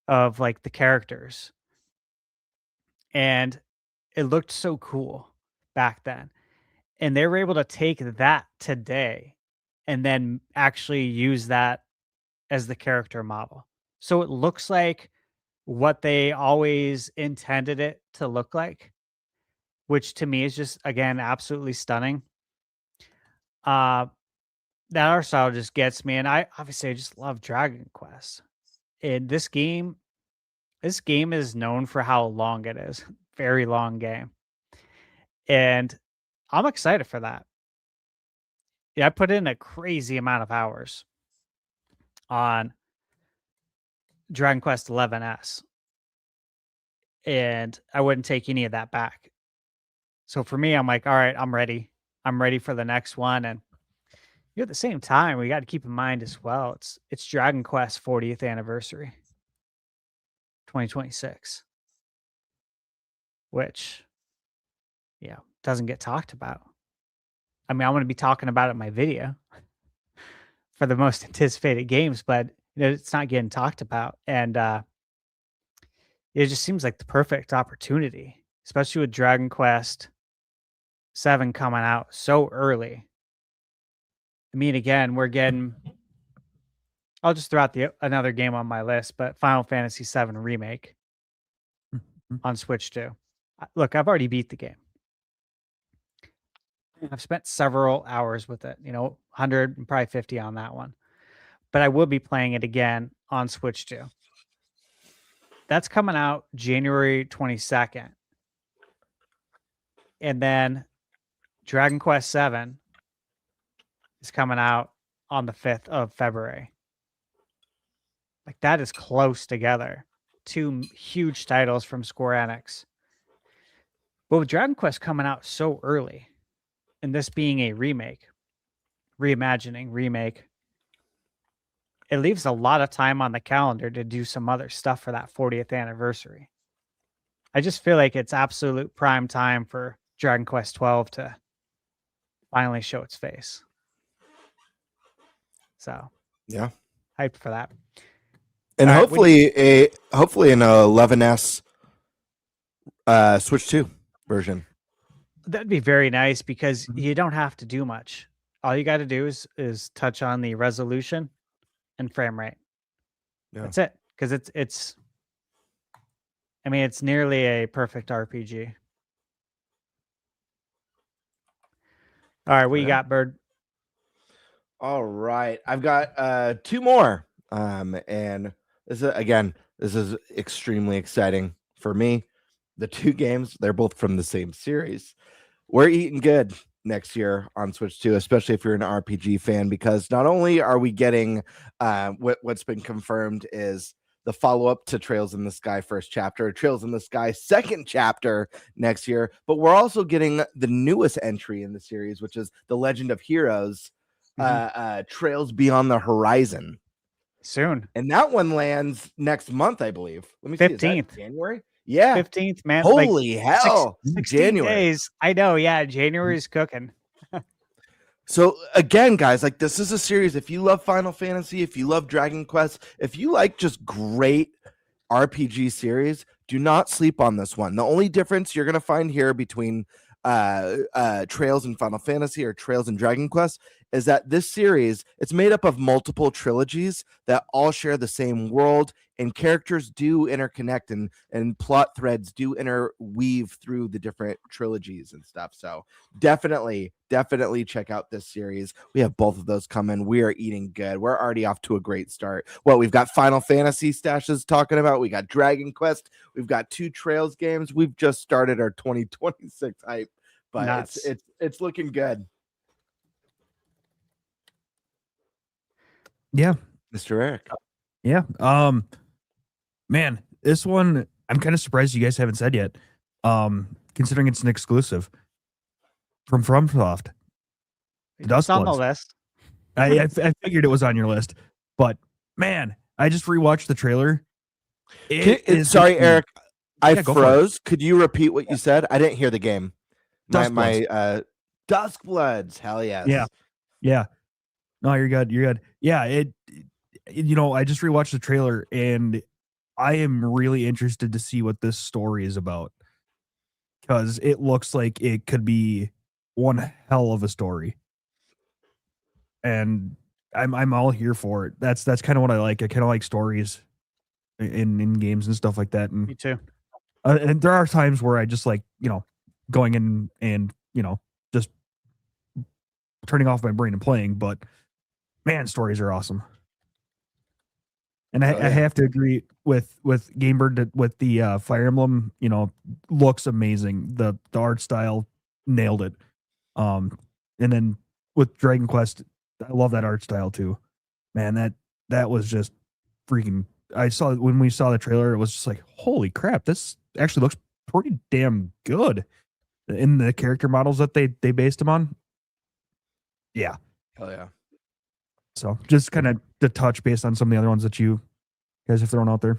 of like the characters. And it looked so cool back then. And they were able to take that today and then actually use that as the character model. So it looks like what they always intended it to look like, which to me is just, again, absolutely stunning. That art style just gets me, and I just love Dragon Quest. And this game is known for how long it is. Very long game. And I'm excited for that. Yeah, I put in a crazy amount of hours on Dragon Quest 11S. And I wouldn't take any of that back. So for me, I'm like, all right, I'm ready. I'm ready for the next one. And at the same time, we got to keep in mind as well, it's Dragon Quest 40th anniversary, 2026, which doesn't get talked about. I mean, I want to be talking about it in my video for the most anticipated games, but it's not getting talked about. And it just seems like the perfect opportunity, especially with Dragon Quest 7 coming out so early. I mean, again, we're getting. I'll just throw out another game on my list, but Final Fantasy 7 Remake on Switch 2. Look, I've already beat the game. I've spent several hours with it, 100 and probably 50 on that one. But I will be playing it again on Switch 2. That's coming out January 22nd. And then Dragon Quest 7 is coming out on the 5th of February. Like, that is close together. 2 huge titles from Square Enix. But with Dragon Quest coming out so early, and this being a reimagining, remake, it leaves a lot of time on the calendar to do some other stuff for that 40th anniversary. I just feel like it's absolute prime time for Dragon Quest 12 to finally show its face. So, Yeah, hyped for that. and All right, hopefully an 11S Switch 2 version. That'd be very nice because you don't have to do much. All you got to do is touch on the resolution and frame rate. Yeah. That's it. Because it's nearly a perfect RPG. All right, what you got, Bird? All right, I've got 2 more, and this is extremely exciting for me. The 2 games, they're both from the same series. We're eating good next year on Switch 2, especially if you're an RPG fan, because not only are we getting what's been confirmed is the follow-up to Trails in the Sky first chapter, Trails in the Sky second chapter next year, but we're also getting the newest entry in the series, which is The Legend of Heroes, Trails Beyond the Horizon. Soon. And that one lands next month, I believe. Let me see. 15th. January? Yeah. 15th, man. Holy hell. 16 January. days. I know. Yeah. January's cooking. So again, guys, like, this is a series. If you love Final Fantasy, if you love Dragon Quest, if you like just great RPG series, do not sleep on this one. The only difference you're going to find here between Trails and Final Fantasy or Trails and Dragon Quest is that this series, it's made up of multiple trilogies that all share the same world, and characters do interconnect and plot threads do interweave through the different trilogies and stuff. So definitely check out this series. We have both of those coming. We are eating good. We're already off to a great start. Well, we've got Final Fantasy stashes talking about. We got Dragon Quest. We've got 2 Trails games. We've just started our 2026 hype, but it's looking good. Yeah, Mr. Eric. Yeah. Man, this one I'm kind of surprised you guys haven't said yet. Considering it's an exclusive from FromSoft. It's on the list. I figured it was on your list, but man, I just rewatched the trailer. Sorry, Eric. I go froze. Could you repeat what you said? I didn't hear the game. Duskbloods. Duskbloods. Hell yes. Yeah. No, you're good. Yeah, I just rewatched the trailer and I am really interested to see what this story is about, because it looks like it could be one hell of a story. And I'm all here for it. That's kind of what I like. I kind of like stories in games and stuff like that. And Me too. And there are times where I just like, going in and, just turning off my brain and playing, but man, stories are awesome. And I have to agree with Gamebird with the Fire Emblem, looks amazing. The art style nailed it. And then with Dragon Quest, I love that art style too. Man, that was just freaking. When we saw the trailer, it was just like, holy crap, this actually looks pretty damn good. In the character models that they based them on. Yeah. Hell yeah. So just kind of the touch based on some of the other ones that you guys have thrown out there.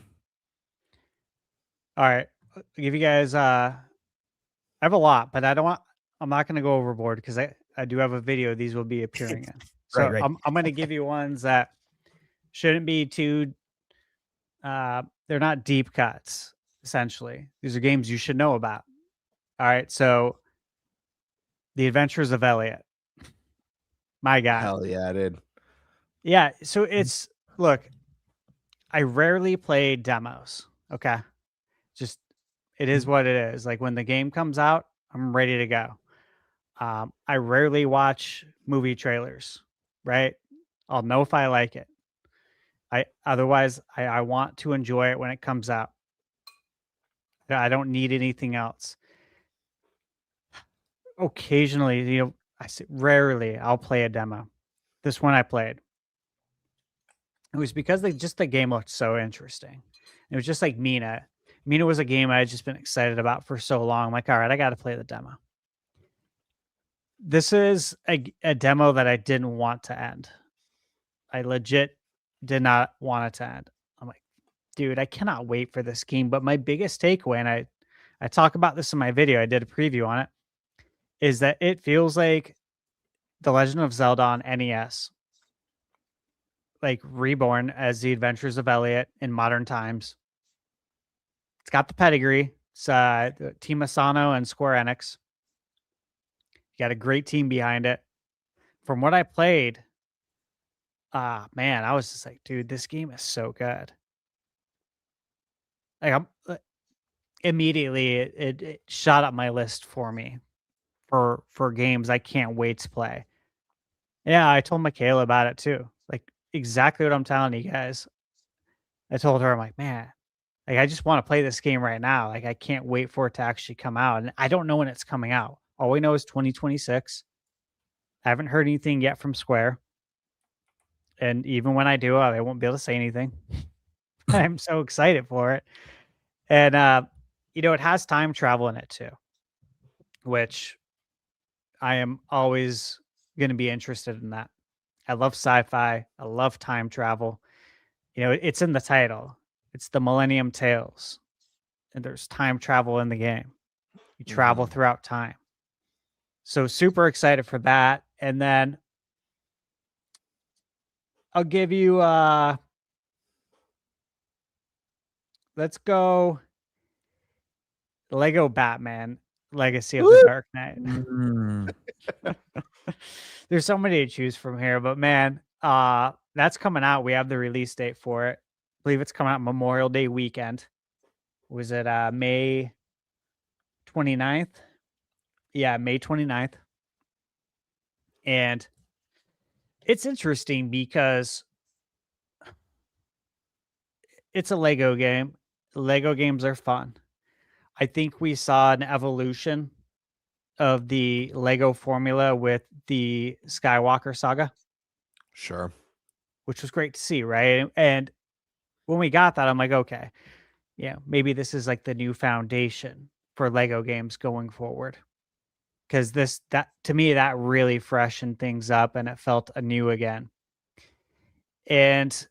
All right. I'll give you guys I have a lot, but I'm not going to go overboard because I do have a video these will be appearing in. So Right. I'm going to give you ones that shouldn't be too, they're not deep cuts, essentially. These are games you should know about. All right. So The Adventures of Elliot. My God. Hell yeah, dude. Yeah. So look, I rarely play demos. Okay. Just, it is what it is. Like when the game comes out, I'm ready to go. I rarely watch movie trailers, right? I'll know if I like it. Otherwise I want to enjoy it when it comes out. I don't need anything else. Occasionally, I say rarely I'll play a demo. This one I played. It was because the game looked so interesting. It was just like Mina. Mina was a game I had just been excited about for so long. I'm like, all right, I got to play the demo. This is a demo that I didn't want to end. I legit did not want it to end. I'm like, dude, I cannot wait for this game. But my biggest takeaway, and I talk about this in my video, I did a preview on it, is that it feels like The Legend of Zelda on NES, like reborn as The Adventures of Elliot in modern times. It's got the pedigree. It's Team Asano and Square Enix. You got a great team behind it. From what I played, man, I was just like, dude, this game is so good. Like, immediately it shot up my list for me for games I can't wait to play. Yeah, I told Michaela about it too. Like exactly what I'm telling you guys. I told her, I'm like, man, like I just want to play this game right now. Like I can't wait for it to actually come out. And I don't know when it's coming out. All we know is 2026. I haven't heard anything yet from Square. And even when I do, I won't be able to say anything. I'm so excited for it. And it has time travel in it too, which I am always going to be interested in that. I love sci-fi. I love time travel. It's in the title. It's the Millennium Tales. And there's time travel in the game. You travel throughout time. So super excited for that. And then I'll give you let's go Lego Batman Legacy of the Dark Knight. There's so many to choose from here, but man, that's coming out. We have the release date for it. I believe it's coming out Memorial Day weekend. Was it May 29th? Yeah, May 29th. And it's interesting because it's a Lego game. Lego games are fun. I think we saw an evolution of the Lego formula with the Skywalker saga. Sure. Which was great to see, right? And when we got that, I'm like, okay, yeah, maybe this is like the new foundation for Lego games going forward. Because that to me, that really freshened things up and it felt anew again. And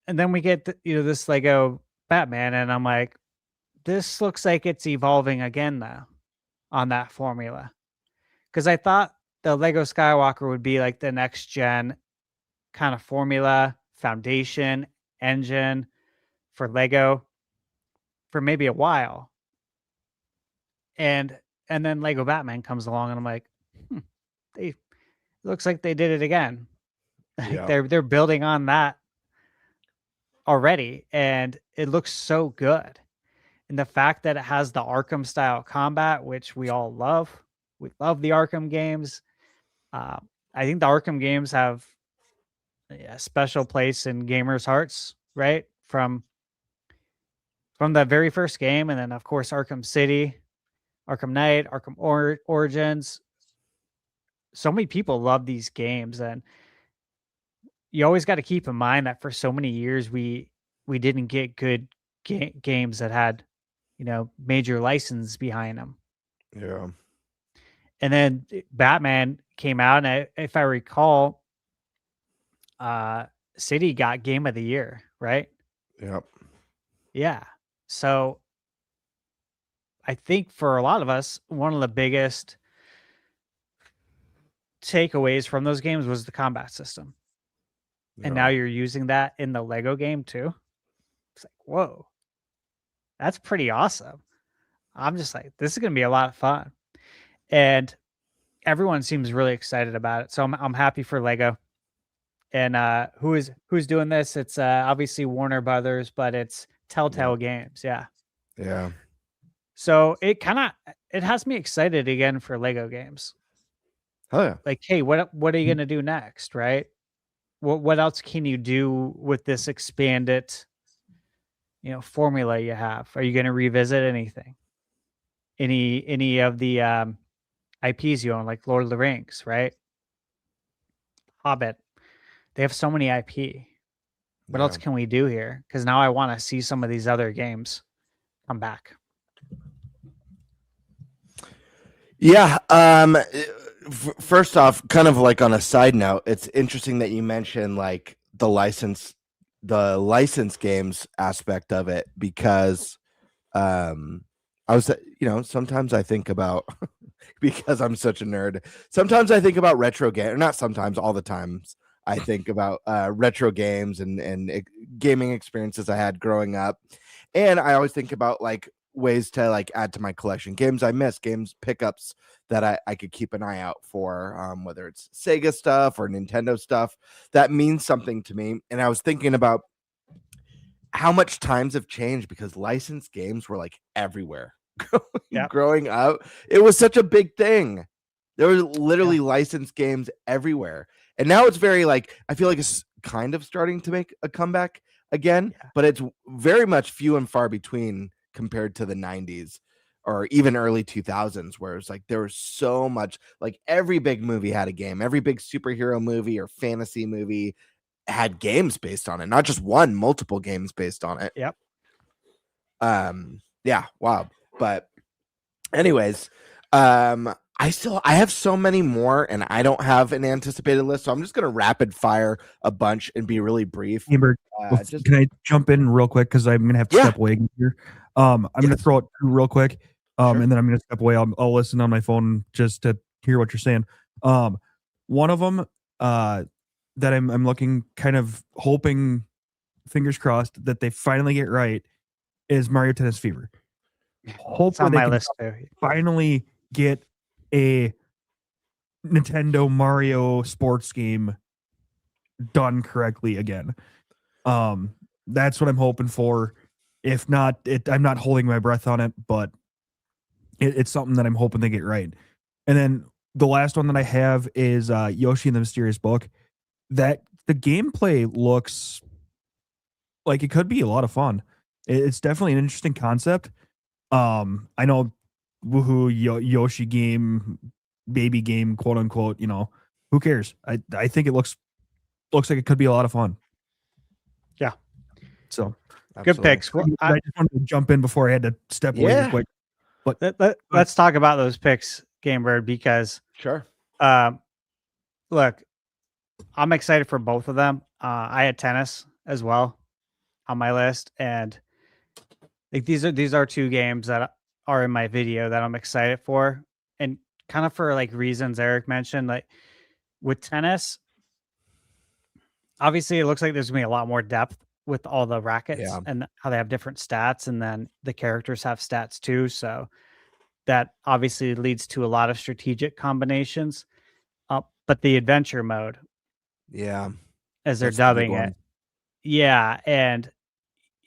then we get this Lego Batman, and I'm like, this looks like it's evolving again though on that formula. Because I thought the Lego Skywalker would be like the next gen kind of formula, foundation, engine for Lego for maybe a while. And then Lego Batman comes along and I'm like, it looks like they did it again. Yeah. They're building on that already, and it looks so good. And the fact that it has the Arkham style combat, which we all love. We love the Arkham games. I think the Arkham games have a special place in gamers' hearts, right? From the very first game, and then of course Arkham City, Arkham Knight, Arkham Origins. So many people love these games, and you always got to keep in mind that for so many years we didn't get good games that had major license behind them. Yeah. And then Batman came out, and if I recall, City got Game of the Year, right? Yep. Yeah. So I think for a lot of us, one of the biggest takeaways from those games was the combat system. And now you're using that in the Lego game too. It's like, whoa, that's pretty awesome. I'm just like, this is going to be a lot of fun. And everyone seems really excited about it. So I'm happy for Lego. And who's doing this? It's obviously Warner Brothers, but it's Telltale Games. Yeah. Yeah. So it has me excited again for Lego games. Oh yeah. Like, hey, what are you gonna do next, right? What else can you do with this expanded, formula you have? Are you gonna revisit anything? Any of the IPs you own, like Lord of the Rings, right? Hobbit. They have so many IP. What else can we do here? Because now I want to see some of these other games come back. Yeah. First off, kind of like on a side note, it's interesting that you mentioned like the license games aspect of it, because I was, sometimes I think about because I'm such a nerd. Sometimes I think about retro game, not sometimes, all the times I think about retro games and gaming experiences I had growing up, and I always think about like ways to like add to my collection, games I miss, games pickups that I could keep an eye out for, whether it's Sega stuff or Nintendo stuff that means something to me. And I was thinking about how much times have changed, because licensed games were like everywhere. Growing up, it was such a big thing. There were literally licensed games everywhere, and now it's very like, I feel like it's kind of starting to make a comeback again, but it's very much few and far between compared to the 90s or even early 2000s, where it's like there was so much, like every big movie had a game, every big superhero movie or fantasy movie had games based on it, not just one, multiple games based on it. Yep. Yeah, wow. But anyways, I have so many more, and I don't have an anticipated list, so I'm just gonna rapid fire a bunch and be really brief. Amber, can I jump in real quick, because I'm gonna have to step away here. I'm gonna throw it real quick, and then I'm gonna step away. I'll listen on my phone just to hear what you're saying. One of them that I'm looking, kind of hoping, fingers crossed, that they finally get right is Mario Tennis Fever. Hopefully they can finally get a Nintendo Mario sports game done correctly again. That's what I'm hoping for. If not, I'm not holding my breath on it, but it's something that I'm hoping they get right. And then the last one that I have is Yoshi and the Mysterious Book. That the gameplay looks like it could be a lot of fun. It's definitely an interesting concept. I know, woohoo, Yoshi game, baby game, quote unquote. Who cares? I think it looks like it could be a lot of fun. Yeah. So good picks. I just wanted to jump in before I had to step away real quick. But let's talk about those picks, Gamebird, because look, I'm excited for both of them. I had tennis as well on my list, and like these are two games that are in my video that I'm excited for, and kind of for like reasons Eric mentioned. Like with tennis, obviously it looks like there's gonna be a lot more depth with all the rackets and how they have different stats, and then the characters have stats too. So that obviously leads to a lot of strategic combinations. But the adventure mode, as they're dubbing it, and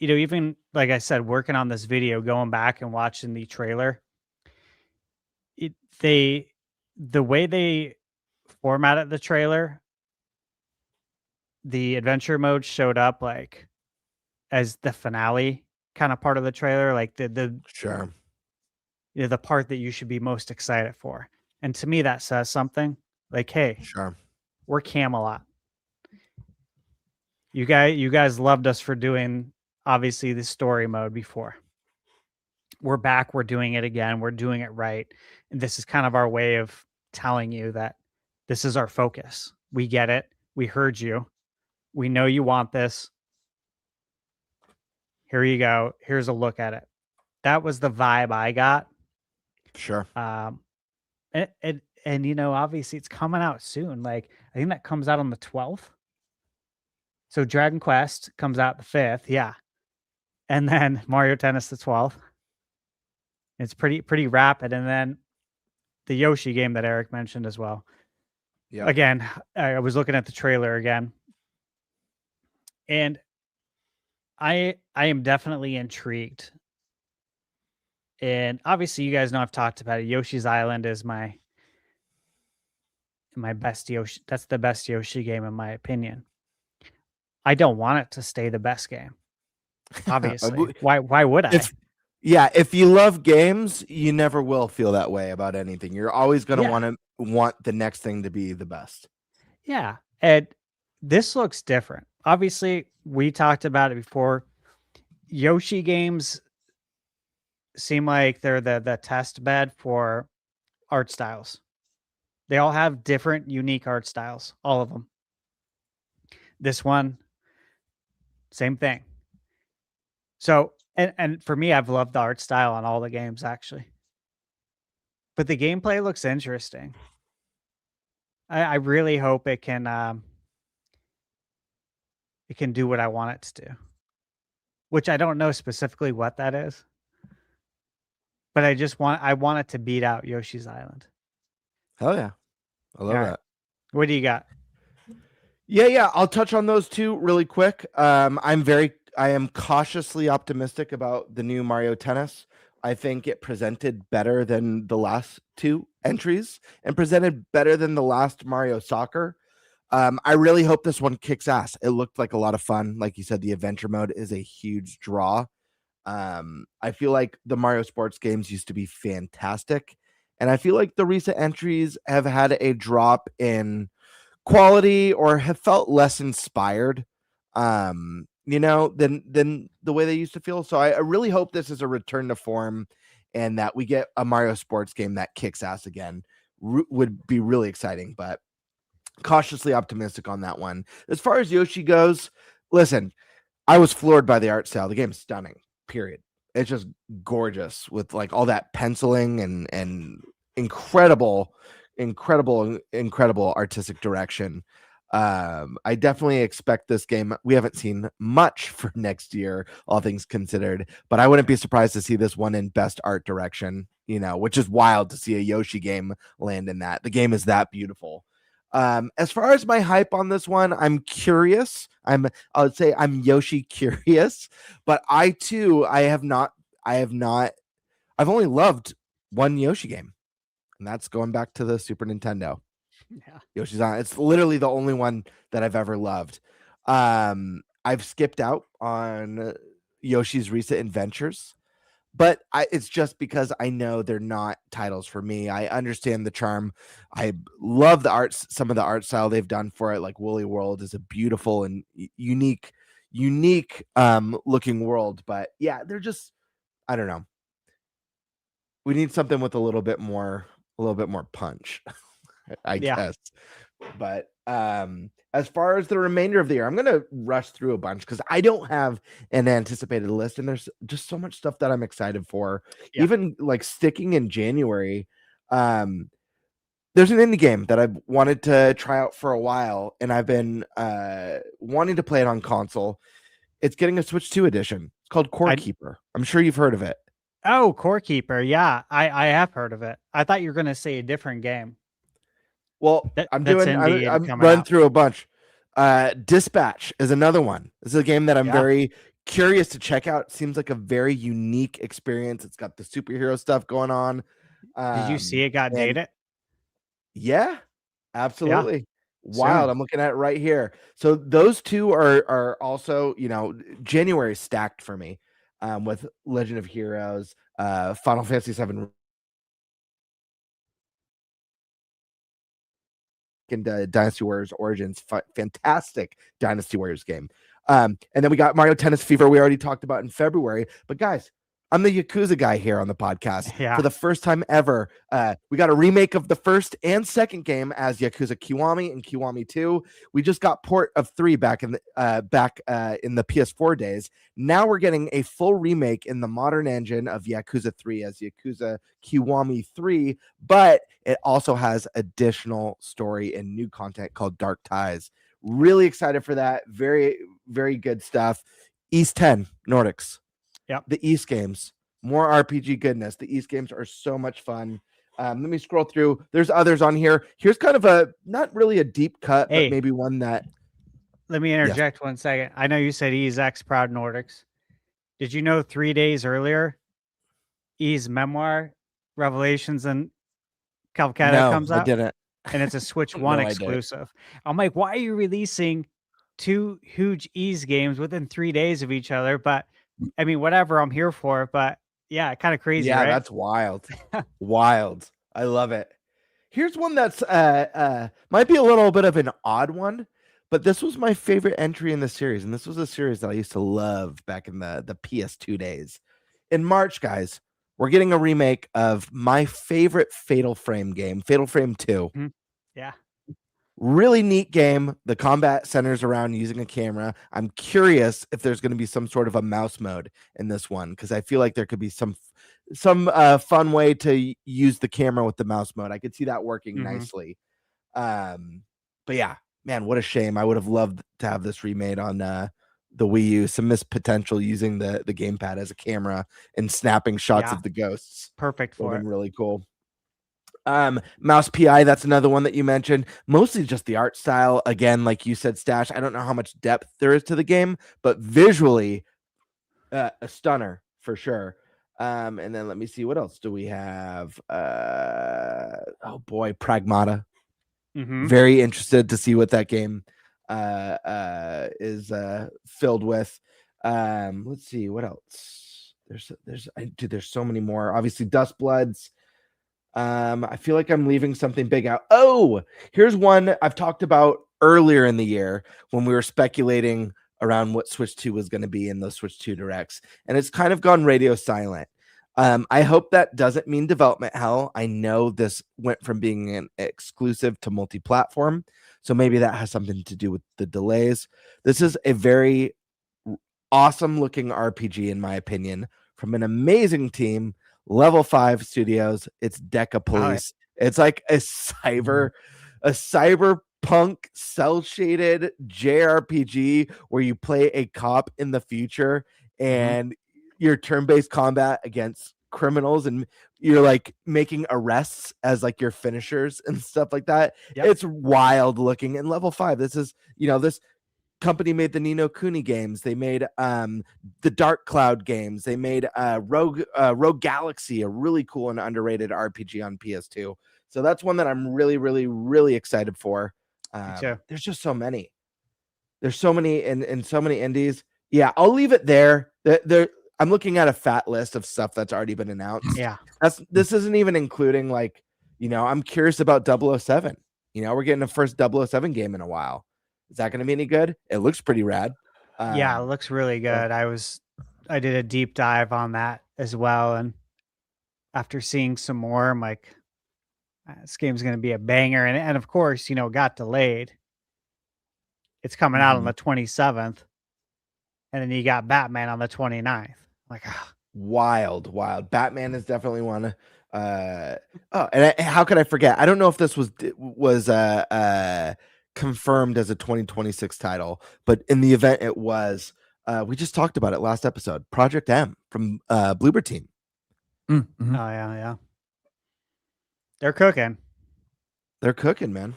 even like I said, working on this video, going back and watching the trailer, the way they formatted the trailer, the adventure mode showed up like as the finale kind of part of the trailer, like the part that you should be most excited for. And to me, that says something like, hey, we're Camelot. You guys loved us for doing obviously the story mode before. We're back. We're doing it again. We're doing it right. And this is kind of our way of telling you that this is our focus. We get it. We heard you. We know you want this. Here you go. Here's a look at it. that was the vibe I got. Sure. And you know, obviously it's coming out soon. Like I think that comes out on the 12th. So Dragon Quest comes out the 5th, yeah. And then Mario Tennis the 12th. It's pretty rapid. And then the Yoshi game that Eric mentioned as well. Yeah. Again, I was looking at the trailer again. And I am definitely intrigued. And obviously you guys know I've talked about it. Yoshi's Island is my best Yoshi. That's the best Yoshi game in my opinion. I don't want it to stay the best game. Obviously. Why would I? If you love games, you never will feel that way about anything. You're always going to want the next thing to be the best. Yeah. And this looks different. Obviously, we talked about it before. Yoshi games seem like they're the test bed for art styles. They all have different, unique art styles, all of them. This one, same thing. So, and for me, I've loved the art style on all the games, actually. But the gameplay looks interesting. I really hope it can do what I want it to do. Which I don't know specifically what that is. But I want it to beat out Yoshi's Island. Hell yeah. I love that. What do you got? Yeah. I'll touch on those two really quick. I am cautiously optimistic about the new Mario Tennis. I think it presented better than the last two entries and presented better than the last Mario Soccer. I really hope this one kicks ass. It looked like a lot of fun. Like you said, the adventure mode is a huge draw. I feel like the Mario sports games used to be fantastic. And I feel like the recent entries have had a drop in quality or have felt less inspired, than the way they used to feel. So I really hope this is a return to form and that we get a Mario sports game that kicks ass again. Would be really exciting, but cautiously optimistic on that one. As far as Yoshi goes, listen, I was floored by the art style. The game's stunning, period. It's just gorgeous with like all that penciling and incredible artistic direction. I definitely expect this game. We haven't seen much for next year, all things considered, but I wouldn't be surprised to see this one in best art direction, which is wild to see a Yoshi game land in that. The game is that beautiful. As far as my hype on this one, I'm curious. I would say I'm Yoshi curious, but I've only loved one Yoshi game, and that's going back to the Super Nintendo. Yeah. Yoshi's Island. It's literally the only one that I've ever loved. I've skipped out on Yoshi's recent adventures, but it's just because I know they're not titles for me. I understand the charm. I love the arts, some of the art style they've done for it. Like Woolly World is a beautiful and unique looking world. But yeah, they're just, I don't know. We need something with a little bit more punch, I guess. But as far as the remainder of the year, I'm gonna rush through a bunch because I don't have an anticipated list, and there's just so much stuff that I'm excited for. Yeah. Even like sticking in January, there's an indie game that I've wanted to try out for a while, and I've been wanting to play it on console. It's getting a Switch 2 edition. It's called Core Keeper. I'm sure you've heard of it. Oh, Core Keeper. Yeah, I have heard of it. I thought you were going to say a different game. Well, I'm running through a bunch. Dispatch is another one. This is a game that I'm very curious to check out. It seems like a very unique experience. It's got the superhero stuff going on. Did you see it got dated? Yeah, absolutely. Yeah. Wild. Soon. I'm looking at it right here. So those two are also, January stacked for me. With Legend of Heroes, Final Fantasy VII, and Dynasty Warriors Origins. Fantastic Dynasty Warriors game. And then we got Mario Tennis Fever. We already talked about in February. But guys, I'm the Yakuza guy here on the podcast. Yeah. For the first time ever, we got a remake of the first and second game as Yakuza Kiwami and Kiwami 2. We just got port of 3 back in the PS4 days. Now we're getting a full remake in the modern engine of Yakuza 3 as Yakuza Kiwami 3, but it also has additional story and new content called Dark Ties. Really excited for that. Very, very good stuff. East 10 Nordics. Yep. The East games, more RPG goodness. The East games are so much fun. Let me scroll through. There's others on here. Here's kind of a not really a deep cut, Hey. but maybe one that. Let me interject 1 second. I know you said E's X Proud Nordics. Did you know 3 days earlier, E's memoir, Revelations and Calcutta comes out? I didn't. And it's a Switch 1 No, I exclusive. I'm like, why are you releasing 2 huge E's games within 3 days of each other? But I mean, whatever, I'm here for it. But yeah, kind of crazy, Yeah, right? that's wild. Wild. I love it. Here's one that's might be a little bit of an odd one, but this was my favorite entry in the series, and this was a series that I used to love back in the PS2 days. In March, guys, we're getting a remake of my favorite Fatal Frame game, Fatal Frame 2. Yeah. Really neat game. The combat centers around using a camera. I'm curious if there's going to be some sort of a mouse mode in this one, because I feel like there could be some fun way to use the camera with the mouse mode. I could see that working nicely. But yeah, man, what a shame. I would have loved to have this remade on the Wii U. Some missed potential using the gamepad as a camera and snapping shots of the ghosts. Perfect Would for have it. been really cool. Mouse PI, that's another one that you mentioned. Mostly just the art style. Again, like you said, Stash, I don't know how much depth there is to the game, but visually a stunner for sure. And then let me see, what else do we have? Oh boy, Pragmata. Very interested to see what that game is filled with. Let's see what else. There's so many more. Obviously, Dustbloods. I feel like I'm leaving something big out. Oh, here's one I've talked about earlier in the year when we were speculating around what Switch 2 was going to be in those Switch 2 directs, and it's kind of gone radio silent. I hope that doesn't mean development hell. I know this went from being an exclusive to multi-platform, so maybe that has something to do with the delays. This is a very awesome looking RPG, in my opinion, from an amazing team, Level 5 Studios. It's Deca Police. It's like a cyberpunk cell shaded JRPG where you play a cop in the future and your turn-based combat against criminals, and you're like making arrests as like your finishers and stuff like that. It's wild looking. And Level 5, this is, this company made the Ni no Kuni games. They made the Dark Cloud games. They made Rogue Galaxy, a really cool and underrated RPG on PS2. So that's one that I'm really, really, really excited for. There's just so many. There's so many and so many indies. Yeah, I'll leave it there. I'm looking at a fat list of stuff that's already been announced. Yeah. This isn't even including like, I'm curious about 007. We're getting a first 007 game in a while. Is that going to be any good? It looks pretty rad. Yeah, it looks really good. I did a deep dive on that as well, and after seeing some more, I'm like, this game's going to be a banger. And of course, it got delayed. It's coming out on the 27th, and then you got Batman on the 29th. Like, wild. Batman is definitely one. How could I forget? I don't know if this was confirmed as a 2026 title, but in the event it was, we just talked about it last episode. Project M from Bloober Team. Oh yeah. They're cooking, man.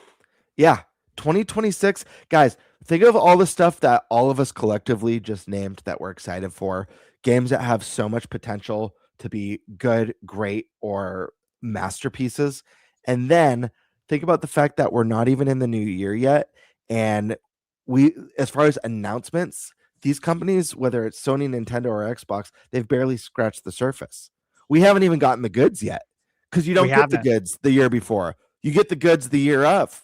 Yeah, 2026, guys. Think of all the stuff that all of us collectively just named that we're excited for. Games that have so much potential to be good, great, or masterpieces. And then think about the fact that we're not even in the new year yet. And as far as announcements, these companies, whether it's Sony, Nintendo, or Xbox, they've barely scratched the surface. We haven't even gotten the goods yet, because you don't get the goods the year before. You get the goods the year of,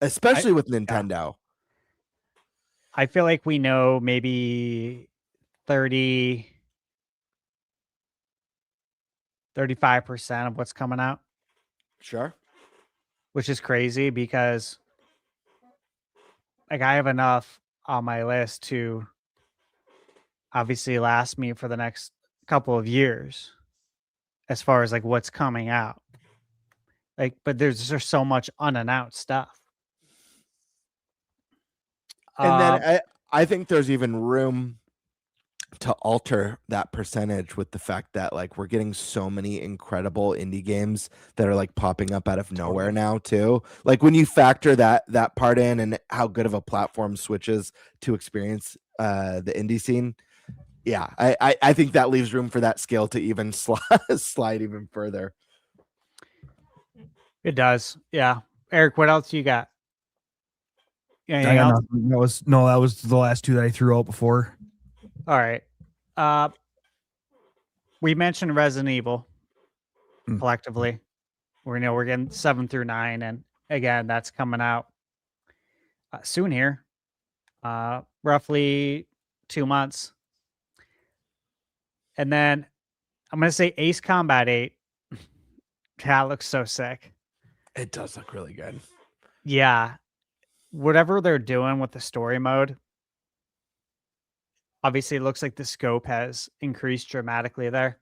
especially with Nintendo. I feel like we know maybe 30 35% of what's coming out, Sure. which is crazy because like I have enough on my list to obviously last me for the next couple of years as far as like what's coming out. Like, but there's so much unannounced stuff. And then Um, I think there's even room to alter that percentage with the fact that like we're getting so many incredible indie games that are like popping up out of nowhere now too. Like when you factor that part in and how good of a platform switches to experience the indie scene, yeah, I think that leaves room for that scale to even slide even further. it does. Yeah. Eric, what else you got? Anything I got else? nothing. That was the last two that I threw out before. All right. We mentioned Resident Evil collectively. We're getting 7 through 9, and again, that's coming out soon here. Roughly 2 months. And then I'm gonna say Ace Combat 8. That looks so sick. It does look really good. Yeah. Whatever they're doing with the story mode, obviously it looks like the scope has increased dramatically there.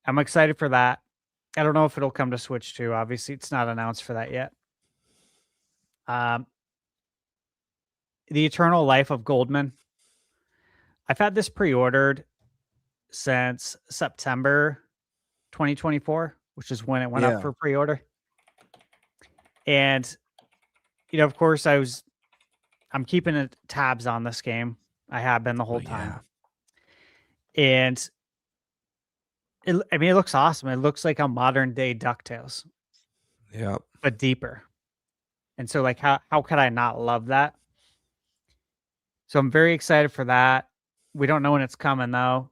I'm excited for that. I don't know if it'll come to Switch too. Obviously, it's not announced for that yet. The Eternal Life of Goldman. I've had this pre-ordered since September 2024, which is when it went up for pre-order. And of course, I'm keeping tabs on this game. I have been the whole time. And it looks awesome. It looks like a modern day DuckTales. Yeah. But deeper. And so like how could I not love that? So I'm very excited for that. We don't know when it's coming though.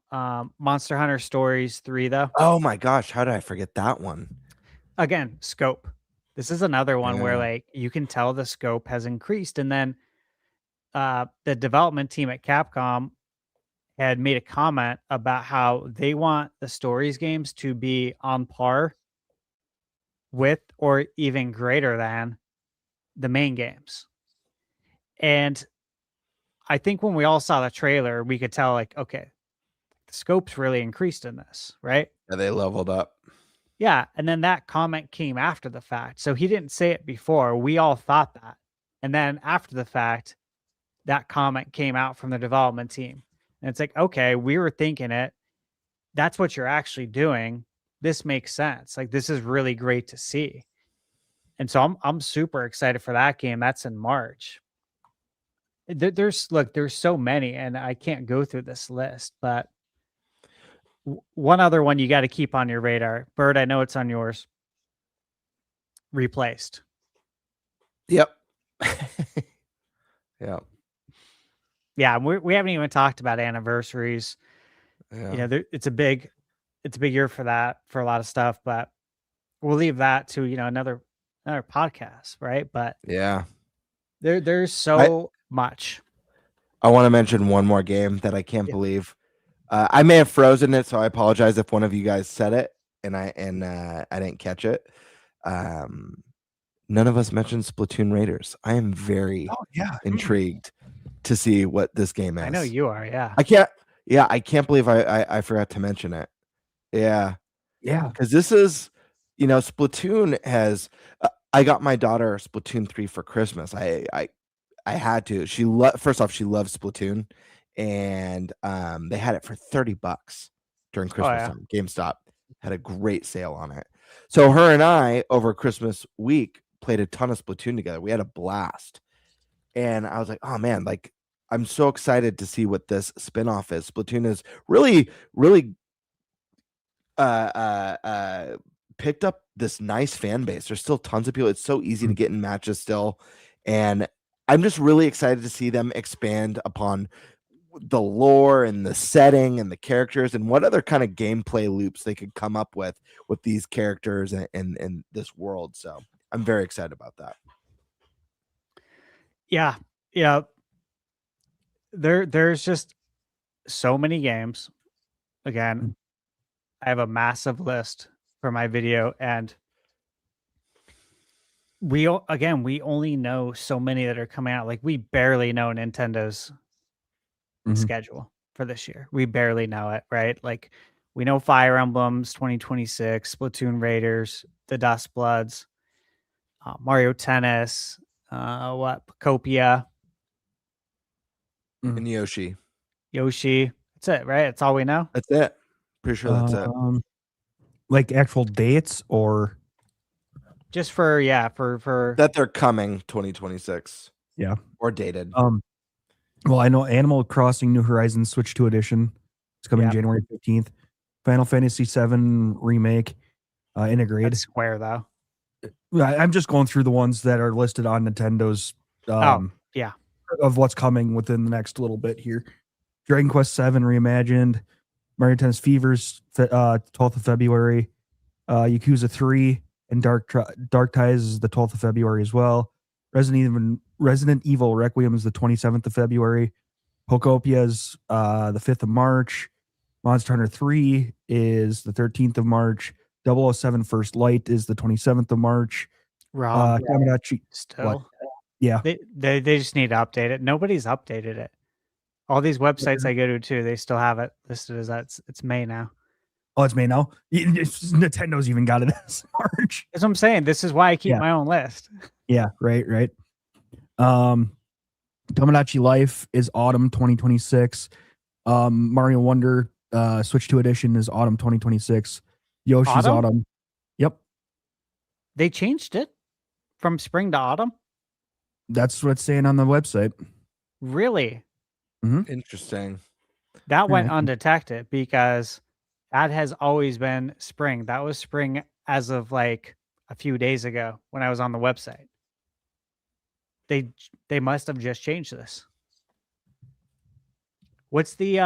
Monster Hunter Stories 3 though. Oh my gosh, how did I forget that one? Again, scope. This is another one where like you can tell the scope has increased. And then the development team at Capcom had made a comment about how they want the Stories games to be on par with or even greater than the main games. And I think when we all saw the trailer, we could tell like, okay, the scope's really increased in this, right? Yeah, they leveled up. Yeah. And then that comment came after the fact. So he didn't say it before. We all thought that. And then after the fact, that comment came out from the development team. And it's like, okay, we were thinking it. That's what you're actually doing. This makes sense. Like, this is really great to see. And so I'm super excited for that game. That's in March. There's so many, and I can't go through this list, but one other one you got to keep on your radar. Bird, I know it's on yours. Replaced. Yep. Yeah. Yeah, we haven't even talked about anniversaries. Yeah. It's a big year for that, for a lot of stuff, but we'll leave that to another podcast, right? But Yeah. there's so much. I want to mention one more game that I can't believe. I may have frozen it, so I apologize if one of you guys said it and I didn't catch it. None of us mentioned Splatoon Raiders. I am very intrigued to see what this game is. I know you are, yeah. I can't believe I forgot to mention it. Yeah. Yeah. Because this is, Splatoon has I got my daughter Splatoon 3 for Christmas. I had to. First off, she loves Splatoon, and they had it for $30 during Christmas time. GameStop had a great sale on it. So her and I over Christmas week played a ton of Splatoon together. We had a blast. And I was like, oh man, like I'm so excited to see what this spinoff is. Splatoon is really, really picked up this nice fan base. There's still tons of people. It's so easy to get in matches still. And I'm just really excited to see them expand upon the lore and the setting and the characters and what other kind of gameplay loops they could come up with these characters and this world. So I'm very excited about that. Yeah. Yeah. There's just so many games. Again, I have a massive list for my video, and we only know so many that are coming out. Like, we barely know Nintendo's Mhm. schedule for this year. We barely know it, right? Like, we know Fire Emblems 2026, Splatoon Raiders, the Dust Bloods, Mario Tennis, Copia, And Yoshi. Yoshi. That's it, right? That's all we know. That's it. Pretty sure that's it. Like actual dates or Just for That they're coming 2026. Yeah. Or dated. Well, I know Animal Crossing New Horizons Switch 2 edition. It's coming Yep. January 15th. Final Fantasy 7 remake integrate. That's Square though. I'm just going through the ones that are listed on Nintendo's Yeah. of what's coming within the next little bit here. Dragon Quest 7 reimagined, Mario Tennis Fevers 12th of February, Yakuza 3 and Dark Ties is the 12th of February as well. Resident Evil Requiem is the 27th of February. Pokopia is the 5th of March. Monster Hunter 3 is the 13th of March. 007 First Light is the 27th of March. Wrong. Tamagotchi. Still. What? Yeah. They just need to update it. Nobody's updated it. All these websites I go to too, they still have it listed as that. It's May now. Oh, it's May now? Nintendo's even got it as March. That's what I'm saying. This is why I keep my own list. Yeah, right. Tomodachi Life is autumn 2026. Mario Wonder Switch 2 edition is autumn 2026. Yoshi's autumn. Yep. They changed it from spring to autumn? That's what it's saying on the website. Really? Interesting. That went undetected because that has always been spring. That was spring as of like a few days ago when I was on the website. They must have just changed this. What's the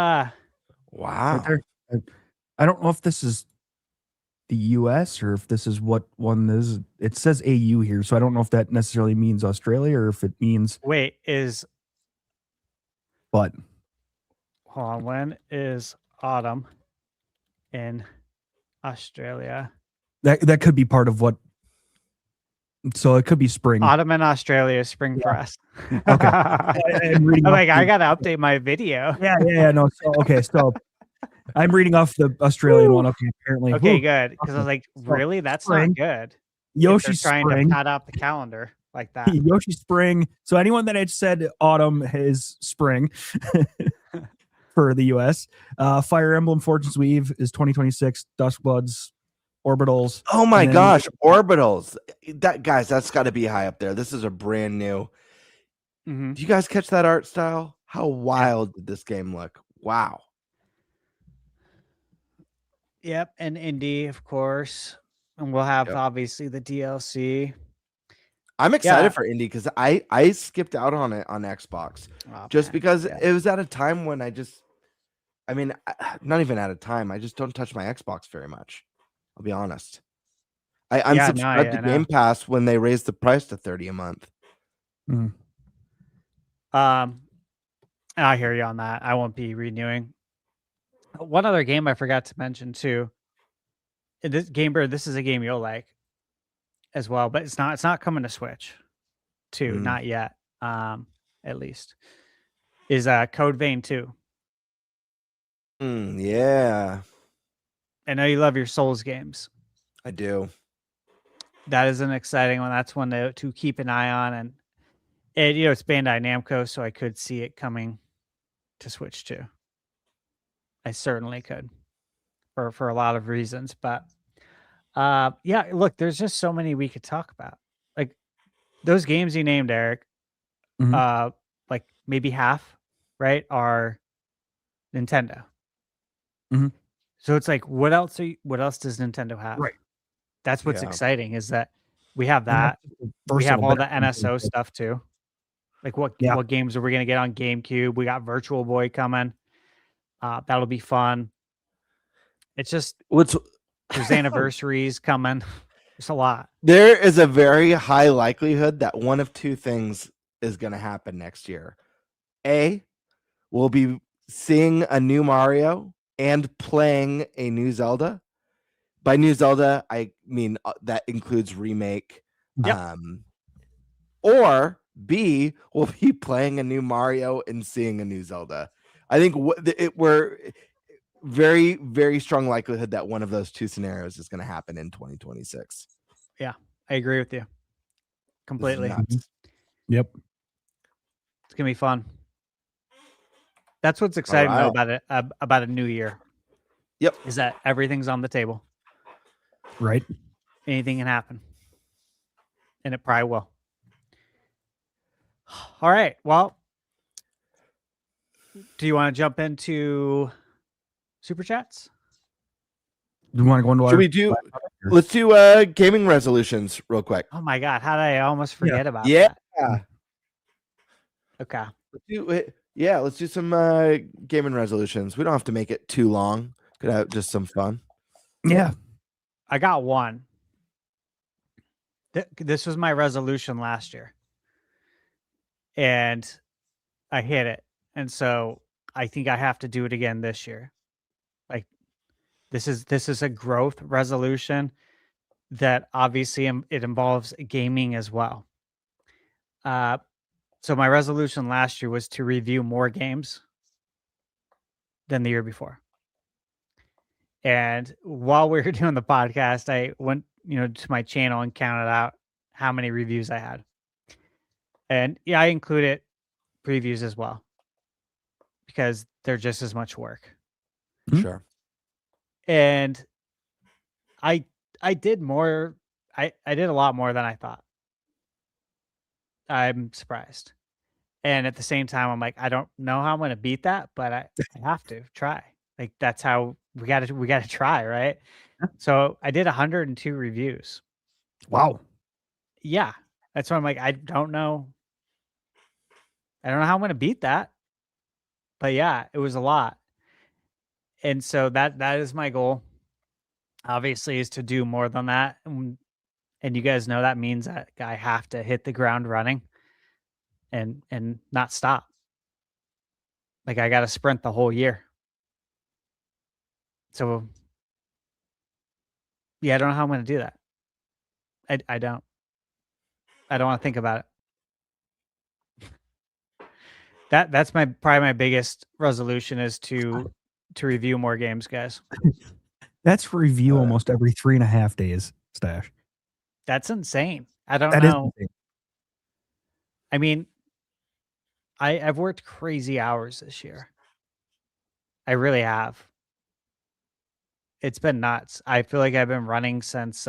Wow. Right there. I don't know if this is the US or if this is what one is. It says AU here, so I don't know if that necessarily means Australia or if it means but hold on, when is autumn in Australia? That could be part of what. So it could be spring. Autumn in Australia is spring for us. Okay. I'm like, I gotta update my video. Yeah. No. So I'm reading off the Australian one. Okay, apparently. Okay, good. Because I was like, really? That's spring. not good. Yoshi's trying spring. to pad up the calendar like that. Yoshi spring. So anyone that had said autumn is spring for the US. Fire Emblem Fortune's Weave is 2026. Dusk Bloods, Orbitals. Oh my gosh, Orbitals. That's got to be high up there. This is a brand new. Do you guys catch that art style? How wild did this game look? Wow. Yep, and indie, of course. And we'll have obviously the DLC. I'm excited for indie because I skipped out on it on Xbox because it was at a time when not even at a time. I just don't touch my Xbox very much. I'll be honest. I unsubscribed to Game Pass when they raised the price to $30 a month. I hear you on that. I won't be renewing. One other game I forgot to mention too. This is a game you'll like as well, but it's not coming to Switch too, not yet. At least. Is Code Vein 2. Yeah. I know you love your Souls games. I do. That is an exciting one. That's one to keep an eye on, and it's Bandai Namco, so I could see it coming to Switch too. I certainly could, for a lot of reasons. But look, there's just so many we could talk about. Like those games you named, Eric. Like maybe half, right, are Nintendo. So it's like, what else does Nintendo have? Right. That's what's exciting is that we have that. We have all the NSO stuff too. Like what games are we going to get on GameCube? We got Virtual Boy coming. That'll be fun. It's just there's anniversaries coming. It's a lot. There is a very high likelihood that one of two things is going to happen next year. A, we'll be seeing a new Mario and playing a new Zelda, by new Zelda, I mean that includes remake. Yep. Or B, we'll be playing a new Mario and seeing a new Zelda. I think we're very, very strong likelihood that one of those two scenarios is going to happen in 2026. Yeah, I agree with you This is completely. nuts. Yep. It's gonna be fun. That's what's exciting right. though about a new year. Yep. Is that everything's on the table. Right. Anything can happen, and it probably will. All right. Well, do you want to jump into super chats? Do you want to go into Should our? we do? Let's do gaming resolutions real quick. Oh my God! How did I almost forget about Yeah. that? Okay. Let's do some gaming resolutions. We don't have to make it too long. Could have just some fun. Yeah. I got one. This was my resolution last year, and I hit it. And so I think I have to do it again this year. Like this is a growth resolution that obviously it involves gaming as well. So my resolution last year was to review more games than the year before. And while we were doing the podcast, I went, to my channel and counted out how many reviews I had. And yeah, I included previews as well because they're just as much work. Sure. And I did more. I did a lot more than I thought. I'm surprised. And at the same time, I'm like, I don't know how I'm going to beat that, but I have to try. Like that's how we got to try, right? So I did 102 reviews. Wow. Yeah, that's why I'm like, I don't know how I'm going to beat that, but yeah, it was a lot. And so that is my goal. Obviously, is to do more than that, and you guys know that means that I have to hit the ground running, and not stop. Like I got to sprint the whole year. So yeah, I don't know how I'm going to do that. I don't want to think about it. That's probably my biggest resolution is to review more games, guys. That's review almost every 3.5 days, Stash. That's insane. I don't That is know. insane. I mean, I've worked crazy hours this year. I really have. It's been nuts. I feel like I've been running since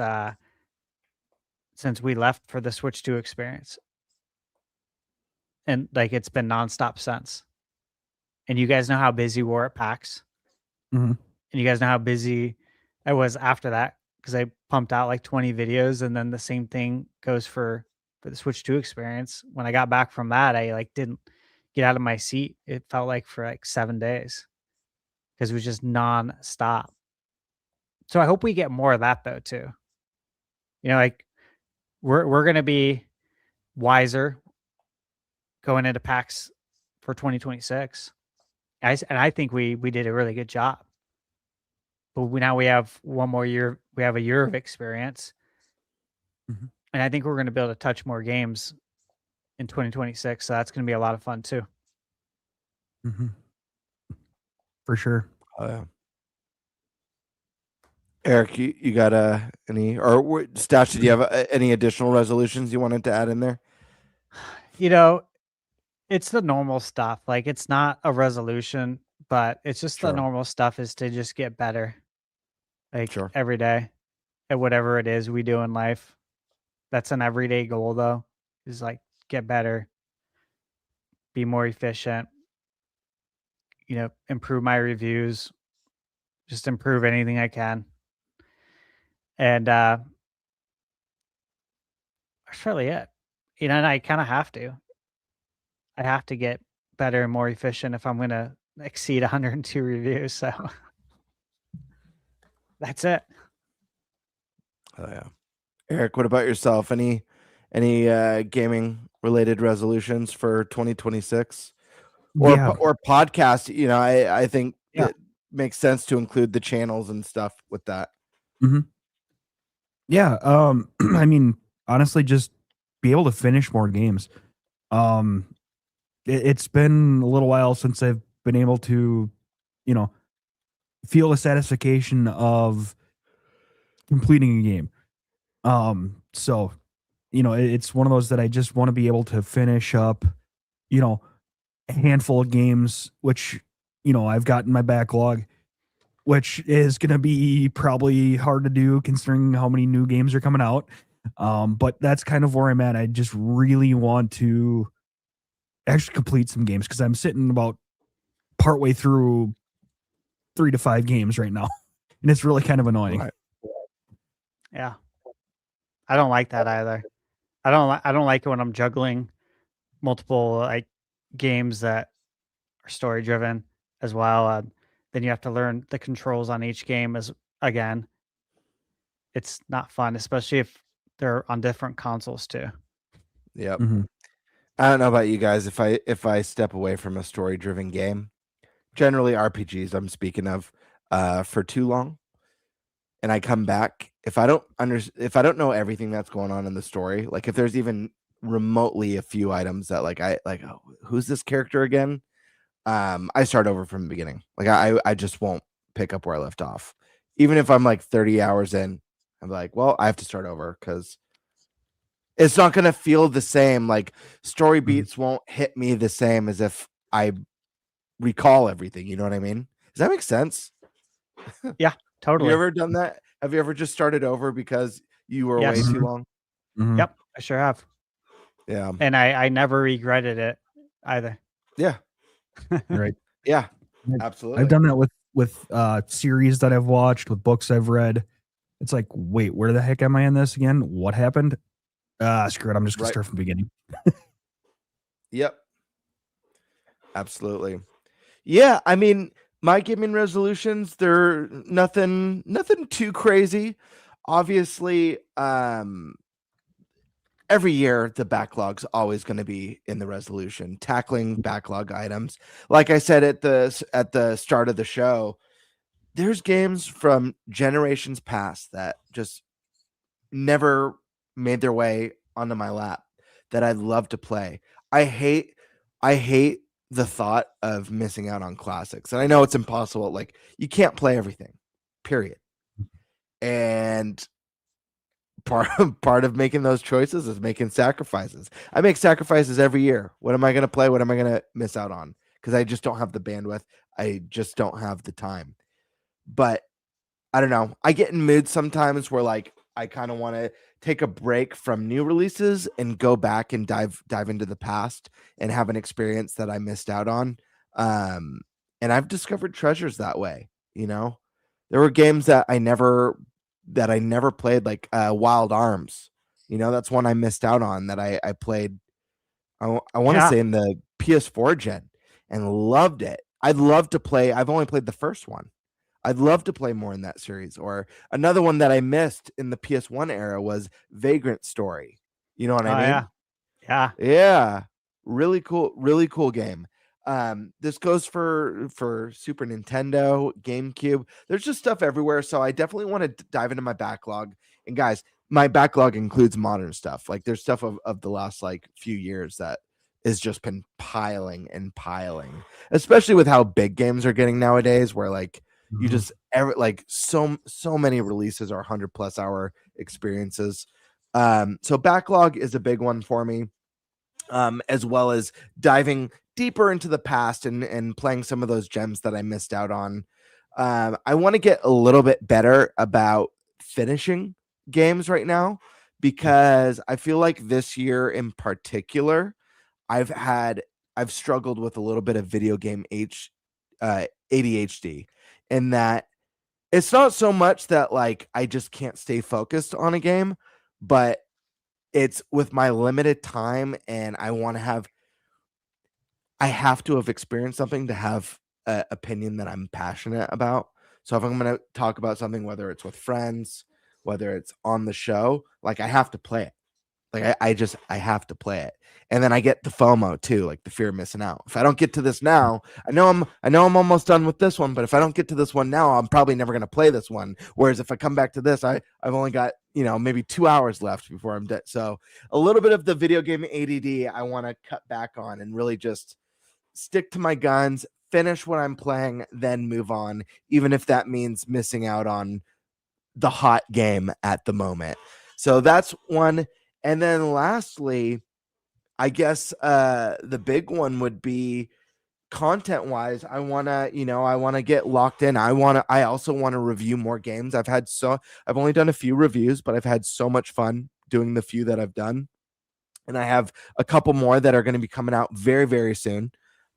we left for the Switch 2 experience. And like it's been nonstop since. And you guys know how busy we were at PAX. Mm-hmm. And you guys know how busy I was after that because I pumped out like 20 videos, and then the same thing goes for the Switch 2 experience. When I got back from that, I like didn't get out of my seat. It felt like for like 7 days because it was just non-stop. So I hope we get more of that though too. Like we're gonna be wiser going into PAX for 2026. And I think we did a really good job. But now we have one more year. We have a year of experience. Mm-hmm. And I think we're going to be able to touch more games in 2026. So that's going to be a lot of fun too. Mm-hmm. For sure. Oh, yeah. Eric, you got any, or Stash, did you have any additional resolutions you wanted to add in there? It's the normal stuff. Like it's not a resolution, but it's just the normal stuff is to just get better. Like every day at whatever it is we do in life. That's an everyday goal though, is like get better, be more efficient, improve my reviews, just improve anything I can. And that's really it. And I kind of have to. I have to get better and more efficient if I'm going to exceed 102 reviews. So that's it. Oh yeah. Eric, what about yourself? Any gaming related resolutions for 2026 or podcast? I think it makes sense to include the channels and stuff with that. Yeah. I mean, honestly, just be able to finish more games. It's been a little while since I've been able to, you know, feel the satisfaction of completing a game. So, it's one of those that I just want to be able to finish up, you know, a handful of games, which, I've got in my backlog, which is going to be probably hard to do considering how many new games are coming out. But that's kind of where I'm at. I just really want to actually complete some games because I'm sitting about partway through 3 to 5 games right now. And it's really kind of annoying. Right. Yeah. I don't like that either. I don't like it when I'm juggling multiple like games that are story driven as well. Then you have to learn the controls on each game again. It's not fun, especially if they're on different consoles too. Yep. Mm-hmm. I don't know about you guys. If I step away from a story driven game, generally RPGs I'm speaking of, for too long, and I come back, if I don't know everything that's going on in the story, like if there's even remotely a few items that oh, who's this character again? I start over from the beginning. Like I just won't pick up where I left off. Even if I'm like 30 hours in, I'm like, well, I have to start over because it's not going to feel the same. Like story beats won't hit me the same as if I recall everything. You know what I mean? Does that make sense? Yeah, totally. Have you ever done that? Have you ever just started over because you were away Yes. too long? Mm-hmm. Yep, I sure have. Yeah. And I never regretted it either. Yeah. Right. Yeah. Absolutely. I've done that with series that I've watched, with books I've read. It's like, wait, where the heck am I in this again? What happened? Screw it. I'm just gonna start from the beginning. Yep. Absolutely. Yeah, I mean, my gaming resolutions, they're nothing too crazy. Obviously, every year the backlog's always going to be in the resolution, tackling backlog items. Like I said at the start of the show, there's games from generations past that just never made their way onto my lap that I'd love to play. I hate the thought of missing out on classics. And I know it's impossible. Like you can't play everything, period. And part of making those choices is making sacrifices. I make sacrifices every year. What am I going to play? What am I going to miss out on? Because I just don't have the bandwidth. I just don't have the time. But I don't know. I get in moods sometimes where like I kind of want to take a break from new releases and go back and dive into the past and have an experience that I missed out on. And I've discovered treasures that way. There were games that I never played, like Wild Arms. That's one I missed out on that I played. I want to say in the PS4 gen and loved it. I'd love to play. I've only played the first one. I'd love to play more in that series. Or another one that I missed in the PS1 era was Vagrant Story. You know what I mean? Yeah. Really cool game. This goes for Super Nintendo, GameCube. There's just stuff everywhere. So I definitely want to dive into my backlog. And guys, my backlog includes modern stuff. Like there's stuff of the last like few years that has just been piling and piling, especially with how big games are getting nowadays, where like you just so many releases are 100+ hour experiences. So backlog is a big one for me, as well as diving deeper into the past and playing some of those gems that I missed out on. I want to get a little bit better about finishing games right now, because I feel like this year in particular, I've struggled with a little bit of video game ADHD, in that it's not so much that like I just can't stay focused on a game, but it's with my limited time, and I have to have experienced something to have an opinion that I'm passionate about. So if I'm going to talk about something, whether it's with friends, whether it's on the show, like I have to play it. Like I have to play it. And then I get the FOMO too, like the fear of missing out. If I don't get to this now, I know I'm almost done with this one, but if I don't get to this one now, I'm probably never going to play this one. Whereas if I come back to this, I've only got, maybe 2 hours left before I'm dead. So a little bit of the video game ADD I want to cut back on and really just stick to my guns, finish what I'm playing, then move on, even if that means missing out on the hot game at the moment. So that's one. And then lastly, I guess the big one would be content wise. I want to get locked in. I also want to review more games. I've only done a few reviews, but I've had so much fun doing the few that I've done. And I have a couple more that are going to be coming out very, very soon.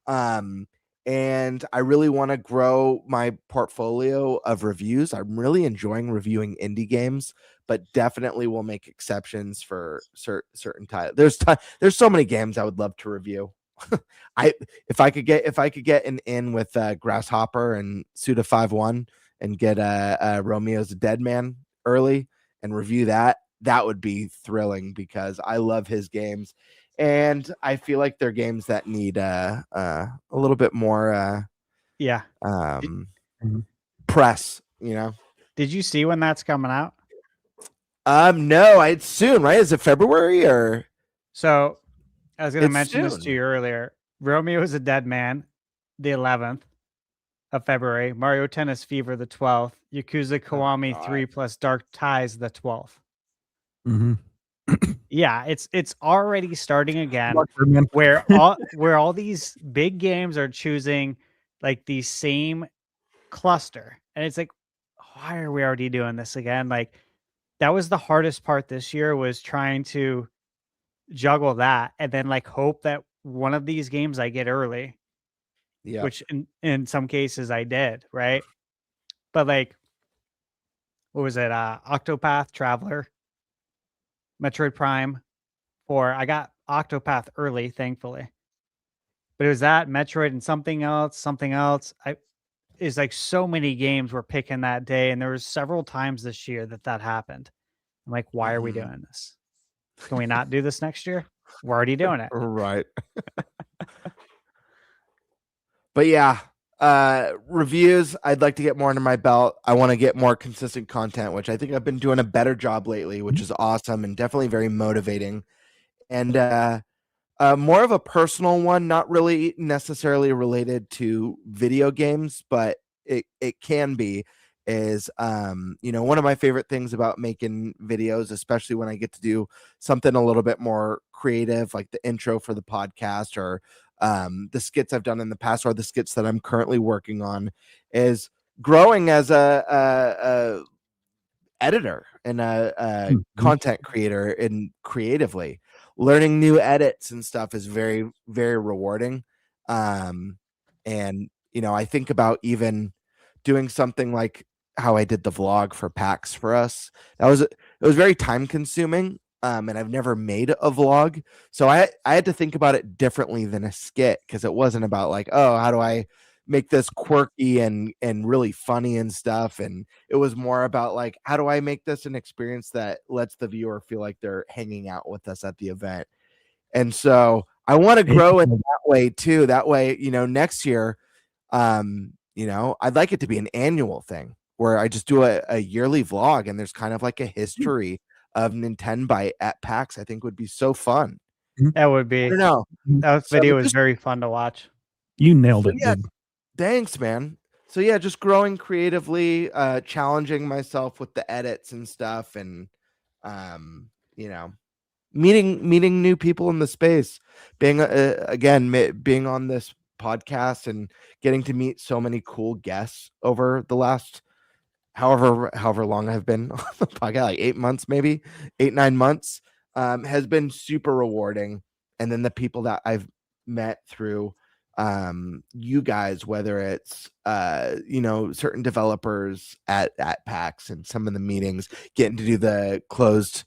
And I really want to grow my portfolio of reviews. I'm really enjoying reviewing indie games, but definitely will make exceptions for certain titles. There's so many games I would love to review. If I could get an in with Grasshopper and Suda 5-1 and get Romeo's a Dead Man early and review that would be thrilling because I love his games. And I feel like they're games that need a little bit more press, Did you see when that's coming out? No, it's soon, right? Is it February or? So I was going to It's mention this soon. to you earlier. Romeo is a Dead Man, the 11th of February. Mario Tennis Fever, the 12th. Yakuza Kiwami God. 3 plus Dark Ties, the 12th. Mhm. Yeah, it's already starting again. Luck, Birdman. where all these big games are choosing like the same cluster, and it's like, why are we already doing this again? Like, that was the hardest part this year, was trying to juggle that and then like hope that one of these games I get early, Yeah. which in some cases I did, right? But like, what was it? Octopath Traveler, Metroid Prime 4. I got Octopath early, thankfully. But it was that, Metroid, and something else. It's like so many games were picking that day, and there was several times this year that happened. I'm like, why are we doing this? Can we not do this next year? We're already doing it. Right. But yeah, reviews, I'd like to get more under my belt. I want to get more consistent content, which I think I've been doing a better job lately, which is awesome and definitely very motivating. And more of a personal one, not really necessarily related to video games, but it can be, is one of my favorite things about making videos, especially when I get to do something a little bit more creative, like the intro for the podcast or the skits I've done in the past or the skits that I'm currently working on, is growing as a editor and a content creator and creatively learning new edits and stuff is very, very rewarding. And I think about even doing something like how I did the vlog for PAX for us. It was very time consuming. And I've never made a vlog, so I had to think about it differently than a skit, because it wasn't about like, oh, how do I make this quirky and really funny and stuff, and it was more about like, how do I make this an experience that lets the viewer feel like they're hanging out with us at the event. And so I want to grow in that way too. That way, next year, I'd like it to be an annual thing where I just do a yearly vlog, and there's kind of like a history of NintenByte at PAX. I think would be so fun. That would be. I don't know. That So video was just- very fun to watch. You nailed it, yeah. dude. Thanks, man. So yeah, just growing creatively, challenging myself with the edits and stuff, and meeting new people in the space, being being on this podcast and getting to meet so many cool guests over the last however long I've been on the podcast, like 8 months, maybe 8-9 months, has been super rewarding. And then the people that I've met through you guys, whether it's certain developers at PAX and some of the meetings, getting to do the closed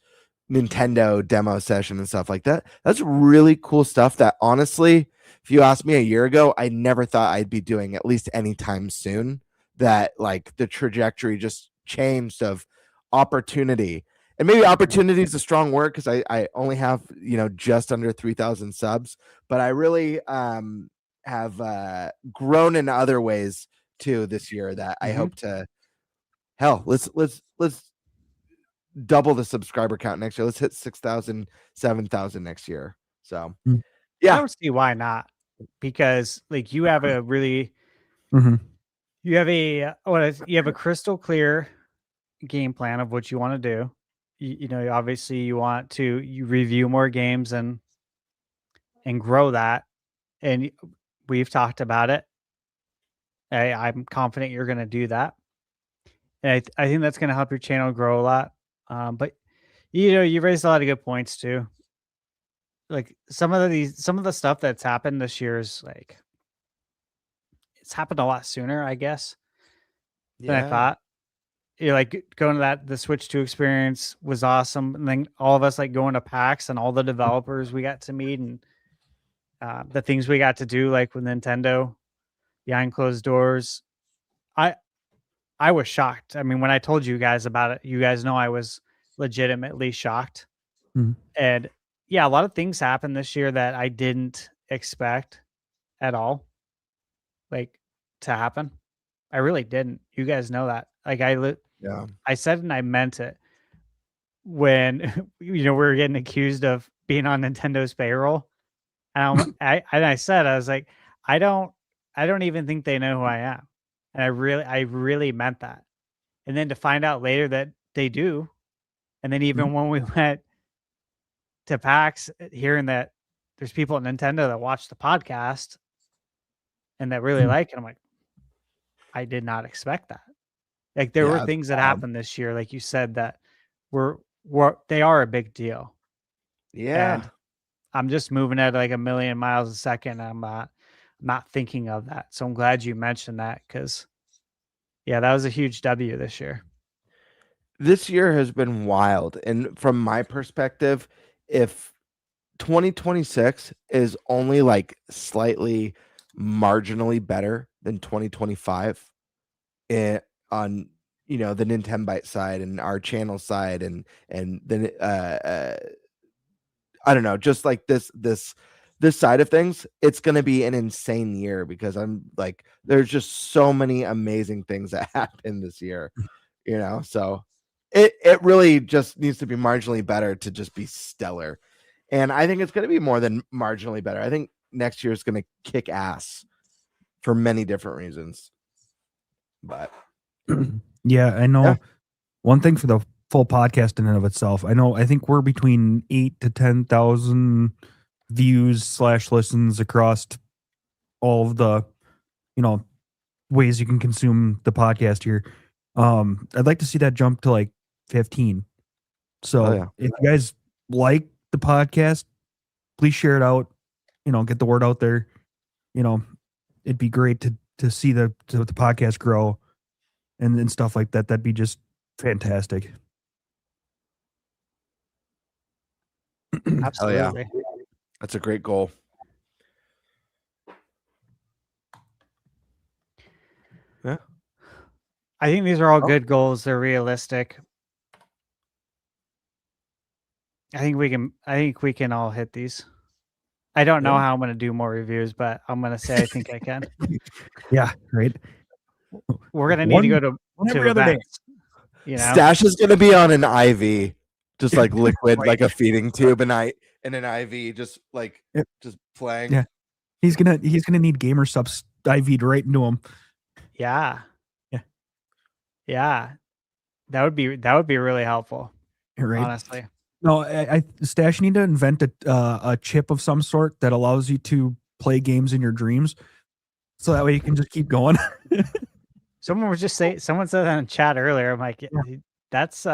Nintendo demo session and stuff like that. That's really cool stuff that, honestly, if you asked me a year ago, I never thought I'd be doing, at least anytime soon. That like the trajectory just changed of opportunity. and maybe opportunity is a strong word because I only have just under 3,000 subs, but I really have grown in other ways too this year that I hope to. Hell, let's double the subscriber count next year. Let's hit 6,000, 7,000 next year. So Mm. yeah, I don't see why not, because like you have a really Mhm. you have a crystal clear game plan of what you want to do. Obviously you want to review more games and grow that, and we've talked about it. I'm confident you're going to do that, and I think that's going to help your channel grow a lot. But you raised a lot of good points too. Like some of the stuff that's happened this year is like it's happened a lot sooner, I guess, than I thought. Like going to the Switch 2 experience was awesome, and then all of us like going to PAX and all the developers we got to meet, and the things we got to do, like with Nintendo behind closed doors. I was shocked. I mean, when I told you guys about it, you guys know I was legitimately shocked. Mhm. And yeah, a lot of things happened this year that I didn't expect at all, like to happen. I really didn't. You guys know that. Like I said and I meant it when we were getting accused of being on Nintendo's payroll. And I said, I was like, I don't even think they know who I am. And I really meant that. And then to find out later that they do. And then even when we went to PAX, hearing that there's people at Nintendo that watch the podcast and that really like it, I'm like, I did not expect that. Like there were things that happened this year, like you said, that they are a big deal. Yeah. And I'm just moving at like a million miles a second. I'm not thinking of that. So I'm glad you mentioned that, because yeah, that was a huge W this year. This year has been wild. And from my perspective, if 2026 is only like slightly marginally better than 2025 on the NintenByte side and our channel side and then I don't know, just like this side of things, it's going to be an insane year because I'm like, there's just so many amazing things that happen this year, so it really just needs to be marginally better to just be stellar. And I think it's going to be more than marginally better. I think next year is going to kick ass for many different reasons. But yeah, I know one thing for the full podcast in and of itself. I think we're between 8 to 10,000 views / listens across all of the, ways you can consume the podcast here. I'd like to see that jump to like 15. So if you guys like the podcast, please share it out, get the word out there. It'd be great to see the podcast grow and stuff like that. That'd be just fantastic. Absolutely. That's a great goal. Yeah. I think these are all good goals. They're realistic. I think we can all hit these. I don't know how I'm going to do more reviews, but I'm going to say I think I can. Yeah, great. We're going to need to go to every other day. Stash is going to be on an IV, just like liquid, like a feeding tube, and an IV, just like just playing. Yeah, he's gonna need gamer subs IV'd right into him. Yeah. That would be really helpful. Right. Honestly. No, I Stash, you need to invent a chip of some sort that allows you to play games in your dreams, so that way you can just keep going. Someone said that in chat earlier. I'm like, that's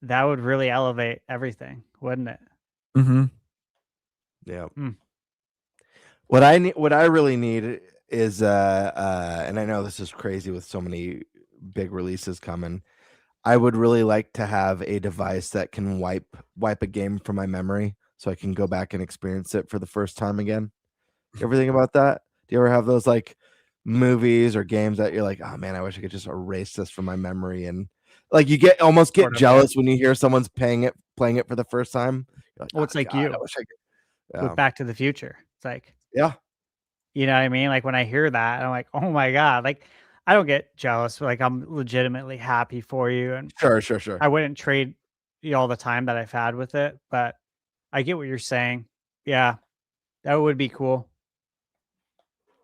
that would really elevate everything, wouldn't it? Mm-hmm. Yeah. What I really need is and I know this is crazy with so many big releases coming. I would really like to have a device that can wipe a game from my memory so I can go back and experience it for the first time again. You ever think about that? Do you ever have those like movies or games that you're like, oh man, I wish I could just erase this from my memory? And Like you almost get Sort of, jealous when you hear someone's playing it for the first time. You're like, Well, it's "Oh, like God, you I wish I could." with Back to the Future. It's like, Yeah. you know what I mean? Like when I hear that, I'm like, oh my God. Like I don't get jealous. Like I'm legitimately happy for you. And Sure. I wouldn't trade all the time that I've had with it, but I get what you're saying. Yeah, that would be cool.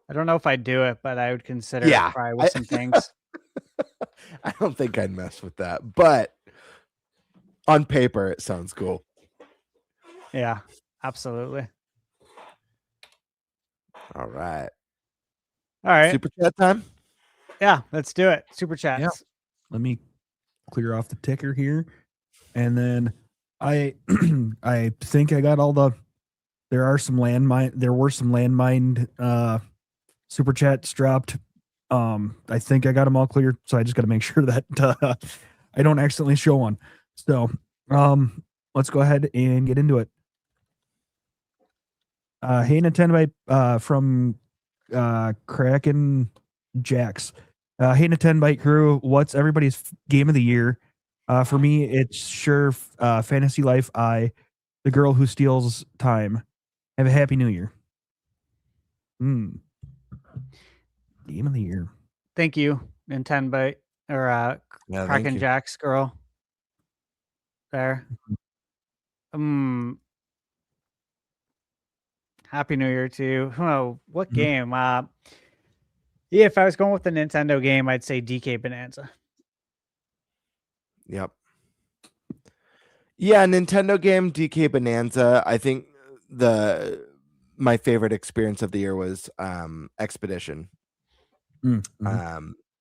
I don't know if I'd do it, but I would consider it Yeah. probably with some things. I don't think I'd mess with that, but on paper, it sounds cool. Yeah, absolutely. All right. All right. Super chat time. Yeah, let's do it. Super chats. Let me clear off the ticker here, and then I I think I got all the. There were some landmine super chats dropped. I think I got them all cleared, so I just got to make sure that I don't accidentally show one. So, let's go ahead and get into it. Hey, NintenByte from Kraken Jax. Hey, NintenByte crew, what's everybody's game of the year? For me, it's sure Fantasy Life I, the girl who steals time. Have a happy new year. Game of the year. Thank you, NintenByte or Yeah, thank Kraken you. Jack's girl. There. Happy New Year to you. Oh, what game? Yeah, if I was going with the Nintendo game, I'd say DK Bonanza. Yep. Yeah, Nintendo game DK Bonanza. I think my favorite experience of the year was Expedition.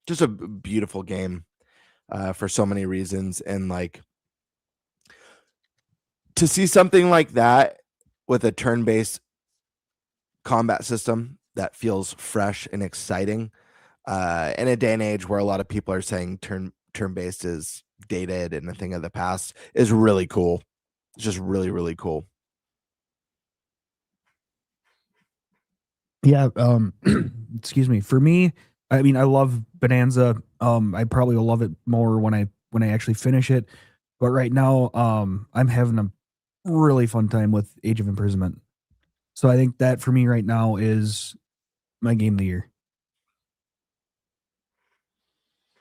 Just a beautiful game for so many reasons, and like to see something like that with a turn-based combat system that feels fresh and exciting in a day and age where a lot of people are saying turn-based is dated and a thing of the past is really cool. It's just really, really cool. Yeah. Excuse me. For me, I mean, I love Bonanza. I probably will love it more when I actually finish it. But right now, I'm having a really fun time with Age of Imprisonment. So I think that for me right now is my game of the year.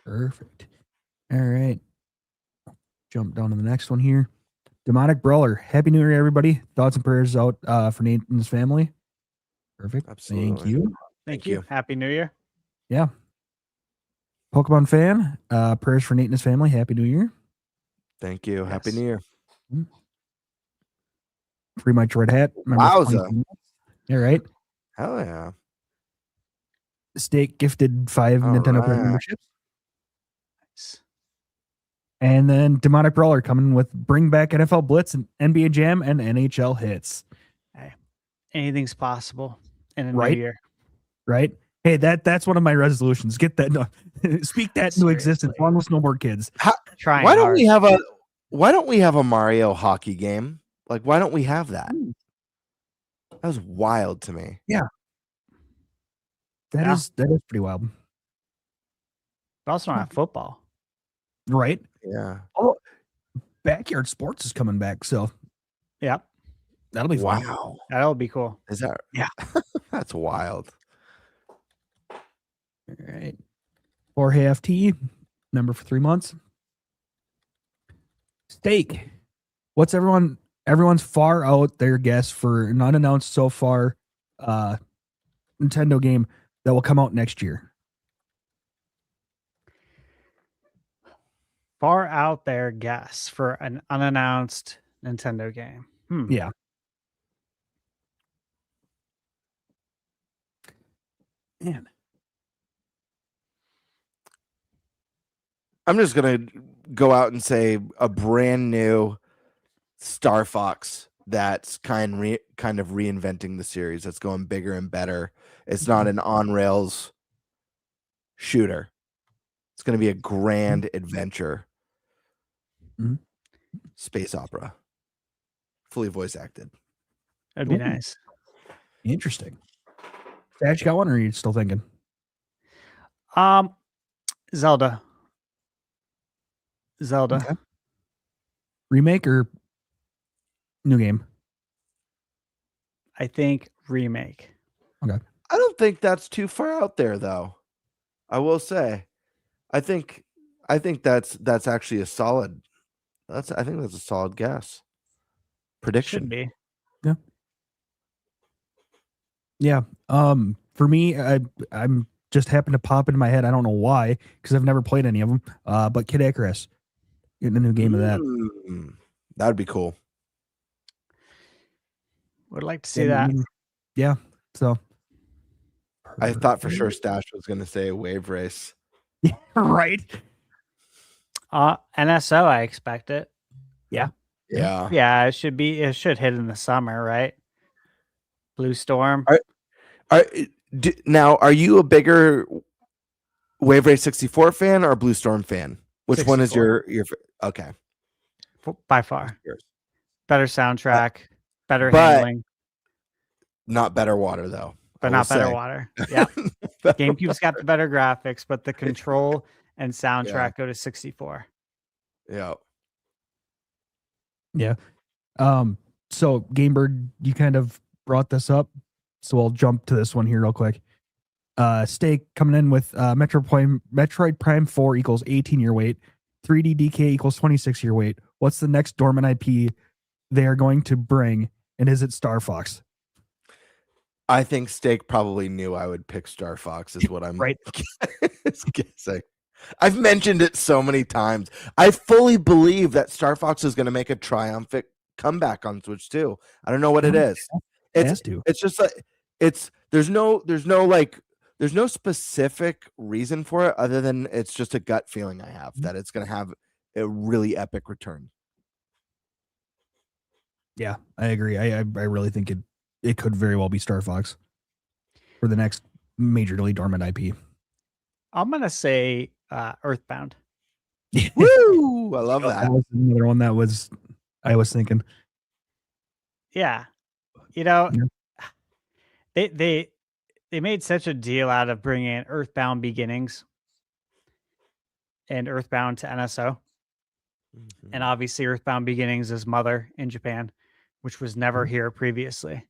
Perfect. All right. Jump down to the next one here. Demonic Brawler. Happy New Year, everybody. Thoughts and prayers out for Nate and his family. Perfect. Absolutely. Thank you. Thank you. Happy New Year. Yeah. Pokemon fan. Prayers for Nate and his family. Happy New Year. Thank you. Yes. Happy New Year. Free my Red Hat. Wowza. Yeah, right. Hell yeah. Steak gifted 5 All Nintendo right. Prime memberships. And then Demonic Brawler coming with Bring Back NFL Blitz and NBA Jam and NHL Hits. Hey, anything's possible in a Right? new year. Right? Hey, that's one of my resolutions. Get that speak that into existence. Seriously. One with snowboard kids. Trying Why don't hard. we have a Mario hockey game? Like, why don't we have that? That was wild to me. That Yeah. is pretty wild. But also not football. Right? Yeah. Oh, backyard sports is coming back, so Yep. that'll be fun. Wow. That'll be cool. Is that? Yeah. That's wild. All right. Jorge FT, member for 3 months. Steak. What's everyone's far out there guess for an unannounced so far Nintendo game that will come out next year? Far out there guess for an unannounced Nintendo game. Yeah. Man. I'm just gonna go out and say a brand new Star Fox that's kind of reinventing the series. That's going bigger and better. It's not an on rails shooter. It's going to be a grand adventure. Mhm. Space opera, fully voice acted. That'd be Ooh. nice. Interesting. Stash, you got one, or are you still thinking? Zelda. Okay. Remake or new game? I think remake. I don't think that's too far out there, though. I will say, I think that's actually a solid. I think that's a solid guess. Prediction. Should be. Yeah. For me, I'm just happened to pop into my head. I don't know why, because I've never played any of them. But Kid Icarus, getting a new game of that. That would be cool. Would like to see that. Yeah. So I thought for sure Stash was going to say Wave Race. right. NSO, I expect it. Yeah. Yeah, it should be. It should hit in the summer, right? Blue Storm. Now, are you a bigger Wave Race 64 fan or Blue Storm fan? Which one is 64. your okay? By far. Better soundtrack, better but handling, not better water though. but not better water. Yeah. GameCube's got the better graphics, but the control and soundtrack go to 64. Yeah. Yeah. So Gamebird, you kind of brought this up, so I'll jump to this one here real quick. Steak coming in with Metroid Prime 4 equals 18-year wait, 3D DK equals 26-year wait. What's the next dormant IP they are going to bring, and is it Star Fox? I think Steak probably knew I would pick Star Fox, is what I'm right. guessing. I've mentioned it so many times. I fully believe that Star Fox is going to make a triumphant comeback on Switch too. I don't know what it is. It's just like there's no specific reason for it other than it's just a gut feeling I have that it's going to have a really epic return. Yeah, I agree. I really think it could very well be Star Fox for the next majorly dormant IP. I'm gonna say Earthbound. Woo! I love that. That was another one that was I was thinking. Yeah, they made such a deal out of bringing Earthbound Beginnings and Earthbound to NSO, and obviously Earthbound Beginnings is Mother in Japan, which was never here previously.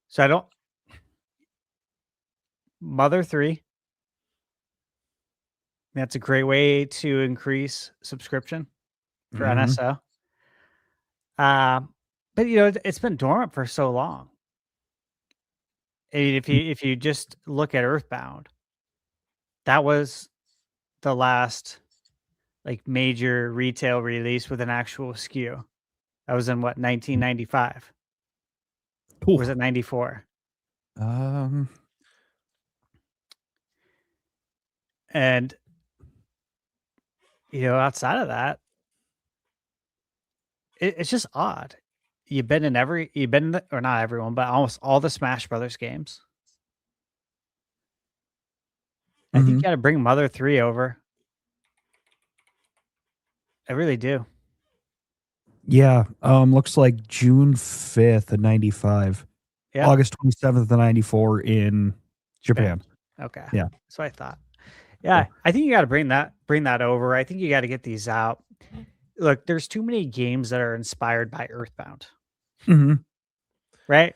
So I don't. Mother 3. That's a great way to increase subscription for NSO. But it's been dormant for so long. And if you just look at Earthbound, that was the last major retail release with an actual SKU. That was in 1995. Or was it 94? And outside of that, it's just odd. You've been in or not everyone, but almost all the Smash Brothers games. I think you got to bring Mother 3 over. I really do. Yeah. Looks like June 5th of 95. Yeah. August 27th of 94 in Japan. Okay. Yeah. That's what I thought. Yeah. I think you got to bring that over. I think you got to get these out. Look, there's too many games that are inspired by Earthbound. Right?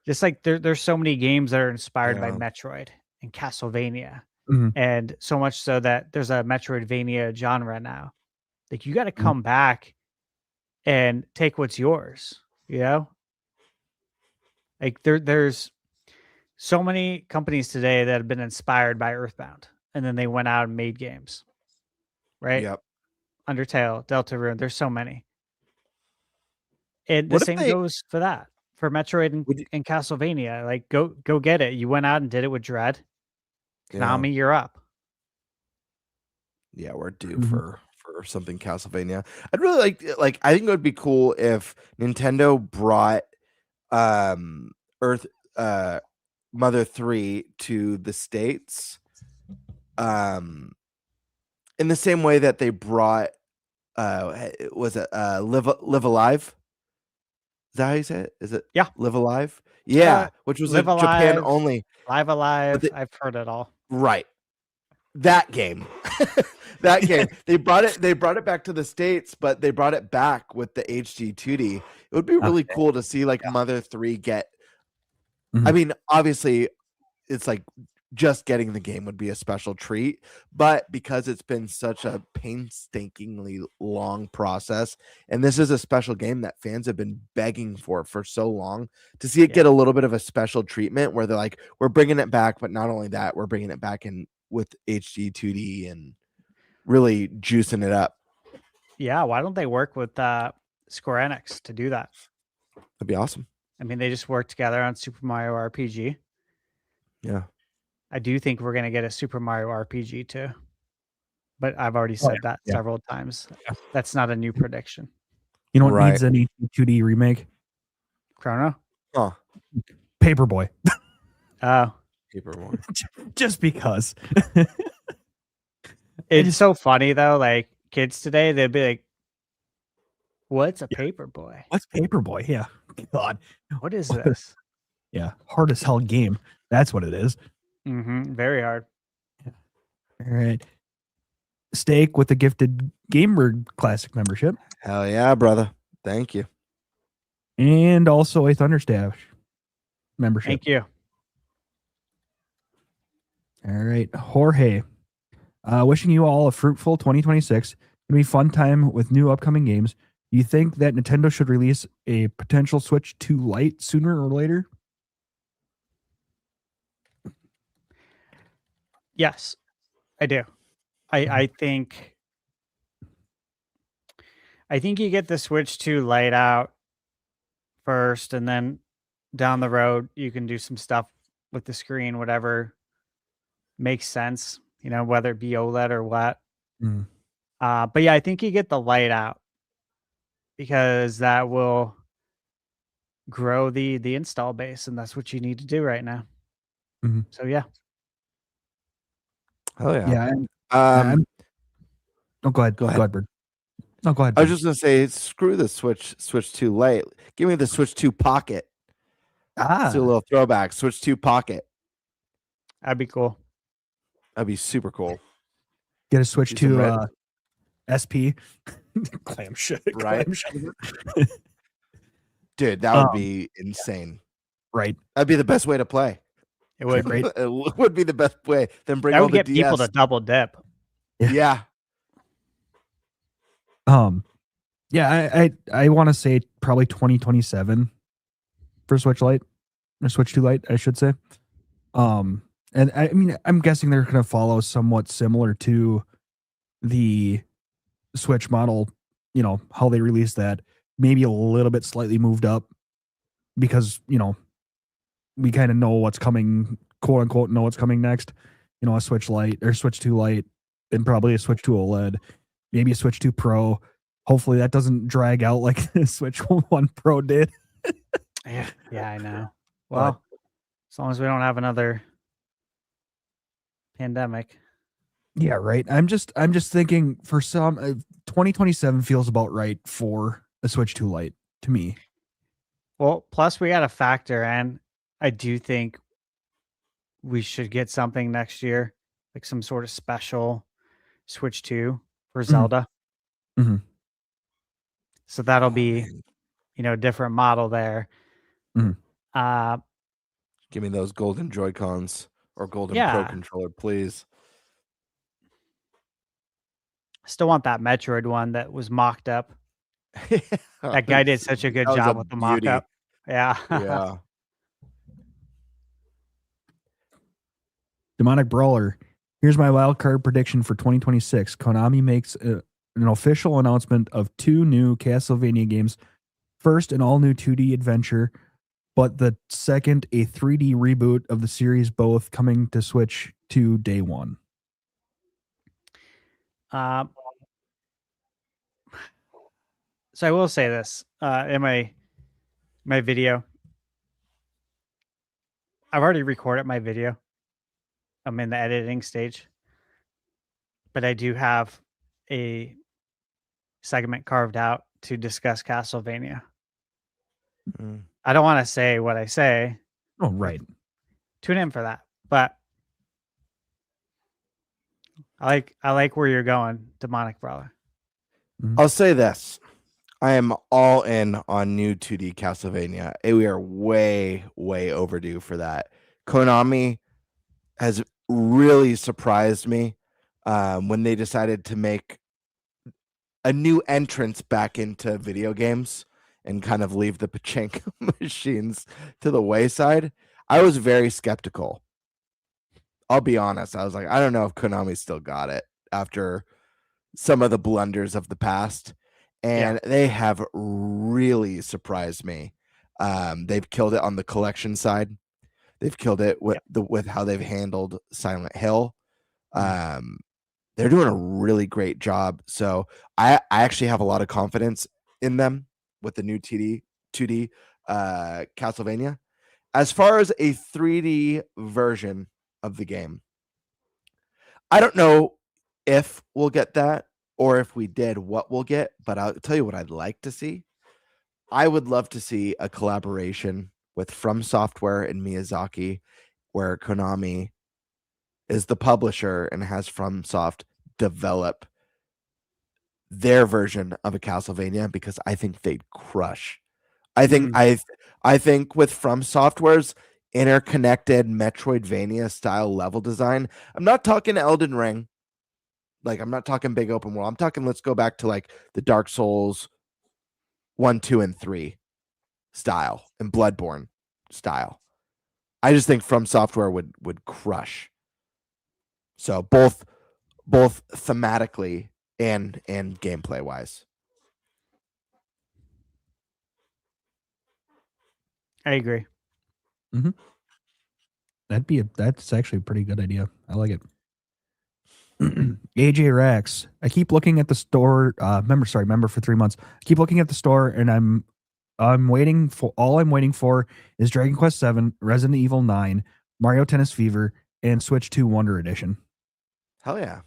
Just like there's so many games that are inspired by Metroid and Castlevania. And so much so that there's a Metroidvania genre now. Like you got to come back and take what's yours, Like there's so many companies today that have been inspired by Earthbound, and then they went out and made games, right? Yep. Undertale, Deltarune, there's so many. And the same goes for that, for Metroid and Castlevania. Like go get it. You went out and did it with Dread. Konami, you're up. Yeah, we're due for something Castlevania. I'd really like I think it would be cool if Nintendo brought Mother 3 to the States. In the same way that they brought was it Live Alive? Is that how you say it? Is it Live Alive? Yeah, which was Japan only. Live Alive. I've heard it all. Right. that game. That game. They brought it back to the States, but they brought it back with the HD 2D. It would be really cool to see like Mother 3 get. I Mhm. mean, obviously it's like just getting the game would be a special treat, but because it's been such a painstakingly long process, and this is a special game that fans have been begging for so long, to see it get a little bit of a special treatment where they're like, we're bringing it back, but not only that, we're bringing it back in with HD 2D and really juicing it up. Yeah, why don't they work with Square Enix to do that? That'd be awesome. I mean, they just worked together on Super Mario RPG. Yeah. I do think we're going to get a Super Mario RPG too. But I've already said that several times. That's not a new prediction. You know what needs an HD 2D remake? Chrono? Huh. Paperboy. Oh. Paperboy. Just because. It's so funny though. Like kids today, they'd be like, "What's a Paperboy? What's Paperboy?" Yeah. God. What is this?" Yeah. Hard as hell game. That's what it is. Very hard. All right. Steak with a gifted Gamebird Classic membership. Hell yeah, brother. Thank you. And also a ThunderStash membership. Thank you. All right. Jorge. Wishing you all a fruitful 2026. It'll be a fun time with new upcoming games. Do you think that Nintendo should release a potential Switch 2 Lite sooner or later? Yes, I do. I think you get the Switch 2 Lite out first, and then down the road you can do some stuff with the screen, whatever makes sense, you know, whether it be OLED or what. But yeah, I think you get the Lite out because that will grow the install base, and that's what you need to do right now. So yeah. Oh yeah. Yeah. No, go ahead. Go ahead, Bird. No, go ahead. I was just gonna say, screw the Switch 2 Lite. Give me the Switch 2 Pocket. Let's do a little throwback. Switch 2 Pocket. That'd be cool. That'd be super cool. Get a Switch 2 SP. Clamshell. Right. Clamshell. Dude, that would be insane. Right. That'd be the best way to play. It would Great. It would be the best way. Then bring that all would the get people to DS. double dip. Yeah. Yeah, I want to say probably 2027 for Switch Lite or Switch 2 Lite, I should say. And I mean, I'm guessing they're going to follow somewhat similar to the Switch model, you know, how they released that, maybe a little bit slightly moved up because, you know, we kind of know what's coming, quote unquote, know what's coming next. You know, a Switch Lite or Switch 2 Lite and probably a Switch 2 OLED, maybe a Switch 2 Pro. Hopefully that doesn't drag out like the Switch 1 Pro did. Yeah, I know. Well, as long as we don't have another pandemic. Yeah, right. I'm just thinking for some 2027 feels about right for a Switch 2 Lite to me. Well, plus we got to factor in, I do think we should get something next year, like some sort of special Switch 2 for Zelda. So that'll be, you know, a different model there. Give me those golden Joy-Cons or golden Pro controller, please. Still want that Metroid one that was mocked up. That guy did such a good job with the mock-up. Yeah. Yeah. Demonic Brawler. Here's my wild card prediction for 2026. Konami makes an official announcement of 2 new Castlevania games. First, an all-new 2D adventure, but the second, a 3D reboot of the series, both coming to Switch to day one. So I will say this in my video. I've already recorded my video. I'm in the editing stage, but I do have a segment carved out to discuss Castlevania. I don't want to say what I say. Oh, right. Tune in for that. But I like where you're going, Demonic Brawler. I'll say this. I am all in on new 2D Castlevania. We are way, way overdue for that. Konami has really surprised me when they decided to make a new entrance back into video games and kind of leave the pachinko machines to the wayside. I was very skeptical. I'll be honest. I was like, I don't know if Konami still got it after some of the blunders of the past. And they have really surprised me. They've killed it on the collection side. They've killed it with how they've handled Silent Hill. They're doing a really great job. So I actually have a lot of confidence in them with the new 2D Castlevania. As far as a 3D version of the game, I don't know if we'll get that or if we did, what we'll get. But I'll tell you what I'd like to see. I would love to see a collaboration with From Software and Miyazaki, where Konami is the publisher and has FromSoft develop their version of a Castlevania, because I think they'd crush. I think I think with From Software's interconnected Metroidvania style level design, I'm not talking Elden Ring. Like, I'm not talking big open world. I'm talking, let's go back to like the Dark Souls 1, 2, and 3 style and Bloodborne style. I just think From Software would crush. So both thematically and gameplay wise. I agree. That's actually a pretty good idea. I like it. AJ Rax. I keep looking at the store. Member for 3 months. I keep looking at the store, and I'm waiting for is Dragon Quest 7, Resident Evil 9, Mario Tennis Fever, and Switch 2 Wonder Edition. Hell yeah.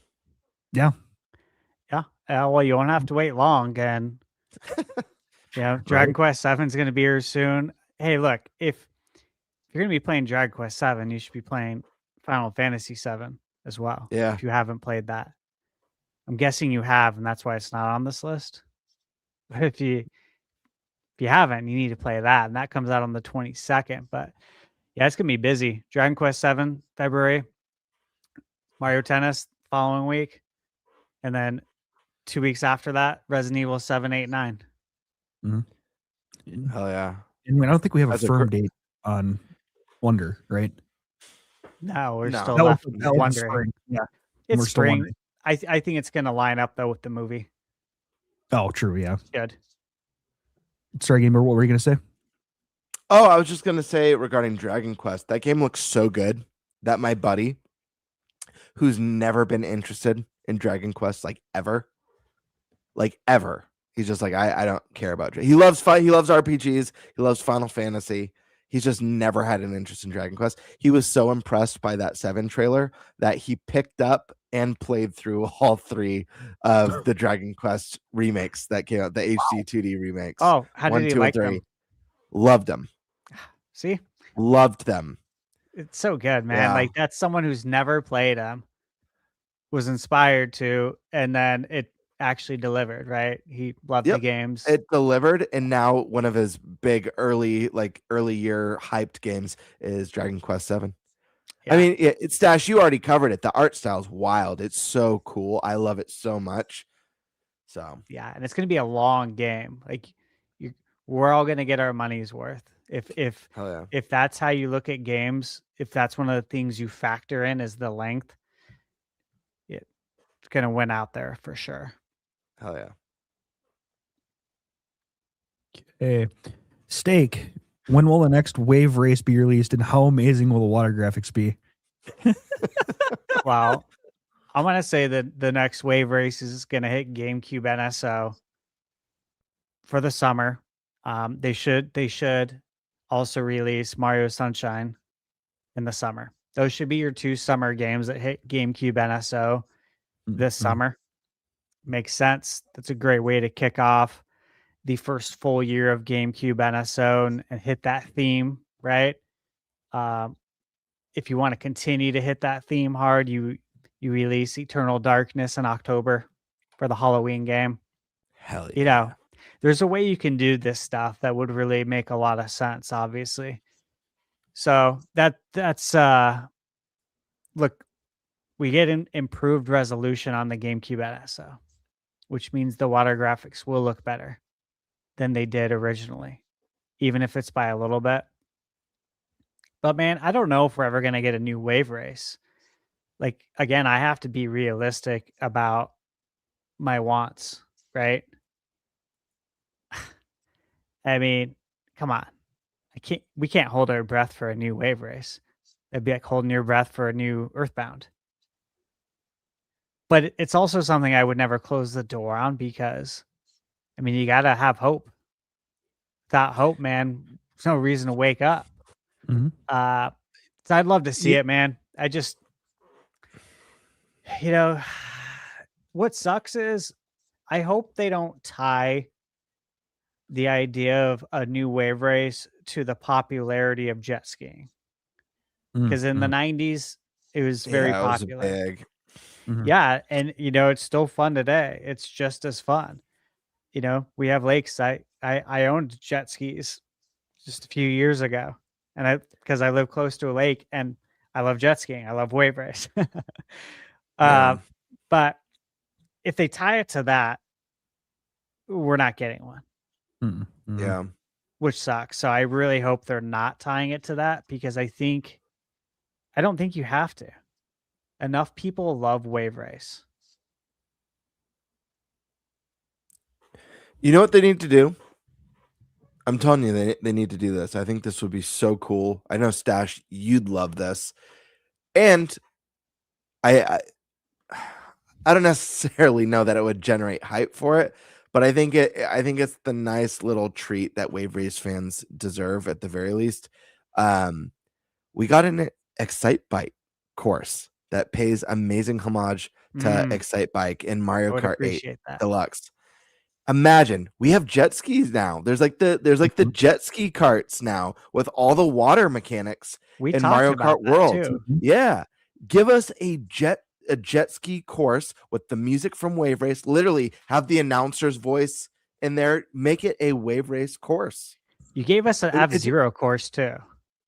Yeah. Well, you won't have to wait long, and Dragon Quest 7 is going to be here soon. Hey, look, if you're going to be playing Dragon Quest 7, you should be playing Final Fantasy 7 as well. Yeah. If you haven't played that, I'm guessing you have, and that's why it's not on this list. But if you haven't, you need to play that, and that comes out on the 22nd. But yeah, it's gonna be busy. Dragon Quest 7 February, Mario Tennis following week, and then 2 weeks after that, Resident Evil 7, 8, 9. Hell yeah. And I don't think we have That's a a firm date on Wonder, right? No, we're No. still That was- left that was wondering. spring. Yeah. It's We're still spring. wondering. I think it's gonna line up though with the movie. Oh, true. Yeah. Good. Sorry, Gamer. What were you going to say? Oh, I was just gonna say regarding Dragon Quest, that game looks so good that my buddy, who's never been interested in Dragon Quest ever, he's just like, I don't care about. He loves RPGs, he loves Final Fantasy. He's just never had an interest in Dragon Quest. He was so impressed by that 7 trailer that he picked up and played through all 3 of the Dragon Quest remakes that came out, the HD 2D remakes. Oh, how did 1, he 2, and like 3. them? Loved them. See, Loved them. it's so good, man. Yeah. Like, that's someone who's never played them, was inspired to, and then it actually delivered, right? He loved the Yep. games. It delivered, and now one of his big early year hyped games is Dragon Quest 7. I Yeah. mean, it's Stash, you already covered it. The art style's wild. It's so cool. I love it so much. So Yeah, and it's going to be a long game. Like, we're all going to get our money's worth. If hell yeah. if that's how you look at games, if that's one of the things you factor in is the length, it's going to win out there for sure. Hell yeah. Hey, Steak. When will the next Wave Race be released, and how amazing will the water graphics be? Well, I'm going to say that the next Wave Race is going to hit GameCube NSO for the summer. They should also release Mario Sunshine in the summer. Those should be your 2 summer games that hit GameCube NSO this summer. Makes sense. That's a great way to kick off the first full year of GameCube NSO and hit that theme, right? If you want to continue to hit that theme hard, you you release Eternal Darkness in October for the Halloween game. Hell yeah. You know, there's a way you can do this stuff that would really make a lot of sense, obviously. So that's look, we get an improved resolution on the GameCube NSO, which means the water graphics will look better than they did originally, even if it's by a little bit. But man, I don't know if we're ever going to get a new Wave Race. Like, again, I have to be realistic about my wants, right? I mean, come on. We can't hold our breath for a new Wave Race. It'd be like holding your breath for a new Earthbound. But it's also something I would never close the door on because, I mean, you got to have hope. Without hope, man, there's no reason to wake up. Mhm. So I'd love to see it, man. I just, what sucks is I hope they don't tie the idea of a new Wave Race to the popularity of jet skiing. Because in the 90s, it was very Yeah, it was popular. big. Mhm. Yeah, and it's still fun today. It's just as fun. We have lakes. I owned jet skis just a few years ago, and because I live close to a lake, and I love jet skiing. I love Wave Race. Yeah. But if they tie it to that, we're not getting one, Mhm. Mhm. Yeah. which sucks. So I really hope they're not tying it to that because I don't think you have to. Enough people love Wave Race. You know what they need to do? I'm telling you, they need to do this. I think this would be so cool. I know, Stash, you'd love this. And I don't necessarily know that it would generate hype for it, but I think it's the nice little treat that Wave Race fans deserve at the very least. We got an NintenByte course that pays amazing homage to NintenByte in I Mario would Kart 8 appreciate that. Deluxe. Imagine we have jet skis now. There's like the jet ski carts now with all the water mechanics We in talked Mario about Kart that World. too. Yeah. Give us a jet ski course with the music from Wave Race. Literally have the announcer's voice in there. Make it a Wave Race course. You gave us an F-Zero course too.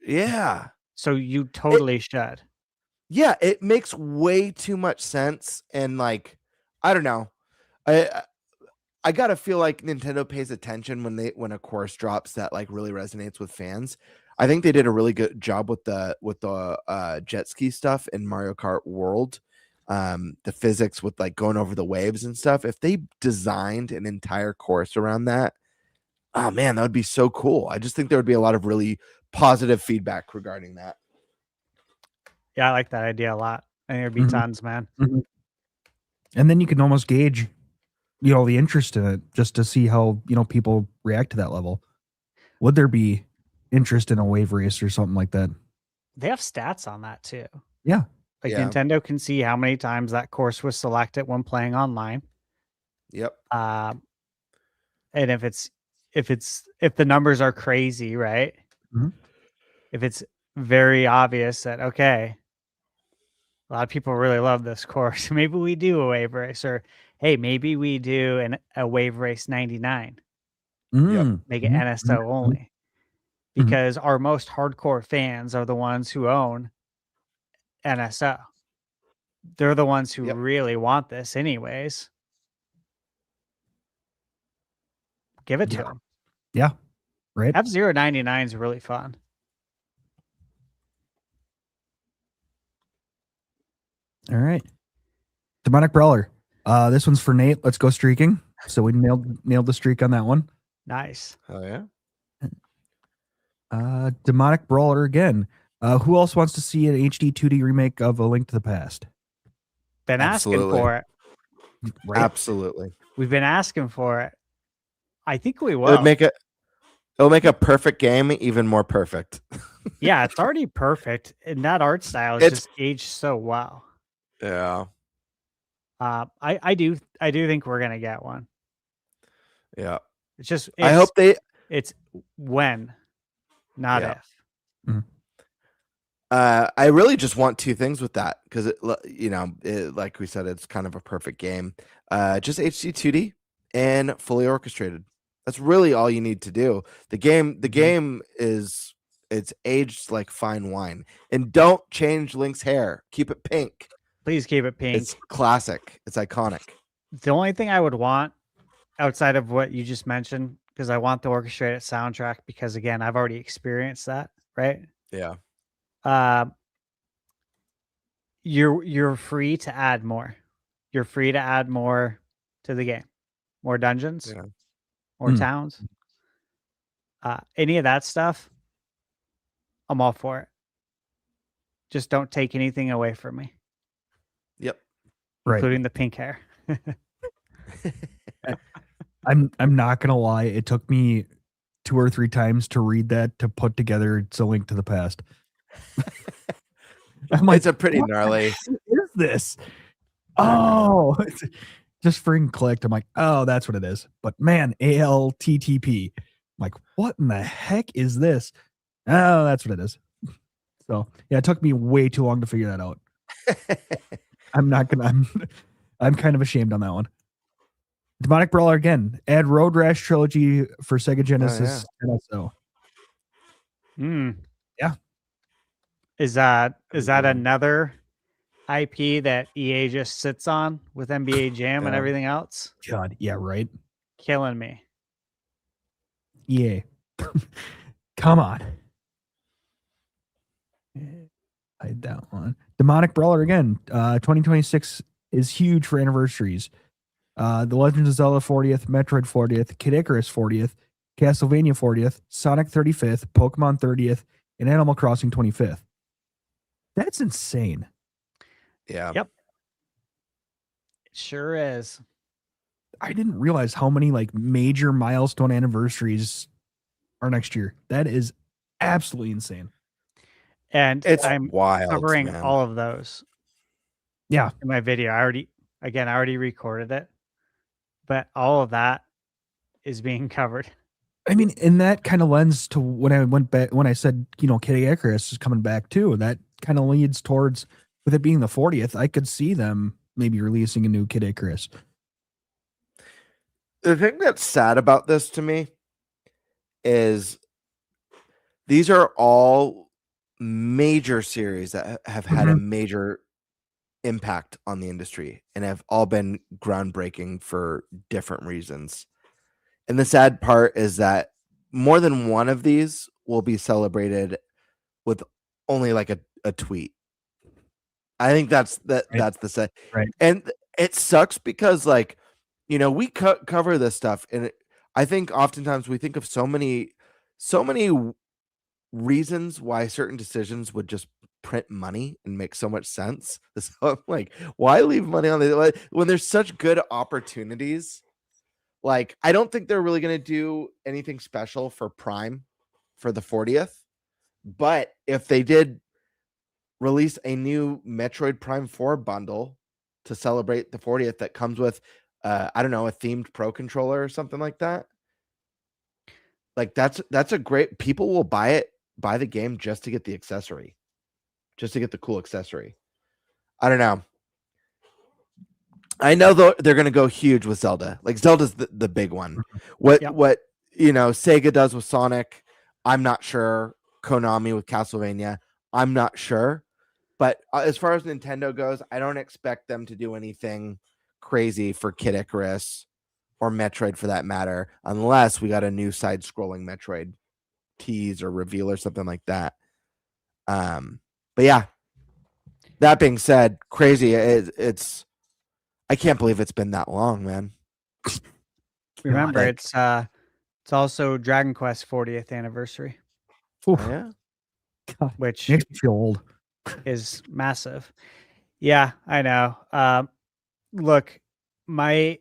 Yeah. So you totally should. Yeah, it makes way too much sense. And like, I don't know. I gotta feel like Nintendo pays attention when a course drops that like really resonates with fans. I think they did a really good job with the jet ski stuff in Mario Kart World. The physics with like going over the waves and stuff. If they designed an entire course around that, oh man, that would be so cool. I just think there would be a lot of really positive feedback regarding that. Yeah, I like that idea a lot. I think there'd be tons, man. Mhm. And then you can almost gauge, the interest in it just to see how, people react to that level. Would there be interest in a Wave Race or something like that? They have stats on that too. Yeah. Like Yeah. Nintendo can see how many times that course was selected when playing online. Yep. And if the numbers are crazy, right? Mhm. If it's very obvious that okay, a lot of people really love this course, maybe we do a Wave Race, or hey, maybe we do a Wave Race 99. Mm. Make it Mhm. NSO only. Because our most hardcore fans are the ones who own NSO. They're the ones who really want this anyways. Give it to them. Yeah. Right. F-Zero 99 is really fun. All right. Demonic Brawler. This one's for Nate. Let's go streaking. So we nailed the streak on that one. Nice. Oh yeah. Demonic Brawler again. Who else wants to see an HD 2D remake of A Link to the Past? Been asking for it. Right? Absolutely. We've been asking for it. I think we It will. would it'll make a perfect game even more perfect. Yeah, it's already perfect. And that art style is just aged so well. Yeah. I do think we're gonna get one. Yeah. I hope it's when, not Yeah. if. Mhm. I really just want two things with that because like we said, it's kind of a perfect game. Just HD 2D and fully orchestrated. That's really all you need to do. The game is it's aged like fine wine. And don't change Link's hair. Keep it pink. Please keep it pink. It's classic. It's iconic. The only thing I would want outside of what you just mentioned, because I want the orchestrated soundtrack, because again, I've already experienced that, right? Yeah. You're free to add more. You're free to add more to the game. More dungeons, Yeah. more towns. Any of that stuff, I'm all for it. Just don't take anything away from me. Yep. Right. Including the pink hair. I'm not gonna lie. It took me 2 or 3 times to read that to put together It's a Link to the Past. I'm like, It's a pretty what gnarly. the heck is this? Oh, just freaking clicked. I'm like, oh, that's what it is. But man, ALTTP. I'm like, what in the heck is this? Oh, that's what it is. So yeah, it took me way too long to figure that out. I'm kind of ashamed on that one. Demonic Brawler again. Add Road Rash trilogy for Sega Genesis and SO. Yeah. Is that another IP that EA just sits on with NBA Jam and everything else? God, yeah, right. Killing me. EA. Come on. Hide that one. Demonic Brawler again. 2026 is huge for anniversaries. The Legend of Zelda 40th, Metroid 40th, Kid Icarus 40th, Castlevania 40th, Sonic 35th, Pokemon 30th, and Animal Crossing 25th. That's insane. Yeah. Yep. It sure is. I didn't realize how many like major milestone anniversaries are next year. That is absolutely insane. And It's I'm wild, covering man. all of those. Yeah. In my video. I already recorded it. But all of that is being covered. I mean, and that kind of lends to when I went back, when I said, Kid Icarus is coming back too. That kind of leads towards, with it being the 40th, I could see them maybe releasing a new Kid Icarus. The thing that's sad about this to me is these are all major series that have had a major impact on the industry and have all been groundbreaking for different reasons. And the sad part is that more than one of these will be celebrated with only like a tweet. I think that's the sad. Right. And it sucks because we cover this stuff, and I think oftentimes we think of so many reasons why certain decisions would just print money and make so much sense. So I'm like, why leave money on the when there's such good opportunities? Like, I don't think they're really going to do anything special for Prime for the 40th, but if they did release a new Metroid Prime 4 bundle to celebrate the 40th that comes with I don't know, a themed Pro controller or something like that, like that's a great, people will buy the game just to get the accessory, just to get the cool accessory. I don't know. I know they're going to go huge with Zelda. Like, Zelda's the big one. What Sega does with Sonic, I'm not sure. Konami with Castlevania, I'm not sure. But as far as Nintendo goes, I don't expect them to do anything crazy for Kid Icarus or Metroid for that matter, unless we got a new side-scrolling Metroid tease or reveal or something like that. But yeah, that being said, crazy. It's I can't believe it's been that long, man. Remember, it's also Dragon Quest 40th anniversary. Oof. Oh, yeah. God, which makes me feel old. is massive. Yeah, I know. Look, I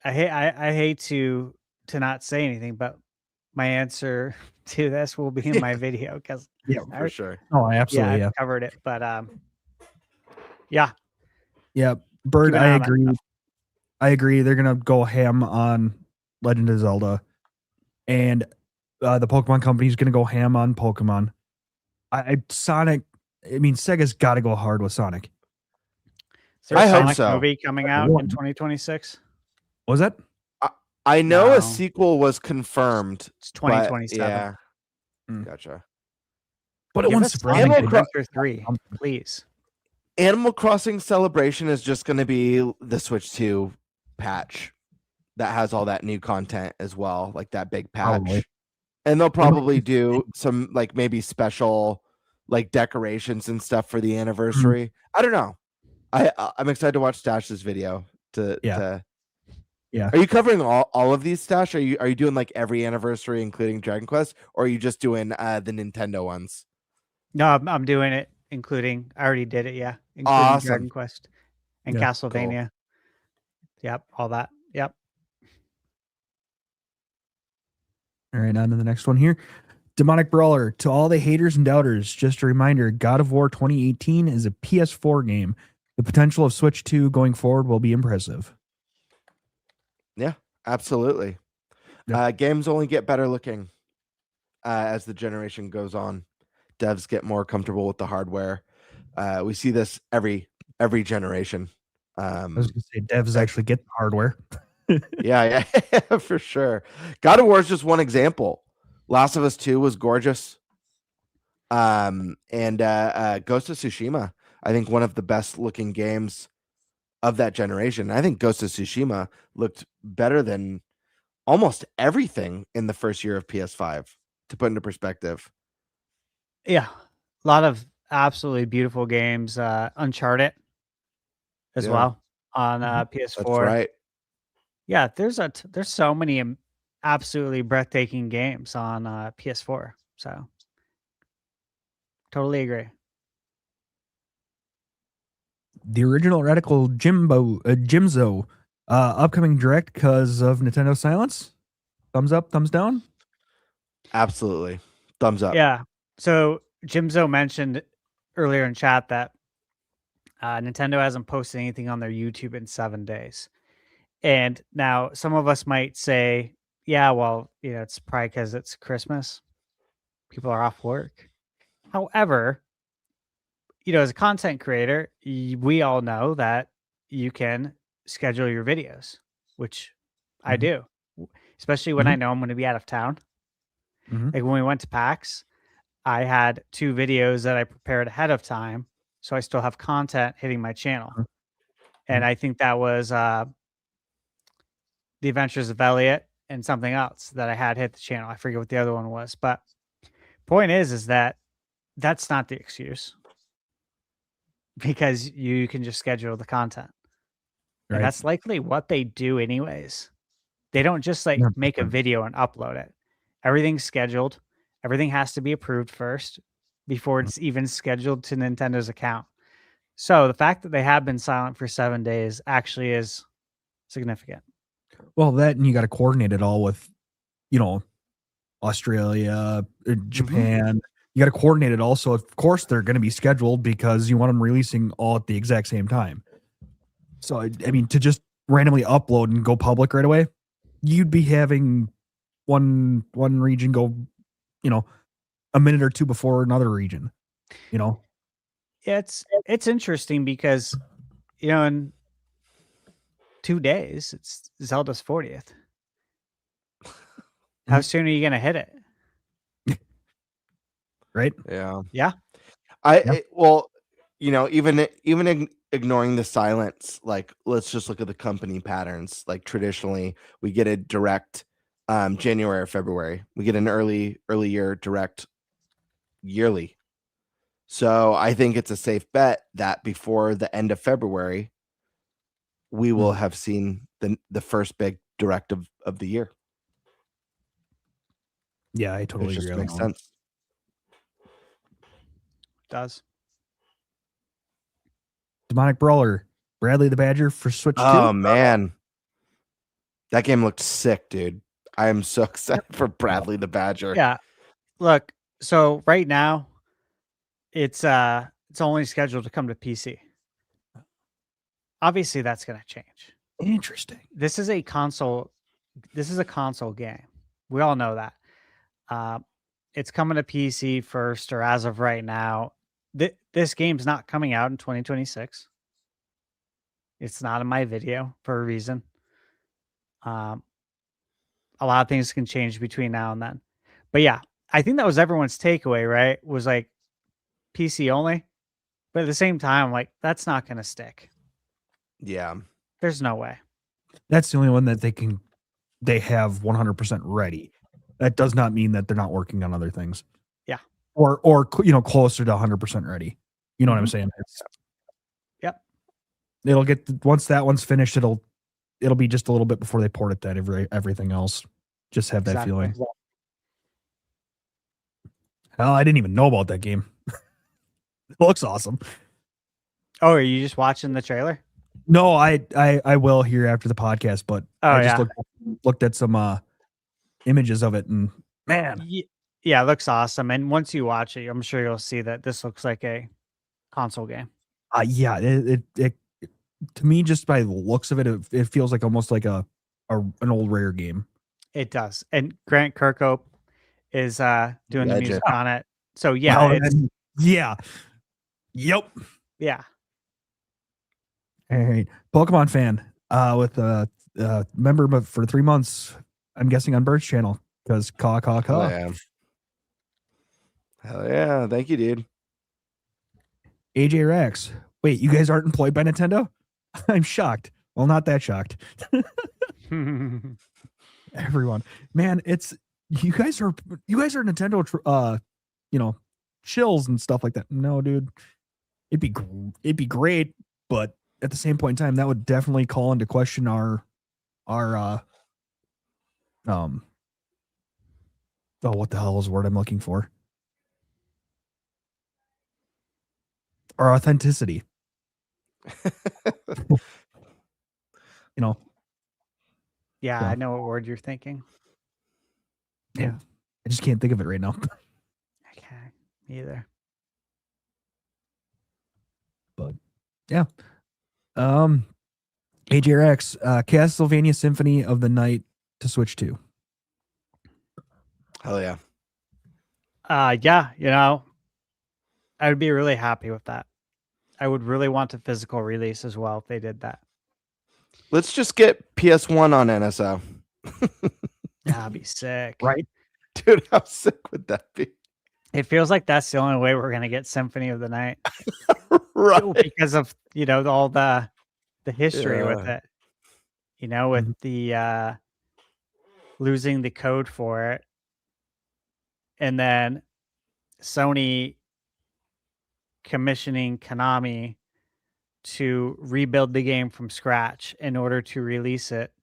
hate to not say anything, but my answer to this will be in my video because For sure. Oh, I absolutely I've covered it. But yeah, Bird, Keep an I eye on that agree. stuff. I agree. They're gonna go ham on Legend of Zelda, and the Pokemon company's gonna go ham on Pokemon. Sonic I mean, Sega's got to go hard with Sonic. Is there a I hope Sonic so. movie coming out in 2026? What was that? I know No. a sequel was confirmed. It's but 2027. yeah. Hmm. Gotcha. But it Give won't us surprise Sonic Animal Cro- Adventure 3, please. Animal Crossing Celebration is just going to be the Switch 2 patch that has all that new content as well, like that big patch. Probably. And they'll probably do some like maybe special like decorations and stuff for the anniversary. I don't know. I'm excited to watch Stash's video. Yeah. Are you covering all of these, Stash? Are you doing like every anniversary, including Dragon Quest, or are you just doing the Nintendo ones? No, I'm doing it, including, I already did it, yeah. Including Awesome. Dragon Quest and Yeah, Castlevania. Yep, all that. Yep. All right, on to the next one here. Demonic Brawler. To all the haters and doubters, just a reminder, God of War 2018 is a PS4 game. The potential of Switch 2 going forward will be impressive. Yeah, absolutely. Yep. Games only get better looking as the generation goes on. Devs get more comfortable with the hardware. We see this every generation. I was going to say devs actually get the hardware. Yeah, for sure. God of War is just one example. Last of Us 2 was gorgeous. And Ghost of Tsushima, I think one of the best looking games of that generation. I think Ghost of Tsushima looked better than almost everything in the first year of PS5, to put into perspective. Yeah. A lot of absolutely beautiful games. Uncharted as Yeah. well on PS4. That's right. Yeah, there's so many absolutely breathtaking games on PS4. So totally agree. The original Radical Jimzo upcoming direct because of Nintendo silence. Thumbs up, thumbs down. Absolutely. Thumbs up. Yeah. So Jimzo mentioned earlier in chat that Nintendo hasn't posted anything on their YouTube in 7 days. And now some of us might say, yeah, well, it's probably because it's Christmas. People are off work. However, as a content creator, we all know that you can schedule your videos, which I do, especially when I know I'm going to be out of town. Like when we went to PAX, I had 2 videos that I prepared ahead of time, so I still have content hitting my channel. And I think that was The Adventures of Elliot and something else that I had hit the channel. I forget what the other one was, but point is that that's not the excuse, because you can just schedule the content. Right. And that's likely what they do anyways. They don't just like make a video and upload it. Everything's scheduled. Everything has to be approved first before it's even scheduled to Nintendo's account. So the fact that they have been silent for 7 days actually is significant. Well, that, and you got to coordinate it all with, Australia, Japan. You got to coordinate it all. So of course they're going to be scheduled because you want them releasing all at the exact same time. So I mean, to just randomly upload and go public right away, you'd be having one region go, a minute or two before another region. It's interesting because, in 2 days, it's Zelda's 40th. How soon are you going to hit it? Right? Yeah. Yeah. Even ignoring the silence, like let's just look at the company patterns. Like traditionally, we get a direct January or February. We get an early year direct yearly. So I think it's a safe bet that before the end of February, we will have seen the first big direct of the year. Yeah, I totally It agree. just makes sense. Does. Demonic Brawler, Bradley the Badger for Switch 2. Oh man, that game looked sick, dude. I am so excited for Bradley the Badger. Yeah. Look, so right now it's only scheduled to come to PC. Obviously that's going to change. Interesting. This is a console game. We all know that. It's coming to PC first, or as of right now. This this game's not coming out in 2026. It's not in my video for a reason. A lot of things can change between now and then. But yeah, I think that was everyone's takeaway, right? Was like PC only. But at the same time, like, that's not going to stick. Yeah. There's no way. That's the only one that they have 100% ready. That does not mean that they're not working on other things. Yeah. Or closer to 100% ready. You know what I'm saying? Yep. It'll get once that one's finished, it'll be just a little bit before they port it that everything else. Just have that feeling. Hell, I didn't even know about that game. It looks awesome. Oh, are you just watching the trailer? No, I will here after the podcast, but I just looked at some images of it, and man, yeah, it looks awesome. And once you watch it, I'm sure you'll see that this looks like a console game. Yeah, it to me, just by the looks of it, it feels like almost like an old Rare game. It does. And Grant Kirkhope is doing the music on it. So yeah, yep. Yeah. All right, Pokemon fan with a member for 3 months. I'm guessing on Bird's channel because caw. Hell yeah! Thank you, dude. AJ Rex. Wait, you guys aren't employed by Nintendo? I'm shocked. Well, not that shocked. Everyone, man, you guys are Nintendo. Chills and stuff like that. No, dude, it'd be great, but at the same point in time, that would definitely call into question our what the hell is the word I'm looking for? Our authenticity. Yeah, I know what word you're thinking. Yeah. I just can't think of it right now. Okay, me either. But yeah. AJRX, Castlevania Symphony of the Night to Switch 2. Hell yeah. Yeah, I would be really happy with that. I would really want a physical release as well if they did that. Let's just get PS1 on NSO. That'd be sick. Right? Dude, how sick would that be? It feels like that's the only way we're going to get Symphony of the Night. Right. Because of, all the history with it. With the losing the code for it. And then Sony commissioning Konami to rebuild the game from scratch in order to release it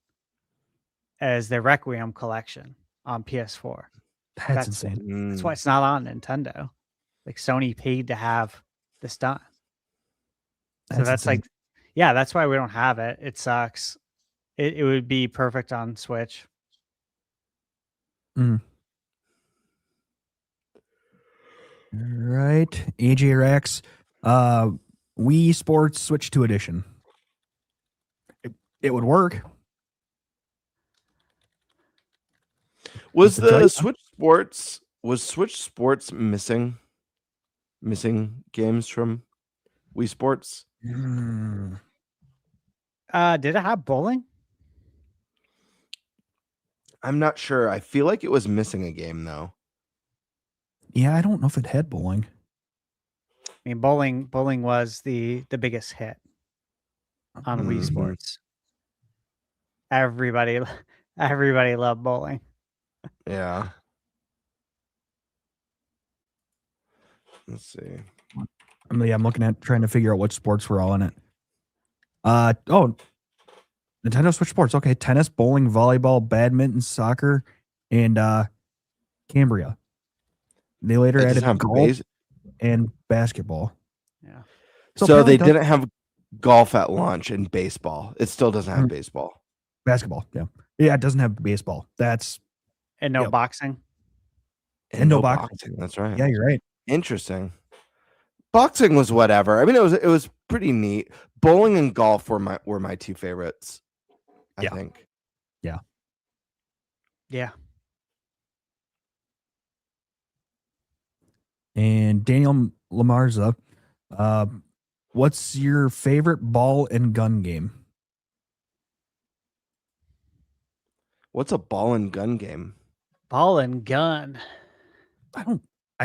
as the Requiem collection on PS4. That's insane. That's why it's not on Nintendo. Like, Sony paid to have this done. So that's insane. That's why we don't have it. It sucks. It would be perfect on Switch. All right, AJ Rex, Wii Sports Switch 2 edition. It would work. Was the Switch Sports missing games from Wii Sports? Did it have bowling? I'm not sure. I feel like it was missing a game though. Yeah, I don't know if it had bowling. I mean, bowling was the biggest hit on Wii Sports. Everybody loved bowling. Yeah. Let's see. I'm looking at trying to figure out what sports were all in it. Nintendo Switch Sports. Okay, tennis, bowling, volleyball, badminton, soccer, and Cambria. They later added golf and basketball. Yeah. So they didn't have golf at launch and baseball. It still doesn't have baseball. Basketball. Yeah. Yeah, it doesn't have baseball. And no boxing. And no boxing. That's right. Yeah, you're right. Interesting. Boxing was whatever. I mean, it was pretty neat. Bowling and golf were my two favorites, I think. Yeah. Yeah. And Daniel Lamarza, What's your favorite ball and gun game? What's a ball and gun game? Ball and gun. I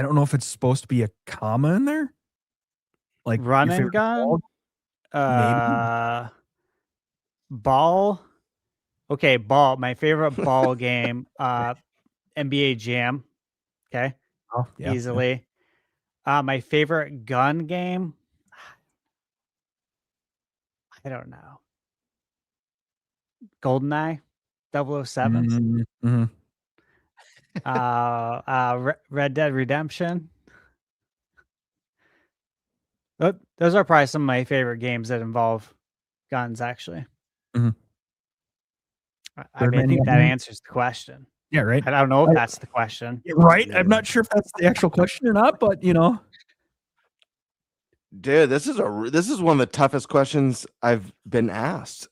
don't know if it's supposed to be a comma in there. Like Run your and favorite gun? ball? Ball. Okay, ball. My favorite ball game, NBA Jam. Okay. Oh, yeah. Easily. My favorite gun game. I don't know. GoldenEye 007. Mm-hmm. Red Dead Redemption. Those are probably some of my favorite games that involve guns, actually. Mhm. I mean, I think that answers the question. Yeah, right. I don't know if that's the question. Right. I'm not sure if that's the actual question or not, but Dude, this is one of the toughest questions I've been asked.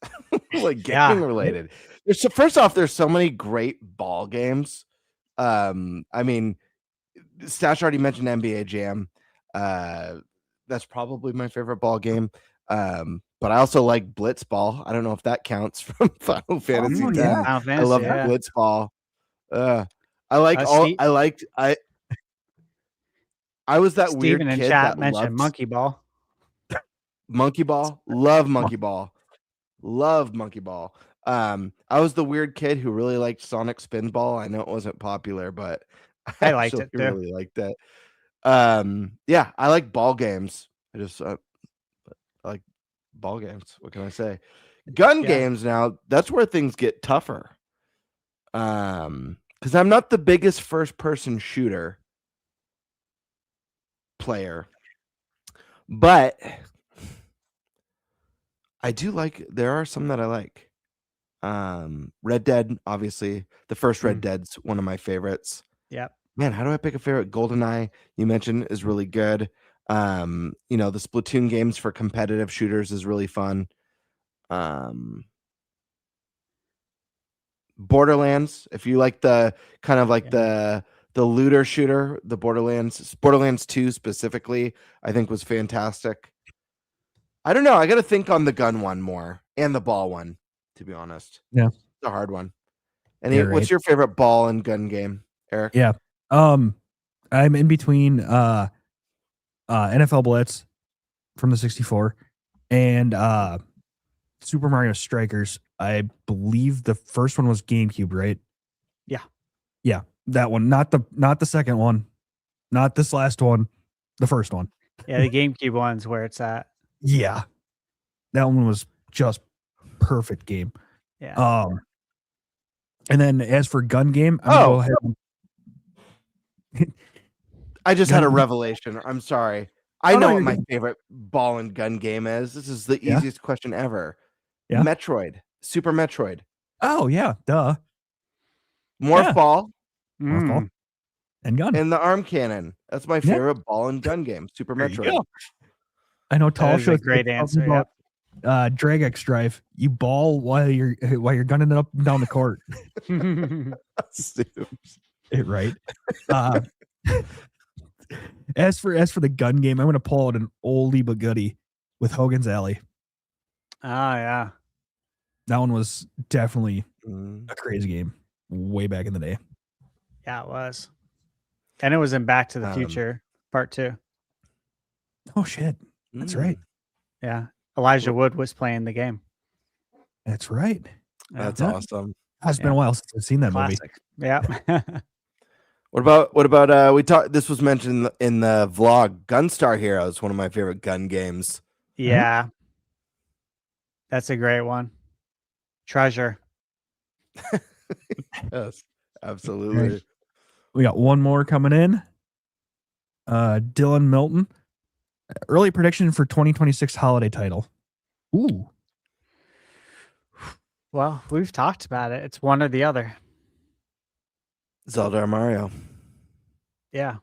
Like gaming related. First off, there's so many great ball games. I mean, Stash already mentioned NBA Jam. That's probably my favorite ball game. But I also like Blitzball. I don't know if that counts from Final Fantasy X. yeah. Final Fantasy, I love Blitzball. I was that weird Steven in kid chat that mentioned loved Monkey Ball. Monkey Ball. Love Monkey Ball. Love Monkey Ball. I was the weird kid who really liked Sonic Spinball. I know it wasn't popular, but I liked it too. really liked it. Yeah, I like ball games. I like ball games. What can I say? Gun games now, that's where things get tougher. Because I'm not the biggest first-person shooter player, but I do like. There are some that I like. Red Dead, obviously, the first Red Dead's one of my favorites. Yep. Man, how do I pick a favorite? GoldenEye, you mentioned, is really good. The Splatoon games for competitive shooters is really fun. Borderlands, if you like the kind of like the looter shooter, the Borderlands 2 specifically, I think was fantastic. I don't know. I got to think on the gun one more and the ball one, to be honest. Yeah. It's a hard one. And what's your favorite ball and gun game, Eric? Yeah. I'm in between NFL Blitz from the 64 and Super Mario Strikers. I believe the first one was GameCube, right? Yeah. Yeah, that one. Not the second one. Not this last one. The first one. Yeah, the GameCube one's where it's at. Yeah. That one was just perfect game. Yeah. And then as for gun game, I'm gonna go ahead and I just had a revelation. I'm sorry. I know what my good. favorite ball and gun game is. This is the easiest question ever. Yeah. Metroid. Super Metroid. Oh yeah, duh. Morph ball Morph ball and gun. and the arm cannon. That's my favorite ball and gun game. Super Metroid. I know That Tall is a Show's great answer. Yep. Drag X Drive. You ball while you're gunning it up and down the court. Right. As for the gun game, I'm gonna pull out an oldie but goodie with Hogan's Alley. Oh yeah. That one was definitely a crazy game way back in the day. Yeah, it was. And it was in Back to the Future Part 2. Oh shit. That's right. Yeah. Elijah Wood was playing the game. That's right. That's awesome. It's been a while since I've seen that Classic. movie. Yeah. What about we talked, this was mentioned in the vlog, Gunstar Heroes, one of my favorite gun games. Yeah. That's a great one. Treasure. Yes, absolutely. Right. We got one more coming in. Dylan Milton. Early prediction for 2026 holiday title. Ooh. Well, we've talked about it. It's one or the other. Zelda or Mario. Yeah.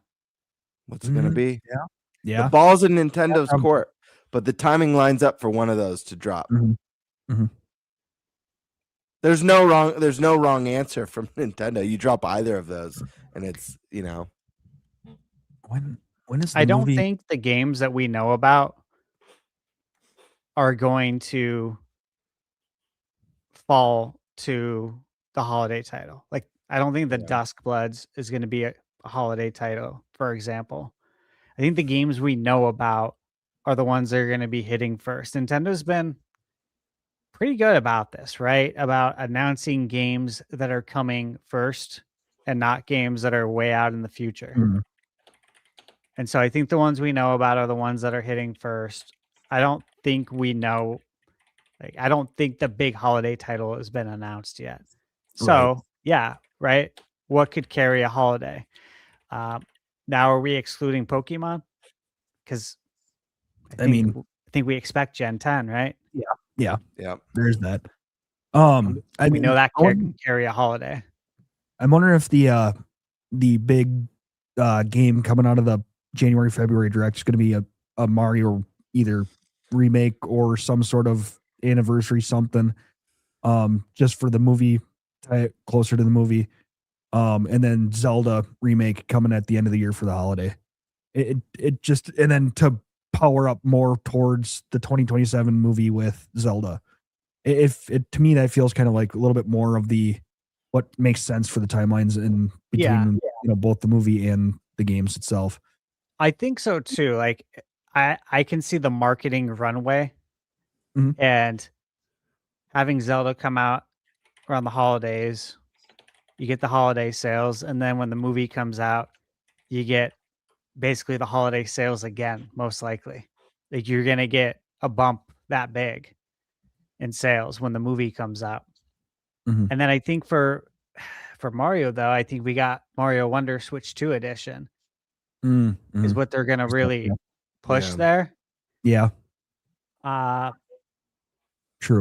What's it gonna be? Yeah. The ball's in Nintendo's court, but the timing lines up for one of those to drop. Mm-hmm. There's no wrong answer from Nintendo. You drop either of those, and it's When When is the I don't movie? think the games that we know about are going to fall to the holiday title. Like, I don't think the Yeah. Duskbloods is going to be a holiday title, for example. I think the games we know about are the ones that are going to be hitting first. Nintendo's been pretty good about this, right? About announcing games that are coming first and not games that are way out in the future. Mm, And so I think the ones we know about are the ones that are hitting first. I don't think we know, like, I don't think the big holiday title has been announced yet. So, yeah, right. What could carry a holiday? Now, are we excluding Pokemon? Because I mean, I think we expect Gen 10, right? yeah, Yeah. there's that. I We mean, know that can carry a holiday. I'm wondering if the big game coming out of the January February direct is going to be a Mario either remake or some sort of anniversary something, just for the movie, closer to the movie, and then Zelda remake coming at the end of the year for the holiday. It just, and then to power up more towards the 2027 movie with Zelda. If it, to me, that feels kind of like a little bit more of the what makes sense for the timelines in between, both the movie and the games itself. I think so too. Like, I can see the marketing runway Mhm. and having Zelda come out around the holidays. You get the holiday sales, and then when the movie comes out, you get basically the holiday sales again, most likely. Like, you're gonna get a bump that big in sales when the movie comes out. Mhm. And then I think for Mario, though, I think we got Mario Wonder Switch 2 edition is what they're gonna really push Yeah. there. Yeah, Uh true.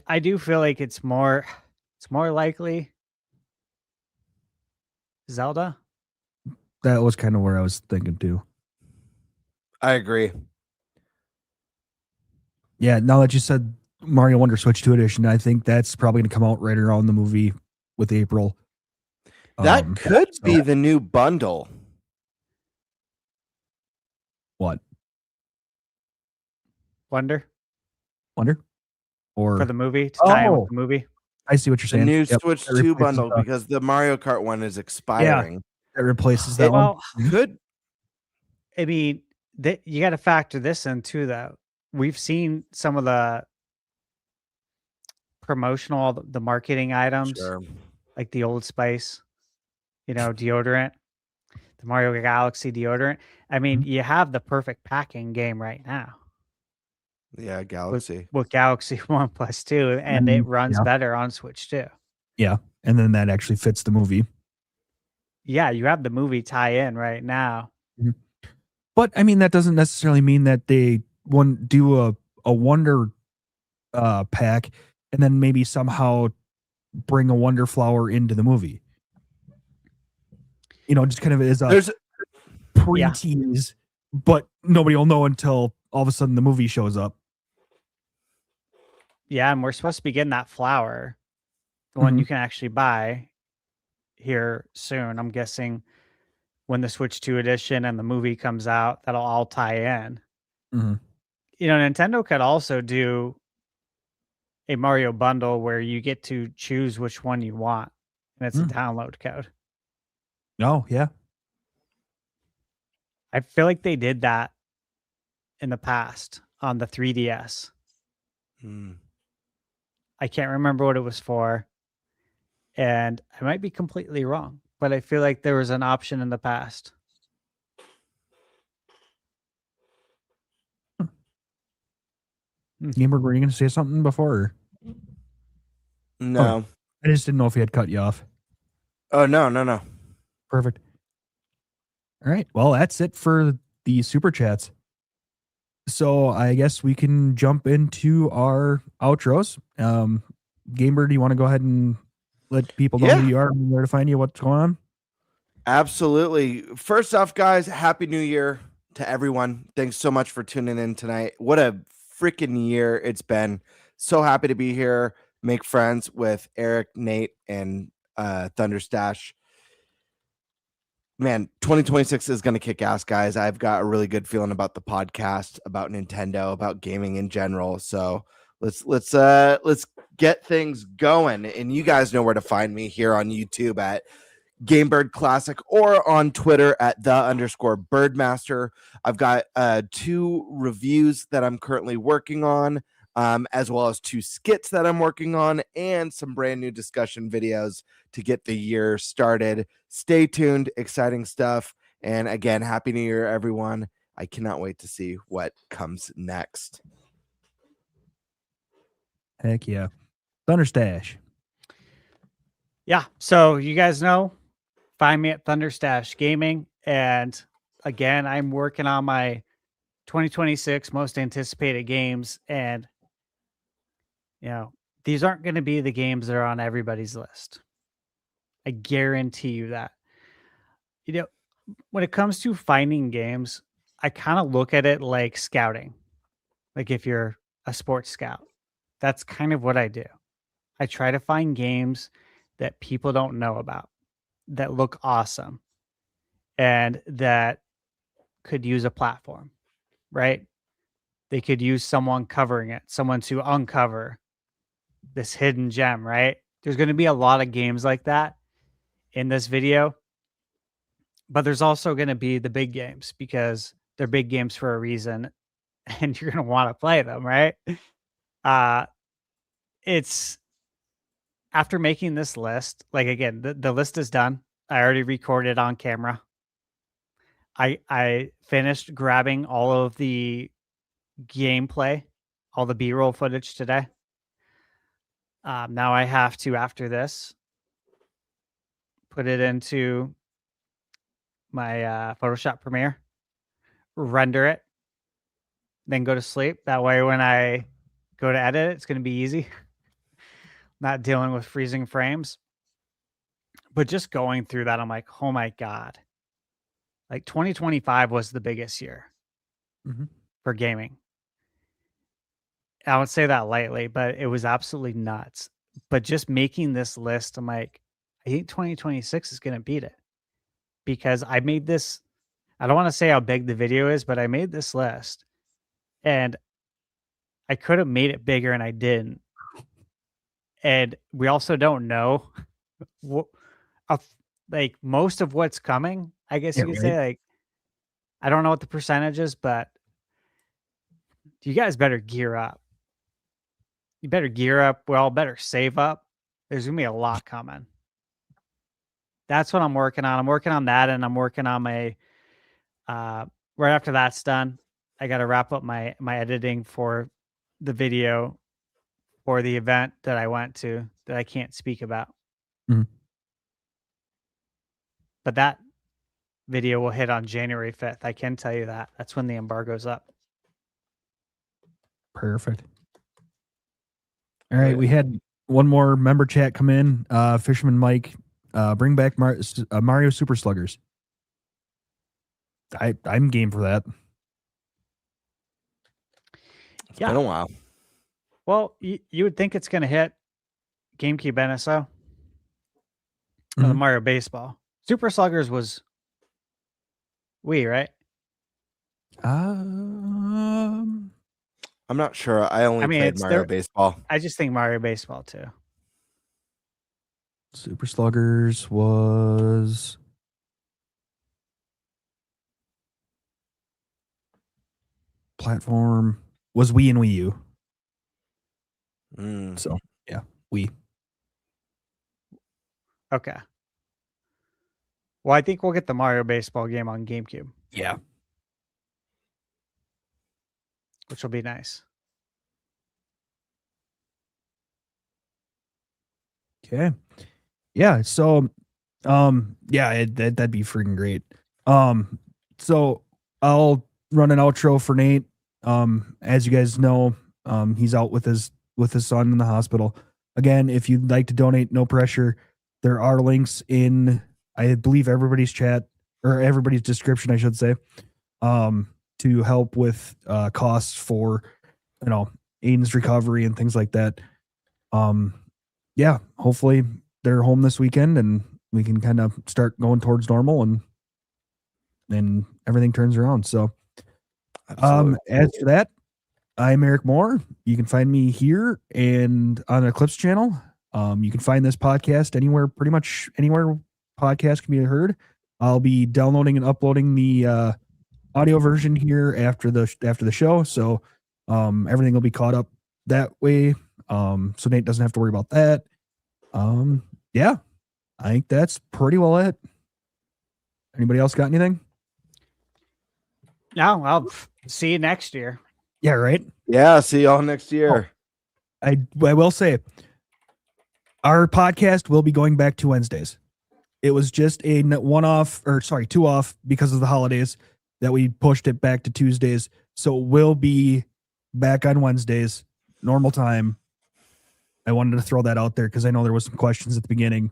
I do feel like it's more likely Zelda. That was kind of where I was thinking too. I agree. Yeah, now that you said Mario Wonder Switch 2 edition, I think that's probably going to come out right around the movie with April. That could be the new bundle. What? Wonder Or for the movie to tie in with the movie. I see what you're The saying. new Yep, Switch that 2 replaces bundle, the- because the Mario Kart one is expiring. that replaces that one. Well, Could I mean, you got to factor this in too, though. We've seen some of the promotional, the marketing items, sure. like the Old Spice, deodorant, the Mario Galaxy deodorant. I mean, you have the perfect packing game right now Yeah, Galaxy. with Galaxy 1 Plus 2, and it runs better on Switch too. Yeah, and then that actually fits the movie. Yeah, you have the movie tie-in right now. But I mean, that doesn't necessarily mean that they wouldn't do a Wonder pack and then maybe somehow bring a Wonder Flower into the movie. Just kind of as a pre-tease, but nobody will know until all of a sudden the movie shows up. Yeah, and we're supposed to be getting that flower, the one you can actually buy here soon. I'm guessing when the Switch 2 edition and the movie comes out, that'll all tie in. Nintendo could also do a Mario bundle where you get to choose which one you want, and it's a download code. Oh, yeah. I feel like they did that in the past on the 3DS. I can't remember what it was for, and I might be completely wrong, but I feel like there was an option in the past. Gamer, were you going to say something before? Or? No. I just didn't know if he had cut you off. Oh, no. Perfect. All right. Well, that's it for the super chats. So I guess we can jump into our outros. Gamer, do you want to go ahead and let people know who you are and where to find you, what's going on? Absolutely. First off, guys, Happy New Year to everyone. Thanks so much for tuning in tonight. What a freaking year it's been. So happy to be here, make friends with Eric, Nate, and ThunderStash. man, 2026 is going to kick ass, guys. I've got a really good feeling about the podcast, about Nintendo, about gaming in general. So let's get things going. And you guys know where to find me here on YouTube at Gamebird Classic or on Twitter at _Birdmaster. I've got 2 reviews that I'm currently working on, as well as 2 skits that I'm working on and some brand new discussion videos to get the year started. Stay tuned, exciting stuff. And again, Happy New Year, everyone. I cannot wait to see what comes next. Heck yeah. ThunderStash. Yeah. So you guys know, find me at ThunderStash Gaming. And again, I'm working on my 2026 most anticipated games. And, you know, these aren't going to be the games that are on everybody's list. I guarantee you that. You know, when it comes to finding games, I kind of look at it like scouting. Like if you're a sports scout, that's kind of what I do. I try to find games that people don't know about, that look awesome, and that could use a platform, right? They could use someone covering it, someone to uncover this hidden gem, right? There's going to be a lot of games like that in this video, but there's also going to be the big games because they're big games for a reason and you're going to want to play them, right? It's after making this list, like again, the list is done. I already recorded on camera. I finished grabbing all of the gameplay, all the B-roll footage today. Now I have to, after this, put it into my Photoshop Premiere, render it, then go to sleep. That way when I go to edit it, it's going to be easy. Not dealing with freezing frames. But just going through that, I'm like, oh my God. Like 2025 was the biggest year for gaming. I would say that lightly, but it was absolutely nuts. But just making this list, I'm like, I think 2026 is going to beat it. Because I made this, I don't want to say how big the video is, but I made this list. And I could have made it bigger and I didn't. And we also don't know like most of what's coming, I guess you could say. Like, I don't know what the percentage is, but you guys better gear up. You better gear up. We all better save up. There's going to be a lot coming. That's what I'm working on. I'm working on that, and I'm working on my, right after that's done, I got to wrap up my editing for the video for the event that I went to that I can't speak about. But that video will hit on January 5th. I can tell you that. That's when the embargo's up. Perfect. All right. We had one more member chat come in. Fisherman Mike, bring back Mario Super Sluggers. I'm game for that. It's been a while. Well, you would think it's going to hit GameCube NSO or the Mario Baseball. Super Sluggers was Wii, right? I'm not sure. I only played Mario Baseball. I just think Mario Baseball too. Super Sluggers was platform, was Wii and Wii U. So yeah, Wii. Okay. Well, I think we'll get the Mario Baseball game on GameCube. Yeah. Which will be nice. Okay. Yeah. So, yeah, that'd be freaking great. So I'll run an outro for Nate. As you guys know, he's out with his son in the hospital. Again, if you'd like to donate, no pressure. There are links in, I believe, everybody's chat or everybody's description, I should say, to help with costs for, Aiden's recovery and things like that. Yeah, hopefully they're home this weekend and we can kind of start going towards normal and and everything turns around. So, Absolutely. as for that, I'm Eric Moore. You can find me here and on the Eclipse channel. You can find this podcast pretty much anywhere podcast can be heard. I'll be downloading and uploading the audio version here after the show. So, everything will be caught up that way. So Nate doesn't have to worry about that. Yeah, I think that's pretty well it. Anybody else got anything? No, I'll see you next year. Yeah, right. Yeah, see y'all next year. I will say our podcast will be going back to Wednesdays. It was just a two off because of the holidays that we pushed it back to Tuesdays. So we'll be back on Wednesdays, normal time. I wanted to throw that out there because I know there was some questions at the beginning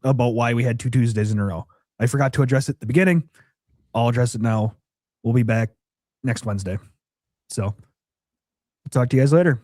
about why we had 2 Tuesdays in a row. I forgot to address it at the beginning. I'll address it now. We'll be back next Wednesday. So, I'll talk to you guys later.